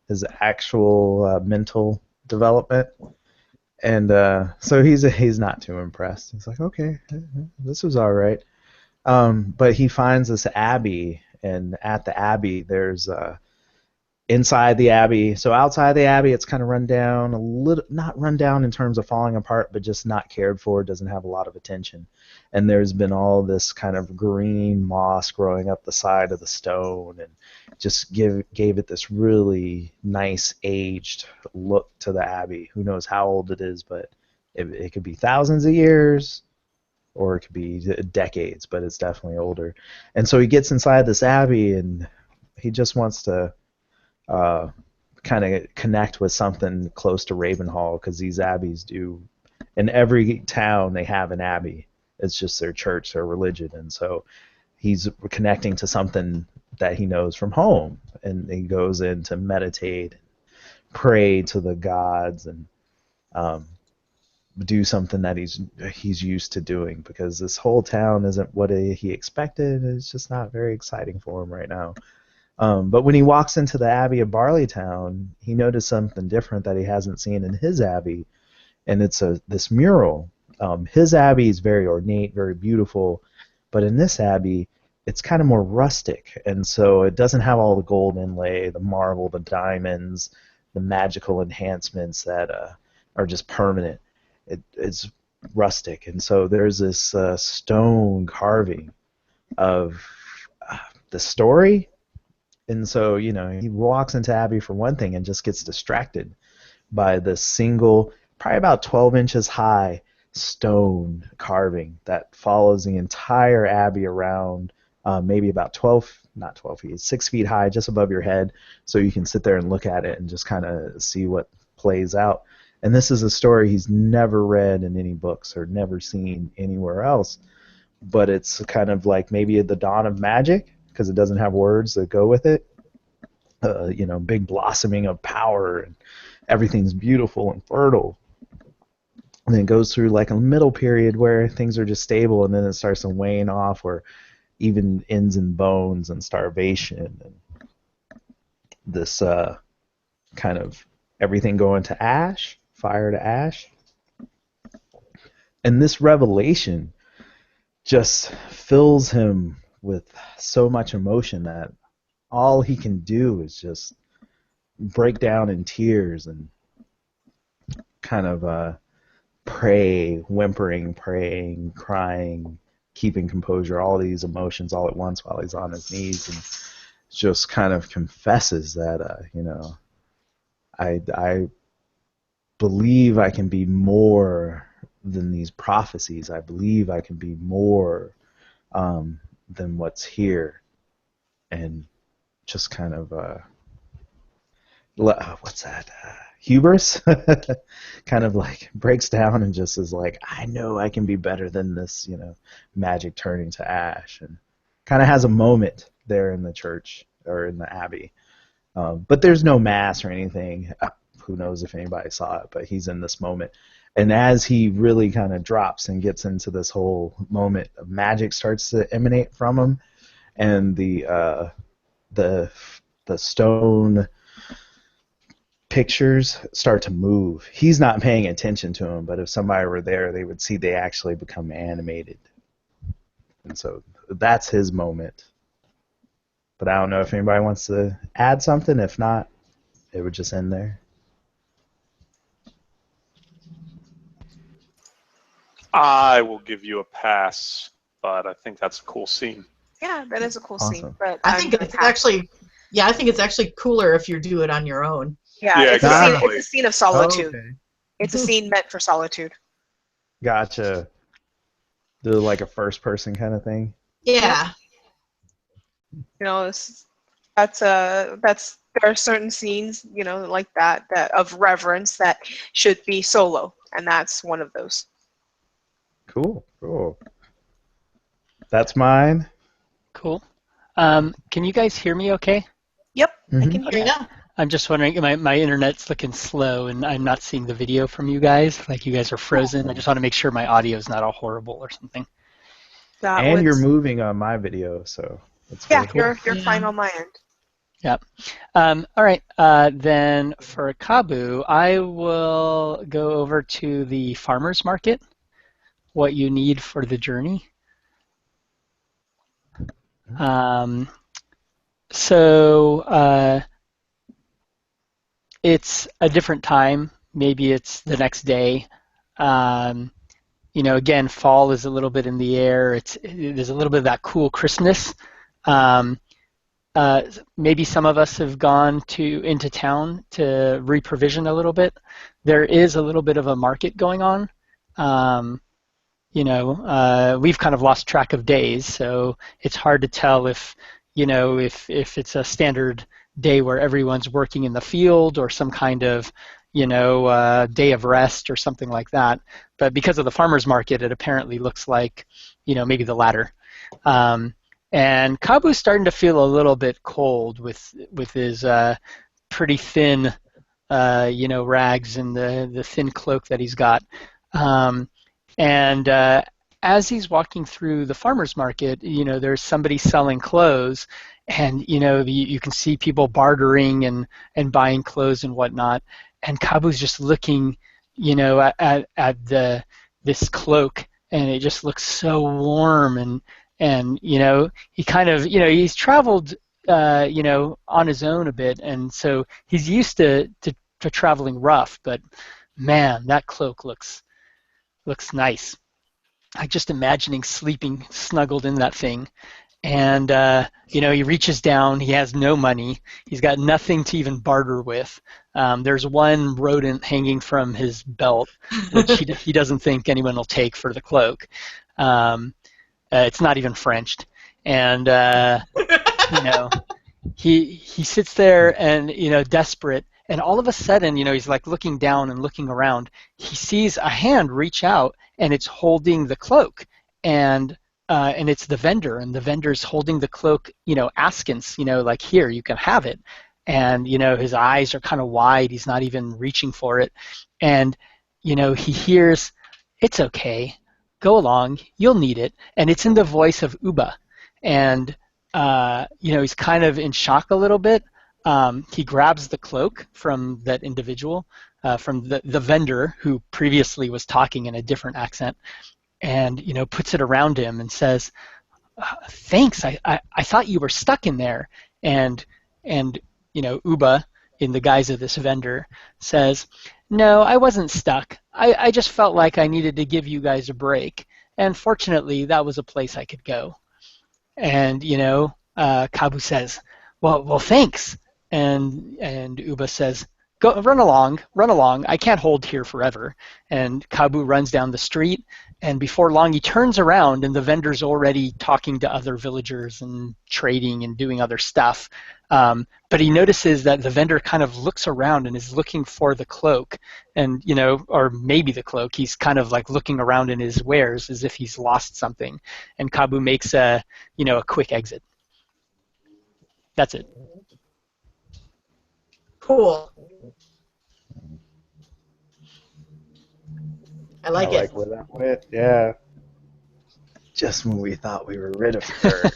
Speaker 5: his actual mental development. And so he's not too impressed. He's like, okay, this was all right. But he finds this abbey, and at the abbey, there's inside the abbey. So outside the abbey, it's kind of run down, a little, not run down in terms of falling apart, but just not cared for. Doesn't have a lot of attention. And there's been all this kind of green moss growing up the side of the stone, and just gave it this really nice aged look to the abbey. Who knows how old it is, but it could be thousands of years, or it could be decades, but it's definitely older. And so he gets inside this abbey, and he just wants to kind of connect with something close to Ravenhall, because these abbeys do. In every town, they have an abbey. It's just their church, their religion, and so he's connecting to something that he knows from home, and he goes in to meditate, pray to the gods, and do something that he's used to doing, because this whole town isn't what he expected. It's just not very exciting for him right now. But when he walks into the Abbey of Barley Town, he noticed something different that he hasn't seen in his abbey, and it's this mural. His abbey is very ornate, very beautiful, but in this abbey, it's kind of more rustic, and so it doesn't have all the gold inlay, the marble, the diamonds, the magical enhancements that are just permanent. It's rustic, and so there's this stone carving of the story. And so, he walks into Abbey for one thing and just gets distracted by the single, probably about 12 inches high stone carving that follows the entire Abbey around, maybe about 12, not 12 feet, 6 feet high, just above your head. So you can sit there and look at it and just kind of see what plays out. And this is a story he's never read in any books or never seen anywhere else. but it's kind of like maybe the dawn of magic because it doesn't have words that go with it. Big blossoming of power, and everything's beautiful and fertile. And then it goes through like a middle period where things are just stable, and then it starts to wane off, where even ends in bones and starvation, and this kind of everything going to ash, fire to ash. And this revelation just fills him with so much emotion that all he can do is just break down in tears and kind of pray, whimpering, praying, crying, keeping composure, all these emotions all at once while he's on his knees, and just kind of confesses that, I believe I can be more than these prophecies. I believe I can be more than what's here. And just kind of, what's that? Hubris? Kind of like breaks down and just is like, I know I can be better than this, magic turning to ash. And kind of has a moment there in the church or in the abbey. But there's no mass or anything. Who knows if anybody saw it, but he's in this moment. And as he really kind of drops and gets into this whole moment, magic starts to emanate from him, and the stone pictures start to move. He's not paying attention to them, but if somebody were there, they would see they actually become animated. And so that's his moment. But I don't know if anybody wants to add something. If not, it would just end there.
Speaker 2: I will give you a pass, but I think that's a cool scene.
Speaker 3: Yeah, that is a cool scene.
Speaker 5: Awesome.
Speaker 3: But
Speaker 4: I think it's actually cooler if you do it on your own.
Speaker 3: Yeah,
Speaker 2: Yeah,
Speaker 3: it's
Speaker 2: exactly.
Speaker 3: a scene of solitude.
Speaker 5: Okay.
Speaker 3: It's a scene meant for solitude.
Speaker 5: Gotcha. Do like a first person kind of thing.
Speaker 4: Yeah.
Speaker 3: There are certain scenes, like that of reverence that should be solo, and that's one of those.
Speaker 5: Cool. That's mine.
Speaker 1: Cool. Can you guys hear me okay?
Speaker 3: Yep, I
Speaker 5: Mhm.
Speaker 3: can hear you.
Speaker 4: Yeah.
Speaker 1: I'm just wondering, my internet's looking slow and I'm not seeing the video from you guys. Like you guys are frozen. I just want to make sure my audio is not all horrible or something.
Speaker 5: And you're moving on my video, so that's
Speaker 3: Yeah,
Speaker 5: cool.
Speaker 3: you're fine on my end.
Speaker 1: Yep. All right. Then for Kabu, I will go over to the farmer's market, what you need for the journey. So it's a different time. Maybe it's the next day. Again, fall is a little bit in the air. There's a little bit of that cool crispness. Maybe some of us have gone into town to reprovision a little bit. There is a little bit of a market going on. We've kind of lost track of days, so it's hard to tell if it's a standard day where everyone's working in the field or some kind of day of rest or something like that. But because of the farmer's market, it apparently looks like maybe the latter. And Kabu's starting to feel a little bit cold with his pretty thin rags and the thin cloak that he's got. And as he's walking through the farmer's market, there's somebody selling clothes, and you can see people bartering and buying clothes and whatnot. And Kabu's just looking, at this cloak, and it just looks so warm, and he kind of, he's traveled, on his own a bit, and so he's used to traveling rough. But man, that cloak looks nice. I'm just imagining sleeping snuggled in that thing. And, he reaches down. He has no money. He's got nothing to even barter with. There's one rodent hanging from his belt, which he doesn't think anyone will take for the cloak. It's not even Frenched. And, he sits there and, desperate. And all of a sudden, he's like looking down and looking around. He sees a hand reach out, and it's holding the cloak. And and it's the vendor, and the vendor's holding the cloak, askance, like, here, you can have it. And, his eyes are kind of wide. He's not even reaching for it. And, he hears, it's okay. Go along. You'll need it. And it's in the voice of Uba. And, he's kind of in shock a little bit. He grabs the cloak from that individual, from the vendor who previously was talking in a different accent, and puts it around him and says, thanks, I thought you were stuck in there. And Uba, in the guise of this vendor, says, no, I wasn't stuck. I just felt like I needed to give you guys a break, and fortunately that was a place I could go. And Kabu says, well, thanks. And Uba says, go, run along. I can't hold here forever. And Kabu runs down the street, and before long he turns around, and the vendor's already talking to other villagers and trading and doing other stuff. But he notices that the vendor kind of looks around and is looking for the cloak, and or maybe the cloak. He's kind of like looking around in his wares as if he's lost something. And Kabu makes a quick exit. That's it.
Speaker 4: Cool. I like it.
Speaker 5: Where that went. Yeah. Just when we thought we were rid of her.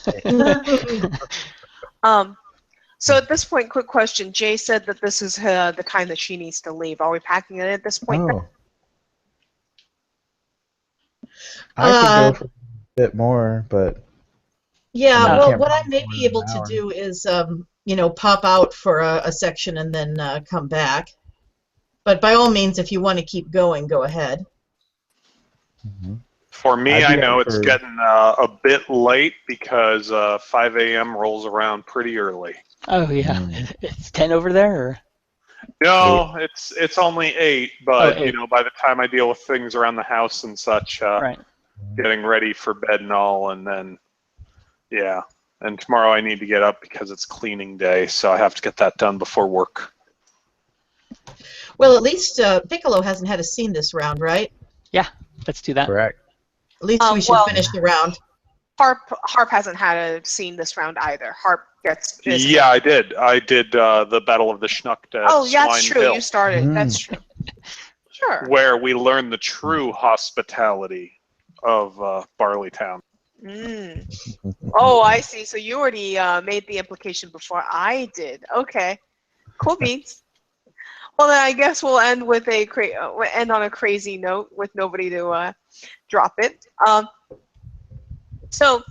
Speaker 3: So at this point, quick question. Jay said that this is the time that she needs to leave. Are we packing it at this point?
Speaker 5: Oh. I could go for a bit more, but
Speaker 4: yeah.
Speaker 5: I
Speaker 4: Well,
Speaker 5: can't
Speaker 4: what I
Speaker 5: promise
Speaker 4: may
Speaker 5: more
Speaker 4: be
Speaker 5: than
Speaker 4: able
Speaker 5: an
Speaker 4: to
Speaker 5: hour.
Speaker 4: do is, pop out for a section and then come back. But by all means, if you want to keep going, go ahead.
Speaker 5: Mhm.
Speaker 2: For me,
Speaker 5: I'd
Speaker 2: I
Speaker 5: be
Speaker 2: know
Speaker 5: up
Speaker 2: it's
Speaker 5: for-
Speaker 2: getting a bit late because 5 a.m. rolls around pretty early.
Speaker 1: Oh yeah, it's 10 over there. Or?
Speaker 2: No, it's only 8, but
Speaker 1: 8.
Speaker 2: by the time I deal with things around the house and such,
Speaker 1: Right.
Speaker 2: getting ready for bed and all, and then yeah, and tomorrow I need to get up because it's cleaning day, so I have to get that done before work.
Speaker 4: Well, at least Piccolo hasn't had a scene this round, right?
Speaker 1: Yeah, let's do that.
Speaker 5: Correct.
Speaker 4: At least we should finish the round.
Speaker 3: Harp hasn't had a scene this round either. Harp gets.
Speaker 2: Yeah, I did. I did the Battle of the Schnuck at
Speaker 3: Oh, that's
Speaker 2: Swine
Speaker 3: true.
Speaker 2: Hill,
Speaker 3: You started.
Speaker 5: Mm.
Speaker 3: That's true. Sure.
Speaker 2: where we learned the true hospitality of Barleytown.
Speaker 3: Mm. Oh, I see. So you already made the implication before I did. Okay. Cool beans. Well, then I guess we'll end with end on a crazy note with nobody to drop it. So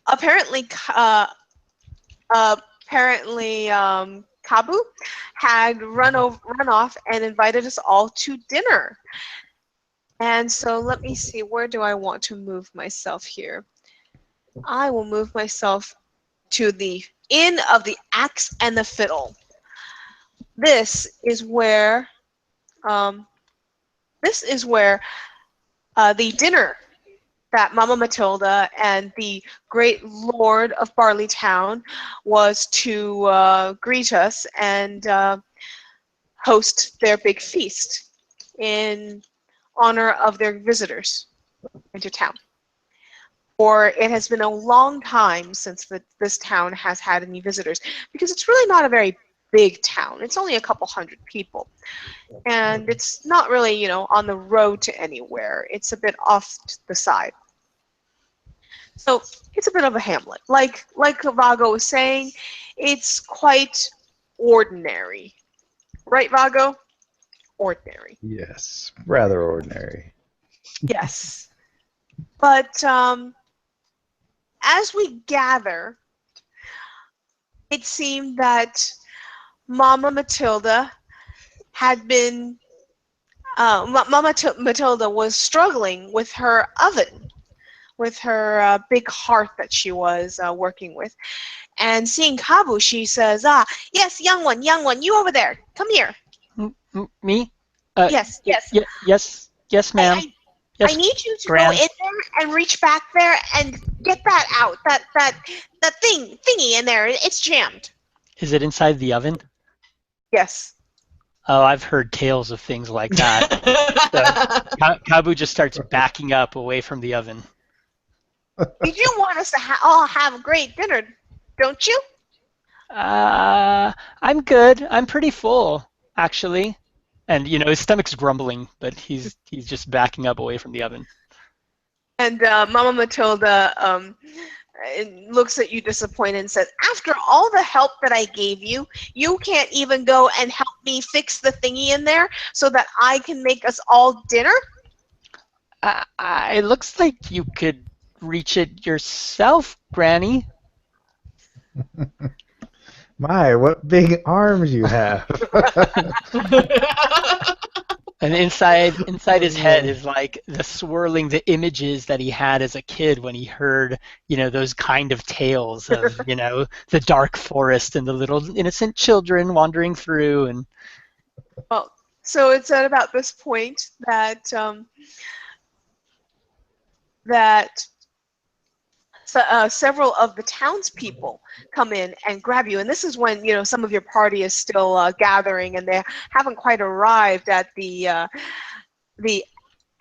Speaker 3: apparently, Kabu had run off and invited us all to dinner. And so let me see, where do I want to move myself here? I will move myself to the Inn of the Axe and the Fiddle. This is where the dinner that Mama Matilda and the great Lord of Barleytown was to greet us and host their big feast in honor of their visitors into town. For it has been a long time since this town has had any visitors, because it's really not a very big town. It's only a couple hundred people. And it's not really, on the road to anywhere. It's a bit off to the side. So it's a bit of a hamlet. Like Vago was saying, it's quite ordinary. Right, Vago? Ordinary.
Speaker 5: Yes, rather ordinary.
Speaker 3: Yes. But as we gather, it seemed that Mama Matilda had been Matilda was struggling with her oven, with her big hearth that she was working with. And seeing Kabu, she says, yes, young one, you over there. Come here.
Speaker 1: Me?
Speaker 3: Yes.
Speaker 1: Yes, ma'am. Yes,
Speaker 3: I need you to
Speaker 1: Gran.
Speaker 3: go in there and reach back there and get that out. That thingy in there. It's jammed.
Speaker 1: Is it inside the oven?
Speaker 3: Yes.
Speaker 1: Oh, I've heard tales of things like that. So Kabu just starts backing up away from the oven.
Speaker 3: You do want us to all have a great dinner, don't you?
Speaker 1: I'm good. I'm pretty full, actually. And his stomach's grumbling, but he's just backing up away from the oven.
Speaker 3: And Mama Matilda looks at you disappointed and says, after all the help that I gave you, you can't even go and help me fix the thingy in there so that I can make us all dinner?
Speaker 1: It looks like you could reach it yourself, Granny.
Speaker 5: My, what big arms you have.
Speaker 1: And inside his head is like the images that he had as a kid when he heard, those kind of tales of, the dark forest and the little innocent children wandering through. And
Speaker 3: Well, so it's at about this point that several of the townspeople come in and grab you, and this is when some of your party is still gathering, and they haven't quite arrived at the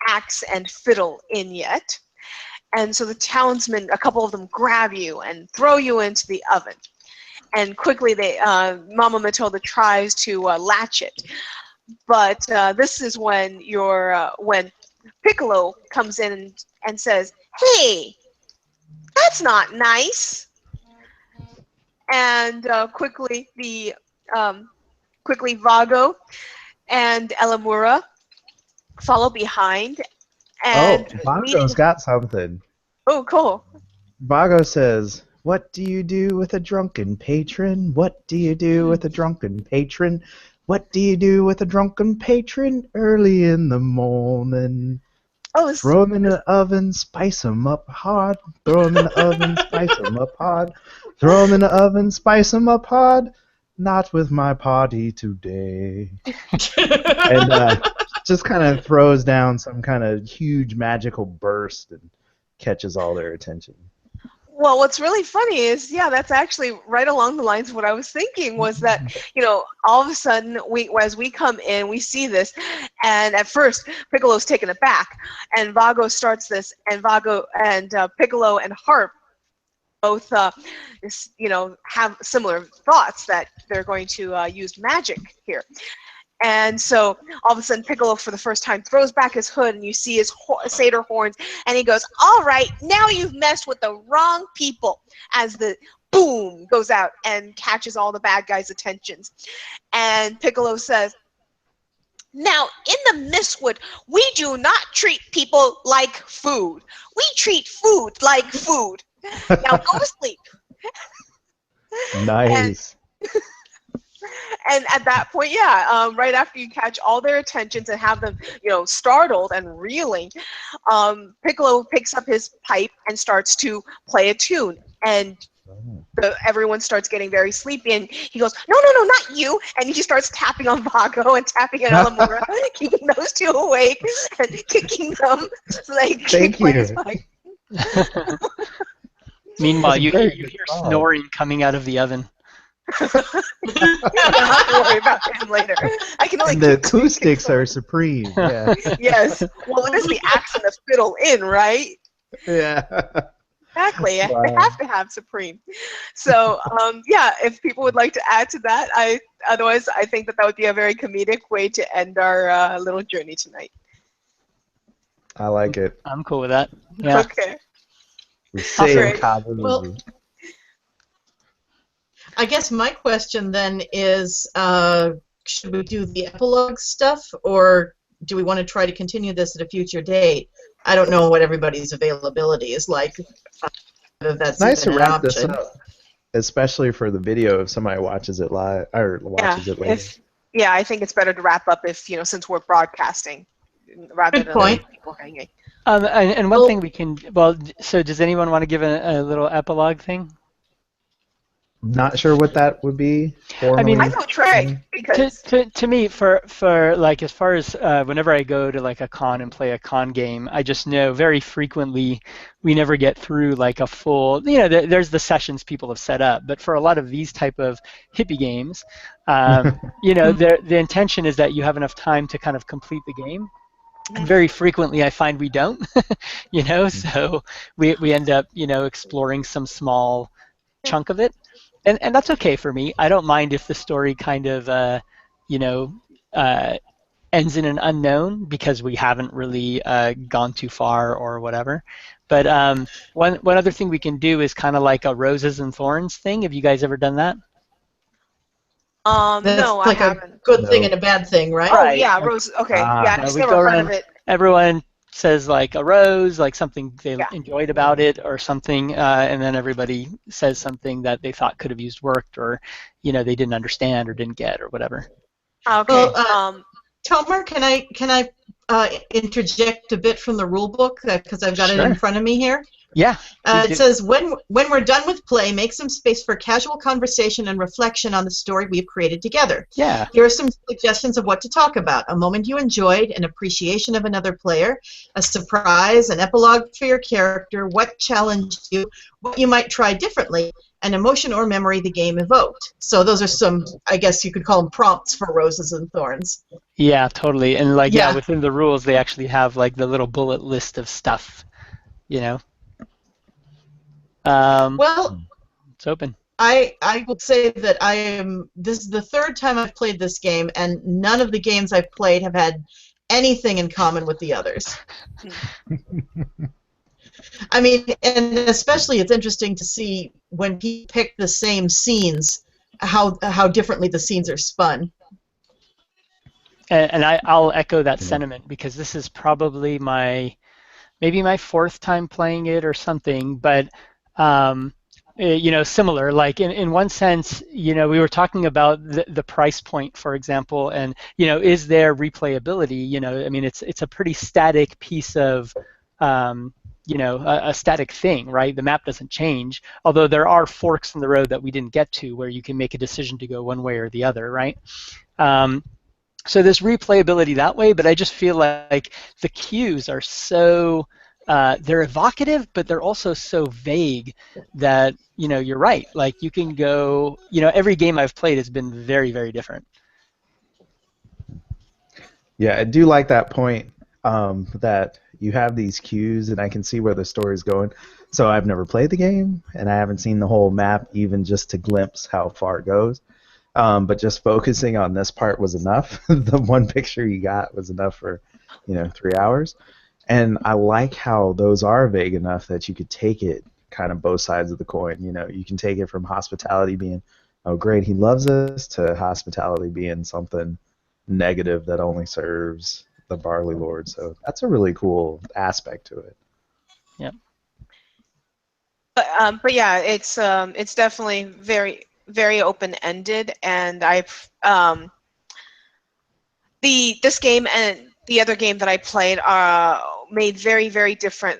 Speaker 3: axe and fiddle inn yet. And so the townsmen, a couple of them, grab you and throw you into the oven. And quickly, Mama Matilda tries to latch it, but this is when when Piccolo comes in and says, "Hey, that's not nice." And quickly Vago and Elamura follow behind. And
Speaker 5: Vago's got something.
Speaker 3: Oh, cool.
Speaker 5: Vago says, "What do you do with a drunken patron? What do you do with a drunken patron? What do you do with a drunken patron early in the morning?
Speaker 3: Oh,
Speaker 5: Throw 'em in the oven, spice 'em up hard. Throw 'em in the oven, spice 'em up hard. Throw 'em in the oven, spice 'em up hard. Not with my party today." And just kind of throws down some kind of huge magical burst and catches all their attention.
Speaker 3: Well, what's really funny is, that's actually right along the lines of what I was thinking, was that, all of a sudden, as we come in, we see this, and at first, Piccolo's taken aback, and Vago starts this, and Vago and Piccolo and Harp both, have similar thoughts that they're going to use magic here. And so all of a sudden, Piccolo, for the first time, throws back his hood, and you see his satyr horns, and he goes, "All right, now you've messed with the wrong people," as the boom goes out and catches all the bad guys' attentions. And Piccolo says, "Now, in the Mistwood, we do not treat people like food. We treat food like food. Now go to sleep."
Speaker 5: Nice.
Speaker 3: And at that point, right after you catch all their attentions and have them, startled and reeling, Piccolo picks up his pipe and starts to play a tune. And everyone starts getting very sleepy, and he goes, "No, no, no, not you!" And he starts tapping on Vago and tapping on Elamura, keeping those two awake and kicking them so they can play his pipe.
Speaker 1: Meanwhile, you
Speaker 5: very
Speaker 1: hear
Speaker 5: good song.
Speaker 1: snoring coming out of the oven.
Speaker 3: I don't have to worry about him later. I can only
Speaker 5: And the
Speaker 3: keep two
Speaker 5: acoustics
Speaker 3: kicks
Speaker 5: are supreme. Yeah.
Speaker 3: Yes. Well, it is the axe and the fiddle in, right?
Speaker 5: Yeah.
Speaker 3: Exactly.
Speaker 5: Wow.
Speaker 3: They have to have Supreme. So, if people would like to add to that, otherwise I think that would be a very comedic way to end our little journey tonight.
Speaker 5: I like it.
Speaker 1: I'm cool with that. Yeah.
Speaker 3: Okay.
Speaker 5: We say
Speaker 3: Alright.
Speaker 5: kaitoujuliet.
Speaker 4: Well, I guess my question then is, should we do the epilogue stuff, or do we want to try to continue this at a future date? I don't know what everybody's availability is like. Whether that's
Speaker 5: It's nice to
Speaker 4: even an
Speaker 5: wrap this
Speaker 4: option.
Speaker 5: up, especially for the video if somebody watches it live or watches it later.
Speaker 3: I think it's better to wrap up if, since we're broadcasting, rather
Speaker 4: Good
Speaker 3: than
Speaker 4: point.
Speaker 3: people hanging.
Speaker 1: And one thing we can, so does anyone want to give a little epilogue thing?
Speaker 5: Not sure what that would be.
Speaker 1: I mean,
Speaker 3: I know Trey, because
Speaker 1: to me, for like, as far as whenever I go to like a con and play a con game, I just know very frequently we never get through like a full, there's the sessions people have set up, but for a lot of these type of hippie games, the intention is that you have enough time to kind of complete the game. very frequently I find we don't, so we end up, exploring some small chunk of it. And that's okay for me. I don't mind if the story kind of, you know, uh, ends in an unknown because we haven't really gone too far or whatever. But one other thing we can do is kind of like a roses and thorns thing. Have you guys ever done that?
Speaker 4: That's
Speaker 3: No, I
Speaker 4: like a
Speaker 3: haven't.
Speaker 4: good thing
Speaker 5: No.
Speaker 4: and a bad thing, right?
Speaker 3: Oh
Speaker 1: Right.
Speaker 3: yeah,
Speaker 1: Like,
Speaker 3: Rose. Okay, yeah, I
Speaker 5: Ah,
Speaker 3: just
Speaker 1: we
Speaker 3: never
Speaker 1: go
Speaker 3: heard of
Speaker 1: around.
Speaker 3: it.
Speaker 1: Everyone says like a rose, like something they
Speaker 3: Yeah.
Speaker 1: enjoyed about it or something, and then everybody says something that they thought could have used worked or, they didn't understand or didn't get or whatever.
Speaker 3: Okay.
Speaker 4: Well, Tomer, can I interject a bit from the rule book because I've got it in
Speaker 1: Sure.
Speaker 4: front of me here?
Speaker 1: Yeah. Please
Speaker 4: It
Speaker 1: do.
Speaker 4: says, when we're done with play, make some space for casual conversation and reflection on the story we've created together.
Speaker 1: Yeah.
Speaker 4: Here are some suggestions of what to talk about. A moment you enjoyed, an appreciation of another player, a surprise, an epilogue for your character, what challenged you, what you might try differently, an emotion or memory the game evoked. So those are some, I guess you could call them prompts for Roses and Thorns.
Speaker 1: Yeah, totally. And like, yeah,
Speaker 4: Yeah.
Speaker 1: within the rules, they actually have like the little bullet list of stuff, you know. Um,
Speaker 4: Well,
Speaker 1: it's open.
Speaker 4: I will say that this is the third time I've played this game, and none of the games I've played have had anything in common with the others. I mean, and especially it's interesting to see when people pick the same scenes, how differently the scenes are spun.
Speaker 1: And I'll echo that
Speaker 5: yeah.
Speaker 1: sentiment because this is probably maybe my fourth time playing it or something, but similar. Like in one sense, we were talking about the price point, for example, and is there replayability? I mean, it's a pretty static piece of a static thing, right? The map doesn't change, although there are forks in the road that we didn't get to where you can make a decision to go one way or the other, right? So there's replayability that way, but I just feel like the cues are so they're evocative, but they're also so vague that you're right. Like you can go, every game I've played has been very, very different.
Speaker 5: Yeah, I do like that point that you have these cues, and I can see where the story's going. So I've never played the game, and I haven't seen the whole map, even just to glimpse how far it goes. But just focusing on this part was enough. The one picture you got was enough for, 3 hours. And I like how those are vague enough that you could take it kind of both sides of the coin. You can take it from hospitality being, oh, great, he loves us, to hospitality being something negative that only serves the Barley Lord. So that's a really cool aspect to it.
Speaker 1: Yep.
Speaker 3: But yeah, it's definitely very very open ended, and this game and the other game that I played made very very different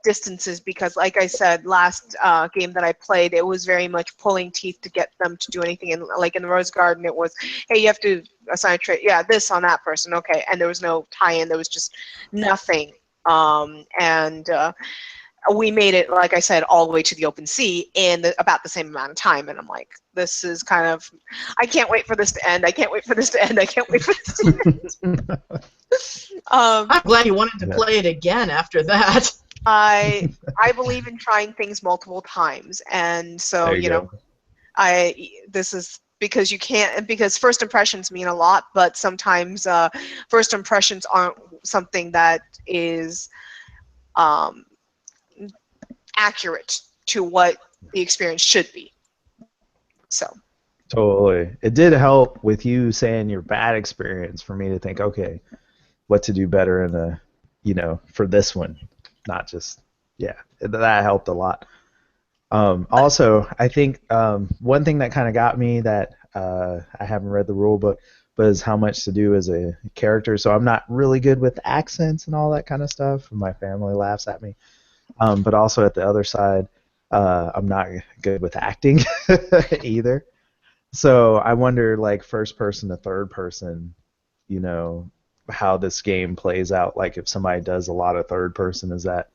Speaker 3: distances because, like I said, last game that I played, it was very much pulling teeth to get them to do anything. And like in the Rose Garden, it was, hey, you have to assign a trait. Yeah, this on that person. Okay, and there was no tie-in. There was just nothing. And we made it, like I said, all the way to the open sea in about the same amount of time. And I'm like, this is kind of, I can't wait for this to end. I can't wait for this to end. I can't wait for this to end.
Speaker 4: I'm glad you wanted to play it again after that.
Speaker 3: I believe in trying things multiple times, and so this is because you can't, because first impressions mean a lot, but sometimes first impressions aren't something that is accurate to what the experience should be. So
Speaker 5: Totally. It did help with you saying your bad experience for me to think, okay, what to do better in for this one. Not just, that helped a lot. Also, I think one thing that kind of got me that I haven't read the rule book, but is how much to do as a character. So I'm not really good with accents and all that kind of stuff. My family laughs at me. But also at the other side, I'm not good with acting either. So I wonder, like, first person to third person, how this game plays out. Like, if somebody does a lot of third person, does that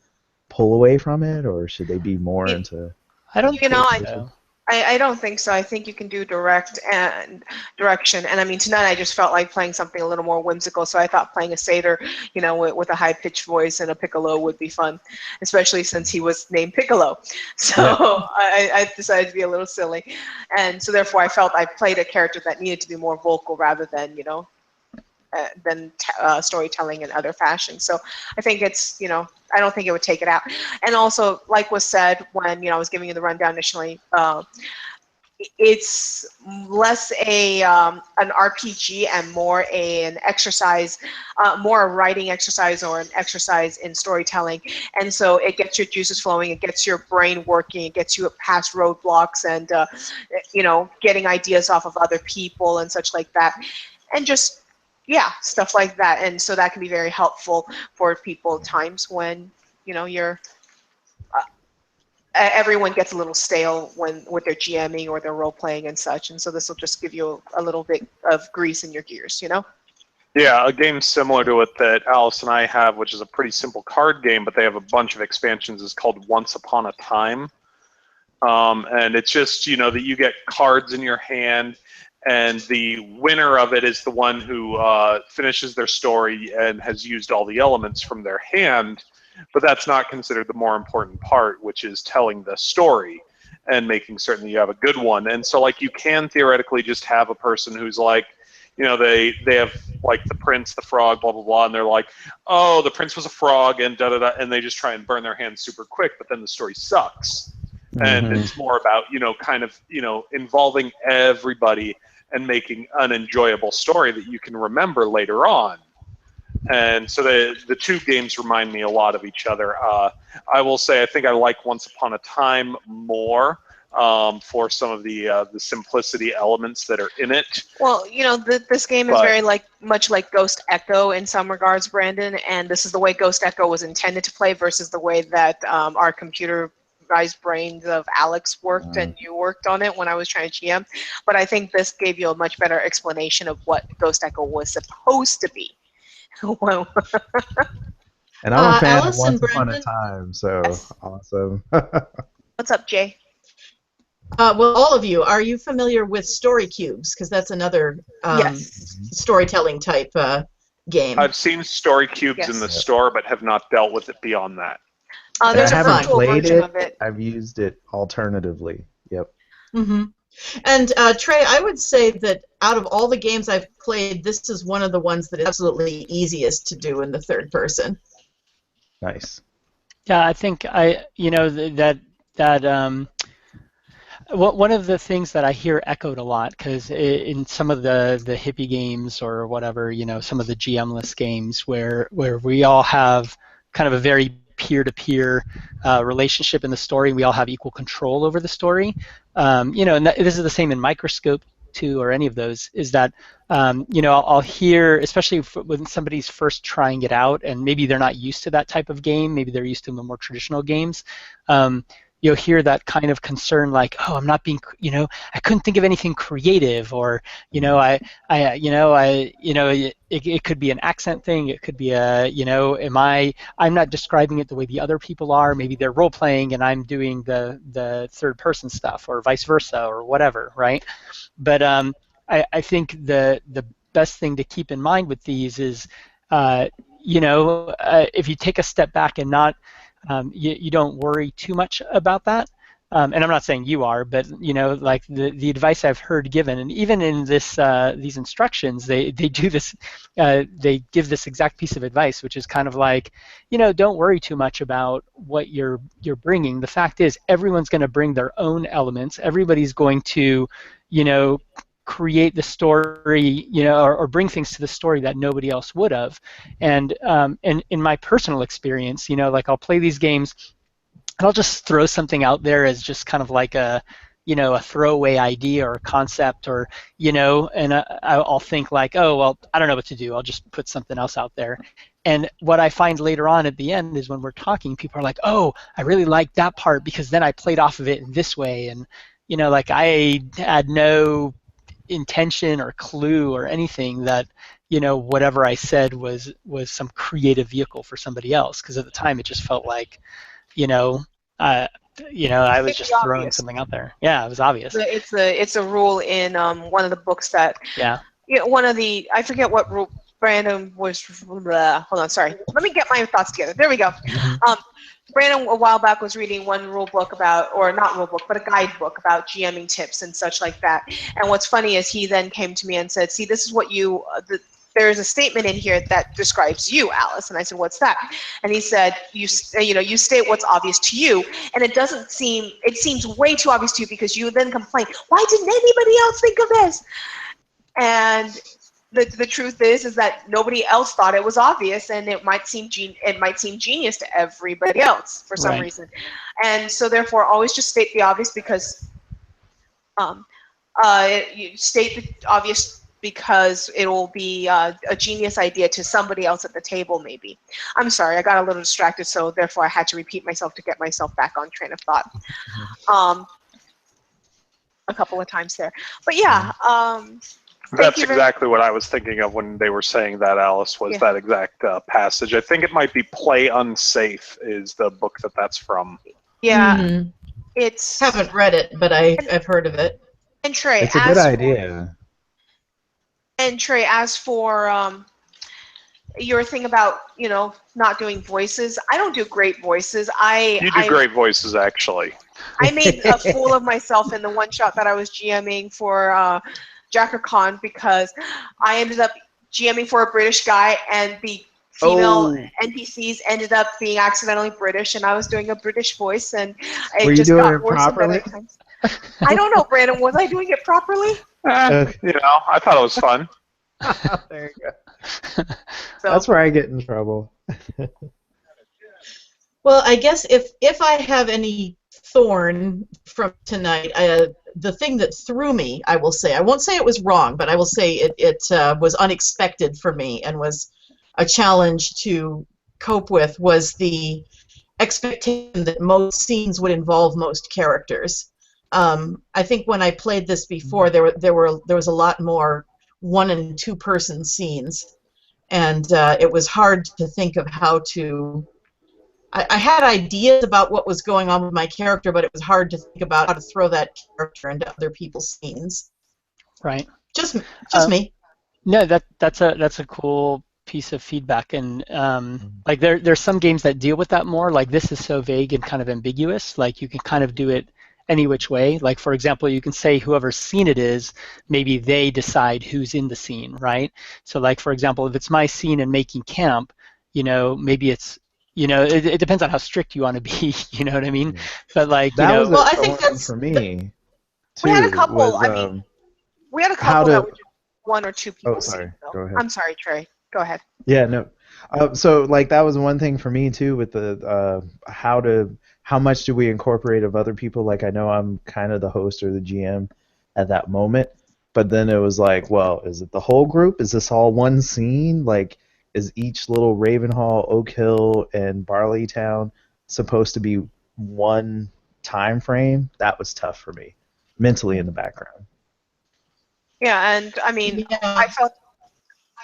Speaker 5: pull away from it, or should they be more into
Speaker 1: I don't
Speaker 3: you know,
Speaker 1: think
Speaker 3: I
Speaker 1: so.
Speaker 3: I don't think so. I think you can do direct and direction. And I mean, tonight I just felt like playing something a little more whimsical. So I thought playing a satyr, you know, with a high-pitched voice and a piccolo would be fun, especially since he was named Piccolo. So
Speaker 5: Yeah.
Speaker 3: I decided to be a little silly. And so therefore I felt I played a character that needed to be more vocal rather than, you know, storytelling in other fashions. So I think it's, you know, I don't think it would take it out. And also, like was said when, you know, I was giving you the rundown initially, it's less an RPG and more an exercise, more a writing exercise or an exercise in storytelling. And so it gets your juices flowing, it gets your brain working, it gets you past roadblocks and, you know, getting ideas off of other people and such like that. And just, yeah, stuff like that. And so that can be very helpful for people at times when, you know, you're everyone gets a little stale when with their GMing or their role playing and such, and so this will just give you a little bit of grease in your gears, you know.
Speaker 2: Yeah, a game similar to it that Alice and I have, which is a pretty simple card game, but they have a bunch of expansions, is called Once Upon a Time. And it's just, you know, that you get cards in your hand, and the winner of it is the one who finishes their story and has used all the elements from their hand. But that's not considered the more important part, which is telling the story and making certain that you have a good one. And so, like, you can theoretically just have a person who's like, you know, they have like the prince, the frog, blah blah blah, and they're like, oh, the prince was a frog, and da da da, and they just try and burn their hands super quick, but then the story sucks. And it's more about, you know, kind of, you know, involving everybody and making an enjoyable story that you can remember later on. And so the two games remind me a lot of each other. I will say I think I like Once Upon a Time more for some of the simplicity elements that are in it.
Speaker 3: Well, you know, this game is very much like Ghost Echo in some regards, Brandon, and this is the way Ghost Echo was intended to play versus the way that our computerized brains of Alex worked and you worked on it when I was trying to GM. But I think this gave you a much better explanation of what Ghost Echo was supposed to be. Well,
Speaker 5: And I'm a fan of
Speaker 4: Alice
Speaker 5: Once
Speaker 4: and
Speaker 5: Upon a
Speaker 4: Brendan?
Speaker 5: Time, so
Speaker 3: Yes.
Speaker 5: awesome.
Speaker 3: What's up, Jay?
Speaker 4: Well, all of you, are you familiar with story cubes? Because that's another
Speaker 3: Yes.
Speaker 4: storytelling type game.
Speaker 2: I've seen story cubes in the
Speaker 3: Yes.
Speaker 2: store, but have not dealt with it beyond that.
Speaker 5: And
Speaker 3: There's
Speaker 5: I
Speaker 3: a
Speaker 5: haven't
Speaker 3: virtual
Speaker 5: played
Speaker 3: version
Speaker 5: it.
Speaker 3: of it.
Speaker 5: I've used it alternatively. Yep.
Speaker 4: Mm-hmm. And Trey, I would say that out of all the games I've played, this is one of the ones that is absolutely easiest to do in the third person.
Speaker 5: Nice.
Speaker 1: Yeah, I think you know, one of the things that I hear echoed a lot, because in some of the hippie games or whatever, you know, some of the GM-less games where we all have kind of a very peer-to-peer relationship in the story, and we all have equal control over the story. You know, and this is the same in Microscope too, or any of those, is that you know, I'll hear, especially when somebody's first trying it out, and maybe they're not used to that type of game, maybe they're used to the more traditional games. You'll hear that kind of concern, like, oh, I'm not being, you know, I couldn't think of anything creative, or, you know, it could be an accent thing, it could be a, you know, I'm not describing it the way the other people are, maybe they're role playing and I'm doing the third person stuff, or vice versa, or whatever, right? But I think the best thing to keep in mind with these is, you know, if you take a step back and not, you don't worry too much about that. And I'm not saying you are, but, you know, like the advice I've heard given, and even in this these instructions, they do this, they give this exact piece of advice, which is kind of like, you know, don't worry too much about what you're bringing. The fact is, everyone's going to bring their own elements. Everybody's going to, you know, create the story, you know, or bring things to the story that nobody else would have. And in my personal experience, you know, like I'll play these games and I'll just throw something out there as just kind of like a, you know, a throwaway idea or a concept, or, you know, and I'll think like, oh, well, I don't know what to do. I'll just put something else out there. And what I find later on at the end is when we're talking, people are like, oh, I really like that part because then I played off of it in this way. And, you know, like I had no intention or clue or anything that, you know, whatever I said was some creative vehicle for somebody else, because at the time it just felt like, you know, I was
Speaker 3: It's
Speaker 1: just throwing
Speaker 3: obvious.
Speaker 1: something out there. Yeah, it was obvious.
Speaker 3: It's a rule in one of the books that
Speaker 1: Yeah.
Speaker 3: one of the I forget what rule Brandon was. Hold on, sorry. Let me get my thoughts together. There we go. Brandon a while back was reading one rule book about, or not rule book, but a guidebook about GMing tips and such like that. And what's funny is he then came to me and said, "See, this is what you." There's a statement in here that describes you, Alice. And I said, "What's that?" And he said, "You state what's obvious to you, and it seems way too obvious to you because you then complain, why didn't anybody else think of this?" And the truth is that nobody else thought it was obvious, and it might seem genius to everybody else for some reason. And so therefore, always just state the obvious because you state the obvious because it will be a genius idea to somebody else at the table, maybe. I'm sorry, I got a little distracted, so therefore I had to repeat myself to get myself back on train of thought a couple of times there. But yeah,
Speaker 6: that's exactly what I was thinking of when they were saying that, Alice, was that exact passage. I think it might be Play Unsafe is the book that's from.
Speaker 3: Yeah, it's...
Speaker 4: Haven't read it, but I've heard of it.
Speaker 3: And Trey,
Speaker 5: it's a good idea.
Speaker 3: And Trey, as for your thing about not doing voices, I don't do great voices.
Speaker 6: You do great voices, actually.
Speaker 3: I made a fool of myself in the one shot that I was GMing for Jackercon because I ended up GMing for a British guy, and the female NPCs ended up being accidentally British, and I was doing a British voice, and it just got worse and better times. I don't know, Brandon. Was I doing it properly?
Speaker 6: I thought it was fun.
Speaker 5: There you go.
Speaker 3: So,
Speaker 5: that's where I get in trouble.
Speaker 4: Well, I guess if I have any thorn from tonight, the thing that threw me, I will say, I won't say it was wrong, but I will say it was unexpected for me and was a challenge to cope with, was the expectation that most scenes would involve most characters. I think when I played this before, there was a lot more 1- and 2-person scenes, and it was hard to think of how to. I had ideas about what was going on with my character, but it was hard to think about how to throw that character into other people's scenes.
Speaker 1: Right.
Speaker 4: Just me.
Speaker 1: No, that's a cool piece of feedback, and like there's some games that deal with that more. Like this is so vague and kind of ambiguous. Like you can kind of do it any which way. Like for example, you can say whoever's scene it is, maybe they decide who's in the scene, right? So like for example, if it's my scene in making camp, maybe it's it depends on how strict you want to be. You know what I mean? But like
Speaker 5: that was
Speaker 4: well, I think that's
Speaker 5: for me.
Speaker 3: We had a couple. We had a couple that were just 1 or 2 people.
Speaker 5: Oh, sorry. Go ahead.
Speaker 3: I'm sorry, Trey. Go ahead.
Speaker 5: Yeah, no. So like that was one thing for me too with the how much do we incorporate of other people? Like I know I'm kind of the host or the GM at that moment, but then it was like, well, is it the whole group? Is this all one scene? Like, is each little Ravenhall, Oak Hill, and Barleytown supposed to be one time frame? That was tough for me, mentally in the background.
Speaker 3: Yeah, and I mean, yeah.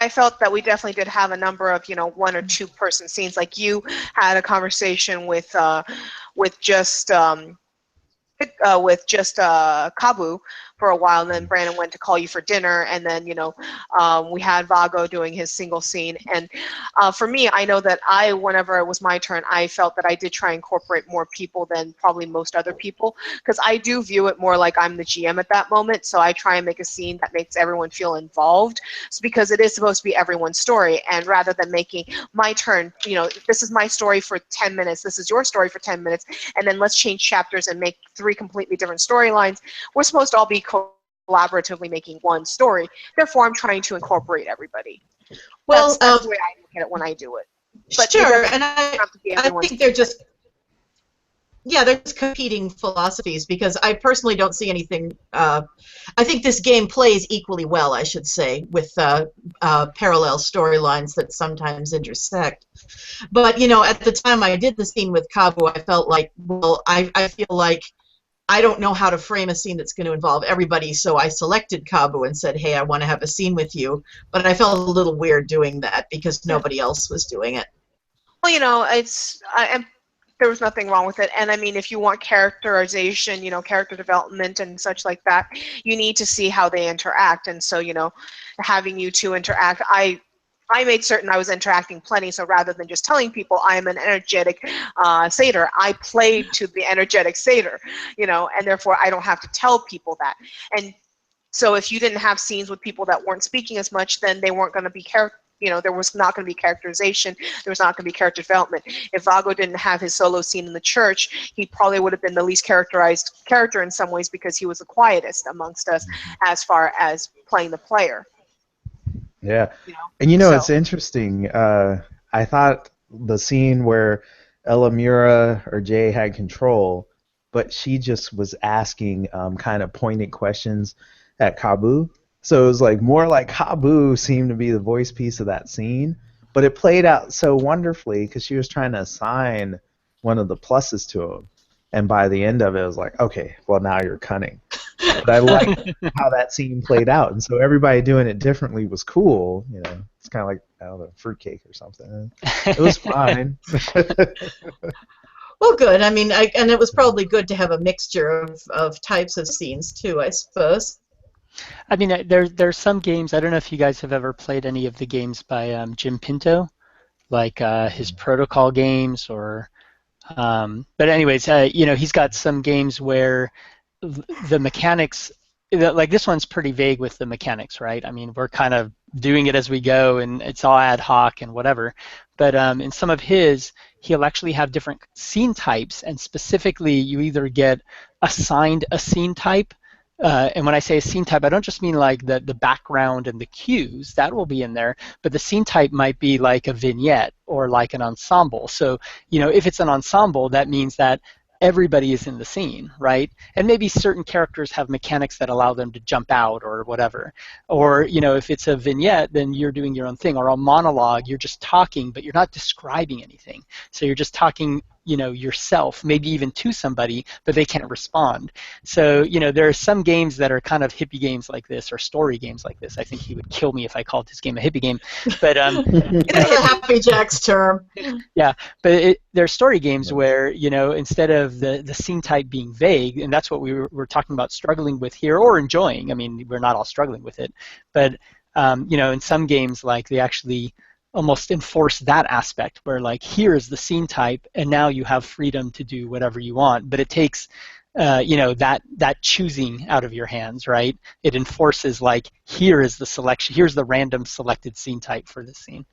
Speaker 3: I felt that we definitely did have a number of 1 or 2 person scenes. Like you had a conversation with just Kabu for a while, and then Brandon went to call you for dinner, and then we had Vago doing his single scene. And for me, I know that whenever it was my turn, I felt that I did try and incorporate more people than probably most other people, because I do view it more like I'm the GM at that moment. So I try and make a scene that makes everyone feel involved, because it is supposed to be everyone's story, and rather than making my turn, this is my story for 10 minutes, this is your story for 10 minutes, and then let's change chapters and make 3 completely different storylines. We're supposed to all be collaboratively making one story. Therefore, I'm trying to incorporate everybody.
Speaker 4: Well,
Speaker 3: that's the way I look at it when I do it. But
Speaker 4: sure, and I think they're just competing philosophies, because I personally don't see anything. I think this game plays equally well, I should say, with parallel storylines that sometimes intersect. But at the time I did the scene with Kabu, I felt like, well, I feel like I don't know how to frame a scene that's going to involve everybody, so I selected Kabu and said, hey, I want to have a scene with you. But I felt a little weird doing that because nobody else was doing it.
Speaker 3: Well, there was nothing wrong with it. And I mean, if you want characterization, character development and such like that, you need to see how they interact. And so, having you two interact, I made certain I was interacting plenty, so rather than just telling people I am an energetic satyr, I played to the energetic satyr, and therefore I don't have to tell people that. And so if you didn't have scenes with people that weren't speaking as much, then they weren't going to be there was not going to be characterization. There was not going to be character development. If Vago didn't have his solo scene in the church, he probably would have been the least characterized character in some ways because he was the quietest amongst us as far as playing the player.
Speaker 5: Yeah.
Speaker 3: You know?
Speaker 5: And
Speaker 3: So-
Speaker 5: it's interesting. I thought the scene where Elamura or Jay had control, but she just was asking kind of pointed questions at Kabu. So it was like more like Kabu seemed to be the voice piece of that scene, but it played out so wonderfully because she was trying to assign one of the pluses to him. And by the end of it, it was like, okay, well, now you're cunning. But I liked how that scene played out. And so everybody doing it differently was cool. It's kind of like, I don't know, fruitcake or something. It was fine.
Speaker 4: Well, good. I mean, and it was probably good to have a mixture of types of scenes too, I suppose.
Speaker 1: I mean, there's some games. I don't know if you guys have ever played any of the games by Jim Pinto, like his Protocol games, or. But anyways, he's got some games where the mechanics, like this one's pretty vague with the mechanics, right? I mean, we're kind of doing it as we go, and it's all ad hoc and whatever. But in some of his, he'll actually have different scene types, and specifically, you either get assigned a scene type. And when I say a scene type, I don't just mean like the background and the cues, that will be in there, but the scene type might be like a vignette or like an ensemble. So, if it's an ensemble, that means that everybody is in the scene, right? And maybe certain characters have mechanics that allow them to jump out or whatever. Or, if it's a vignette, then you're doing your own thing. Or a monologue, you're just talking, but you're not describing anything. So you're just talking, yourself, maybe even to somebody, but they can't respond. So, there are some games that are kind of hippie games like this, or story games like this. I think he would kill me if I called his game a hippie game. But
Speaker 4: It's a Happy Jack's term.
Speaker 1: Yeah, but there are story games where, instead of the scene type being vague, and that's what we're talking about struggling with here, or enjoying. I mean, we're not all struggling with it, but in some games, like they actually almost enforce that aspect where, like, here is the scene type, and now you have freedom to do whatever you want. But it takes that choosing out of your hands, right? It enforces, like, here is the selection, here's the random selected scene type for this scene.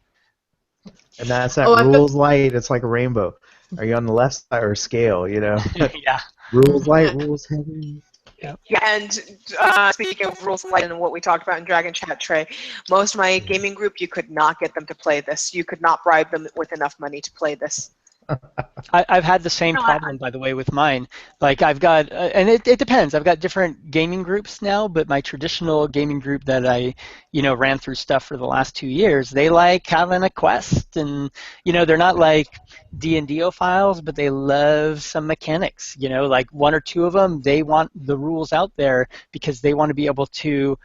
Speaker 5: And that's that rules light. It's like a rainbow. Are you on the left side or scale?
Speaker 1: Yeah.
Speaker 5: Rules light, rules heavy.
Speaker 1: Yep.
Speaker 3: Yeah, and speaking of rules light and what we talked about in Dragon Chat, Trey, most of my gaming group, you could not get them to play this. You could not bribe them with enough money to play this.
Speaker 1: I've had the same problem, by the way, with mine. Like, I've got, and it depends. I've got different gaming groups now, but my traditional gaming group that I, ran through stuff for the last 2 years, they like having a quest, and, they're not like D&D-ophiles, but they love some mechanics. Like one or two of them, they want the rules out there because they want to be able to,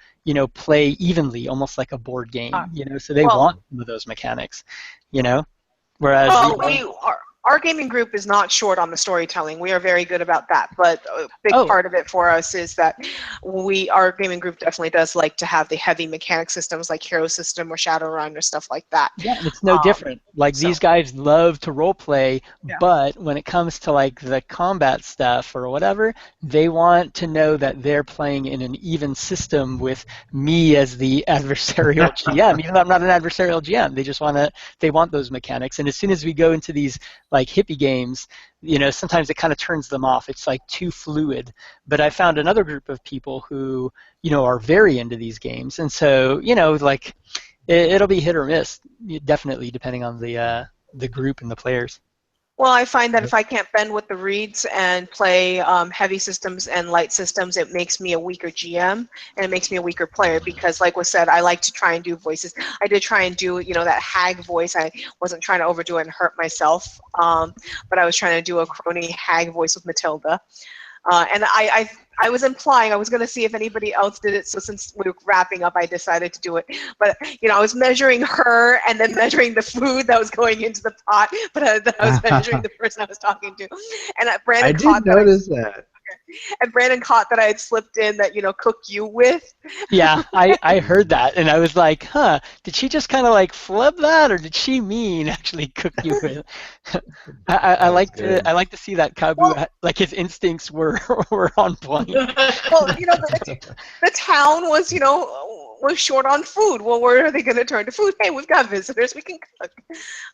Speaker 1: play evenly, almost like a board game, so they want some of those mechanics, Whereas
Speaker 3: our gaming group is not short on the storytelling. We are very good about that. But a big part of it for us is that our gaming group definitely does like to have the heavy mechanic systems like Hero System or Shadowrun or stuff like that.
Speaker 1: Yeah, it's no different. Like, these guys love to role play, but when it comes to like the combat stuff or whatever, they want to know that they're playing in an even system with me as the adversarial GM. Even though I'm not an adversarial GM, they want those mechanics. And as soon as we go into these like hippie games, sometimes it kind of turns them off. It's like too fluid. But I found another group of people who, are very into these games, and so, like, it'll be hit or miss, definitely, depending on the group and the players.
Speaker 3: Well, I find that if I can't bend with the reeds and play heavy systems and light systems, it makes me a weaker GM, and it makes me a weaker player because, like was said, I like to try and do voices. I did try and do, that hag voice. I wasn't trying to overdo it and hurt myself, but I was trying to do a crony hag voice with Matilda. And I was implying I was going to see if anybody else did it. So since we were wrapping up, I decided to do it. But I was measuring her and then measuring the food that was going into the pot. But I was measuring the person I was talking to. And Brandon
Speaker 5: I
Speaker 3: caught
Speaker 5: did notice that.
Speaker 3: And Brandon caught that I had slipped in that cook you with.
Speaker 1: Yeah, I heard that, and I was like, huh, did she just kind of like flub that, or did she mean actually cook you with? I
Speaker 5: That was
Speaker 1: like
Speaker 5: good.
Speaker 1: to see that Kabu,
Speaker 3: Well,
Speaker 1: like his instincts were were on point.
Speaker 3: well, the town was short on food. Well, where are they going to turn to food? Hey, we've got visitors. We can cook.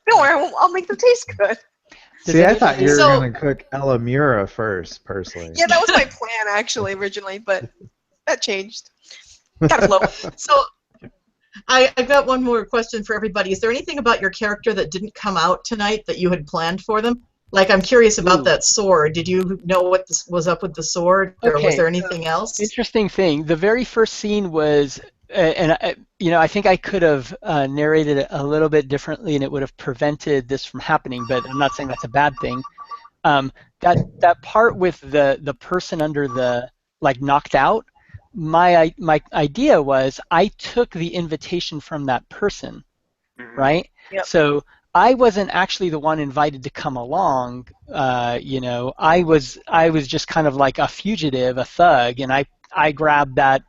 Speaker 3: Don't worry, I'll make them taste good.
Speaker 1: Does
Speaker 5: See, I thought you were
Speaker 4: So-
Speaker 5: gonna cook Elamura first, personally.
Speaker 3: Yeah, that was my plan actually originally, but that changed. Got a flow.
Speaker 4: So I've got one more question for everybody. Is there anything about your character that didn't come out tonight that you had planned for them? Like, I'm curious about
Speaker 1: Ooh.
Speaker 4: that sword. Did you know what was up with the sword, or was
Speaker 1: Okay,
Speaker 4: there anything else?
Speaker 1: Interesting thing. The very first scene was, I think I could have narrated it a little bit differently, and it would have prevented this from happening. But I'm not saying that's a bad thing. That part with the person under the knocked out. My idea was I took the invitation from that person, right?
Speaker 3: Yep.
Speaker 1: So I wasn't actually the one invited to come along. I was just kind of like a fugitive, a thug, and I grabbed that.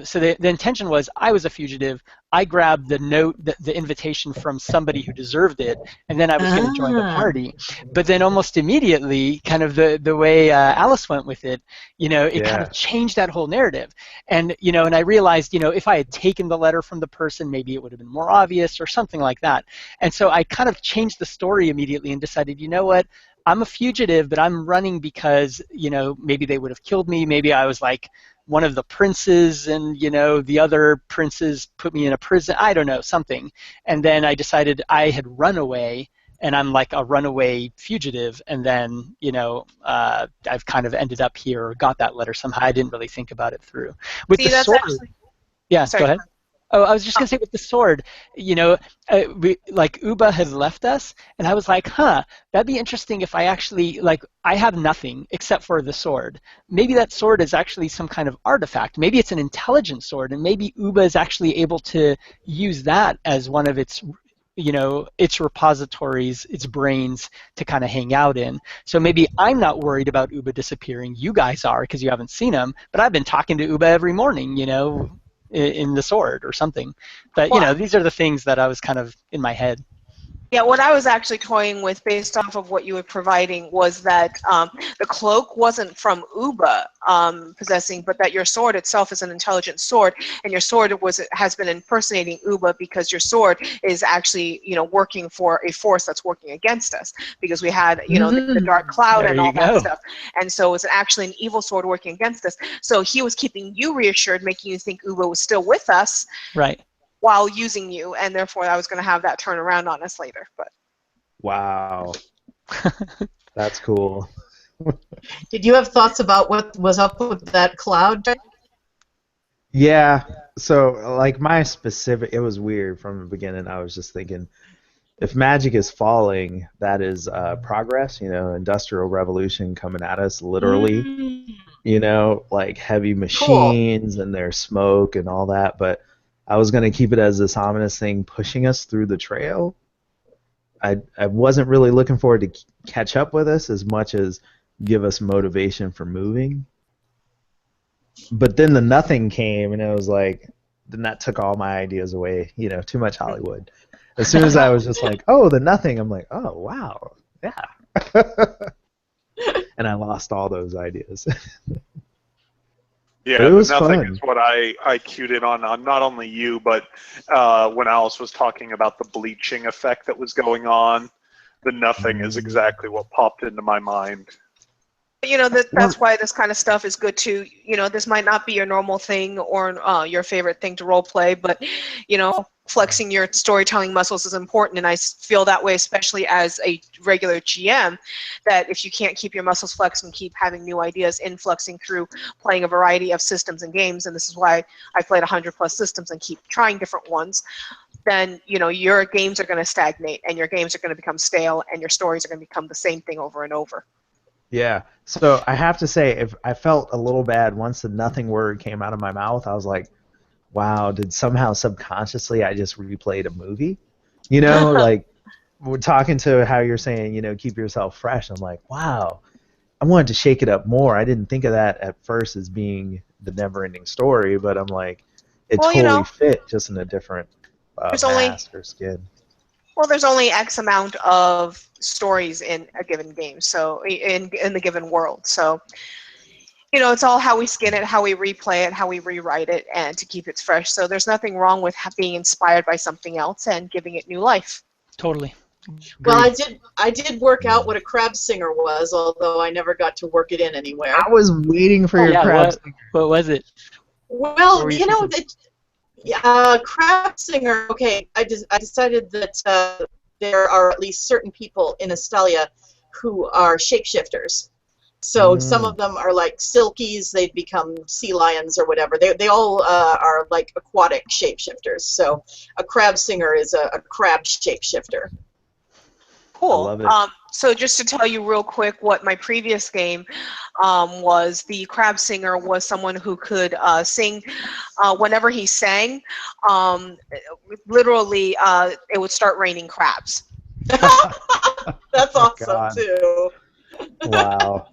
Speaker 1: So the intention was I was a fugitive. I grabbed the note, the invitation from somebody who deserved it, and then I was going to join the party. But then almost immediately, kind of the way Alice went with it, it kind of changed that whole narrative. And and I realized, if I had taken the letter from the person, maybe it would have been more obvious or something like that. And so I kind of changed the story immediately and decided, you know what? I'm a fugitive, but I'm running because, maybe they would have killed me. Maybe I was like one of the princes and, the other princes put me in a prison. I don't know, something. And then I decided I had run away and I'm like a runaway fugitive. And then, I've kind of ended up here or got that letter somehow. I didn't really think about it through. With the
Speaker 3: that's
Speaker 1: sword,
Speaker 3: actually.
Speaker 1: yeah,
Speaker 3: Sorry.
Speaker 1: go ahead. Oh, I was just going to say with the sword, Uba had left us, and I was like, huh, that'd be interesting if I actually, I have nothing except for the sword. Maybe that sword is actually some kind of artifact. Maybe it's an intelligent sword, and maybe Uba is actually able to use that as one of its its repositories, its brains to kind of hang out in. So maybe I'm not worried about Uba disappearing. You guys are because you haven't seen him, but I've been talking to Uba every morning, in the sword or something. But these are the things that I was kind of in my head.
Speaker 3: Yeah, what I was actually toying with based off of what you were providing was that the cloak wasn't from Uba possessing, but that your sword itself is an intelligent sword, and your sword has been impersonating Uba because your sword is actually working for a force that's working against us, because we had the dark cloud
Speaker 1: There
Speaker 3: and all
Speaker 1: you
Speaker 3: that
Speaker 1: go.
Speaker 3: stuff, and so it's actually an evil sword working against us. So he was keeping you reassured, making you think Uba was still with us,
Speaker 1: Right.
Speaker 3: while using you, and therefore I was going to have that turn around on us later. But
Speaker 5: Wow. That's cool.
Speaker 4: Did you have thoughts about what was up with that cloud?
Speaker 5: Yeah. So, like, it was weird from the beginning. I was just thinking, if magic is falling, that is progress, industrial revolution coming at us, literally, like heavy machines and there's smoke and all that. But I was going to keep it as this ominous thing pushing us through the trail. I wasn't really looking forward to catch up with us as much as give us motivation for moving. But then the nothing came, and it was like, then that took all my ideas away. Too much Hollywood. As soon as I was just like, oh, the nothing, I'm like, oh, wow, yeah. And I lost all those ideas.
Speaker 6: Yeah,
Speaker 5: But it was
Speaker 6: nothing
Speaker 5: fun.
Speaker 6: is what I cued in on not only you, but when Alice was talking about the bleaching effect that was going on, the nothing is exactly what popped into my mind.
Speaker 3: That's why this kind of stuff is good too. This might not be your normal thing or your favorite thing to role play, but flexing your storytelling muscles is important, and I feel that way, especially as a regular GM, that if you can't keep your muscles flexed and keep having new ideas influxing through playing a variety of systems and games, and this is why I played 100+ systems and keep trying different ones, then your games are going to stagnate and your games are going to become stale and your stories are going to become the same thing over and over.
Speaker 5: Yeah. So I have to say, if I felt a little bad once the nothing word came out of my mouth, I was like, wow, did somehow subconsciously I just replayed a movie? You know, like we're talking to how you're saying, keep yourself fresh. I'm like, wow, I wanted to shake it up more. I didn't think of that at first as being the never-ending story, but I'm like, it
Speaker 3: Well,
Speaker 5: totally fit just in a different
Speaker 3: there's only
Speaker 5: mask or skin.
Speaker 3: there's only X amount of stories in a given game, so in the given world. So it's all how we skin it, how we replay it, how we rewrite it, and to keep it fresh. So there's nothing wrong with being inspired by something else and giving it new life.
Speaker 1: Totally.
Speaker 4: Well,
Speaker 1: Agreed.
Speaker 4: I did work out what a crab singer was, although I never got to work it in anywhere.
Speaker 5: I was waiting for
Speaker 1: Oh,
Speaker 5: your
Speaker 1: yeah.
Speaker 5: crabs.
Speaker 1: What was it? What
Speaker 4: Well,
Speaker 1: were you thinking?
Speaker 4: crab singer. Okay, I decided that there are at least certain people in Estelia who are shapeshifters. So some
Speaker 5: Mm.
Speaker 4: of them are like silkies; they become sea lions or whatever. They all are like aquatic shapeshifters. So a crab singer is a crab shapeshifter.
Speaker 5: I
Speaker 3: Cool.
Speaker 5: love it.
Speaker 3: So just to tell you real quick what my previous game was, the crab singer was someone who could sing whenever he sang. Literally, it would start raining crabs.
Speaker 4: That's
Speaker 5: Oh,
Speaker 4: awesome
Speaker 5: God.
Speaker 4: too.
Speaker 5: Wow.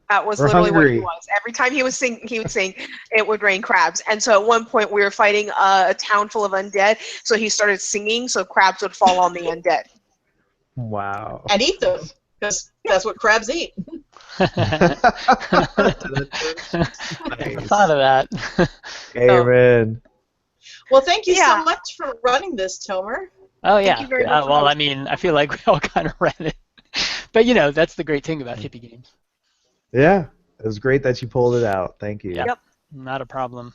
Speaker 3: That was
Speaker 5: We're
Speaker 3: literally what he
Speaker 5: hungry.
Speaker 3: was. Every time he would sing, it would rain crabs. And so at one point we were fighting a town full of undead, so he started singing, so crabs would fall on the undead.
Speaker 5: Wow.
Speaker 4: And eat them, because that's what crabs eat.
Speaker 1: Never thought
Speaker 5: Nice.
Speaker 1: of that.
Speaker 5: Amen.
Speaker 4: Well, thank you
Speaker 3: Yeah.
Speaker 4: so much for running this, Tomer.
Speaker 1: Oh
Speaker 3: Thank
Speaker 1: yeah.
Speaker 3: you very
Speaker 1: Yeah.
Speaker 3: much for
Speaker 1: Well, I
Speaker 3: hosting.
Speaker 1: mean, I feel like we all kind of ran it, but that's the great thing about hippie games.
Speaker 5: Yeah. It was great that you pulled it out. Thank you.
Speaker 1: Yeah.
Speaker 3: Yep.
Speaker 1: Not a problem.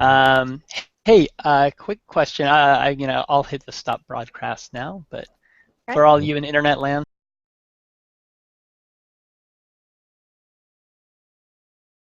Speaker 1: Um, hey, quick question. I'll hit the stop broadcast now, but
Speaker 3: Okay.
Speaker 1: for all you in internet land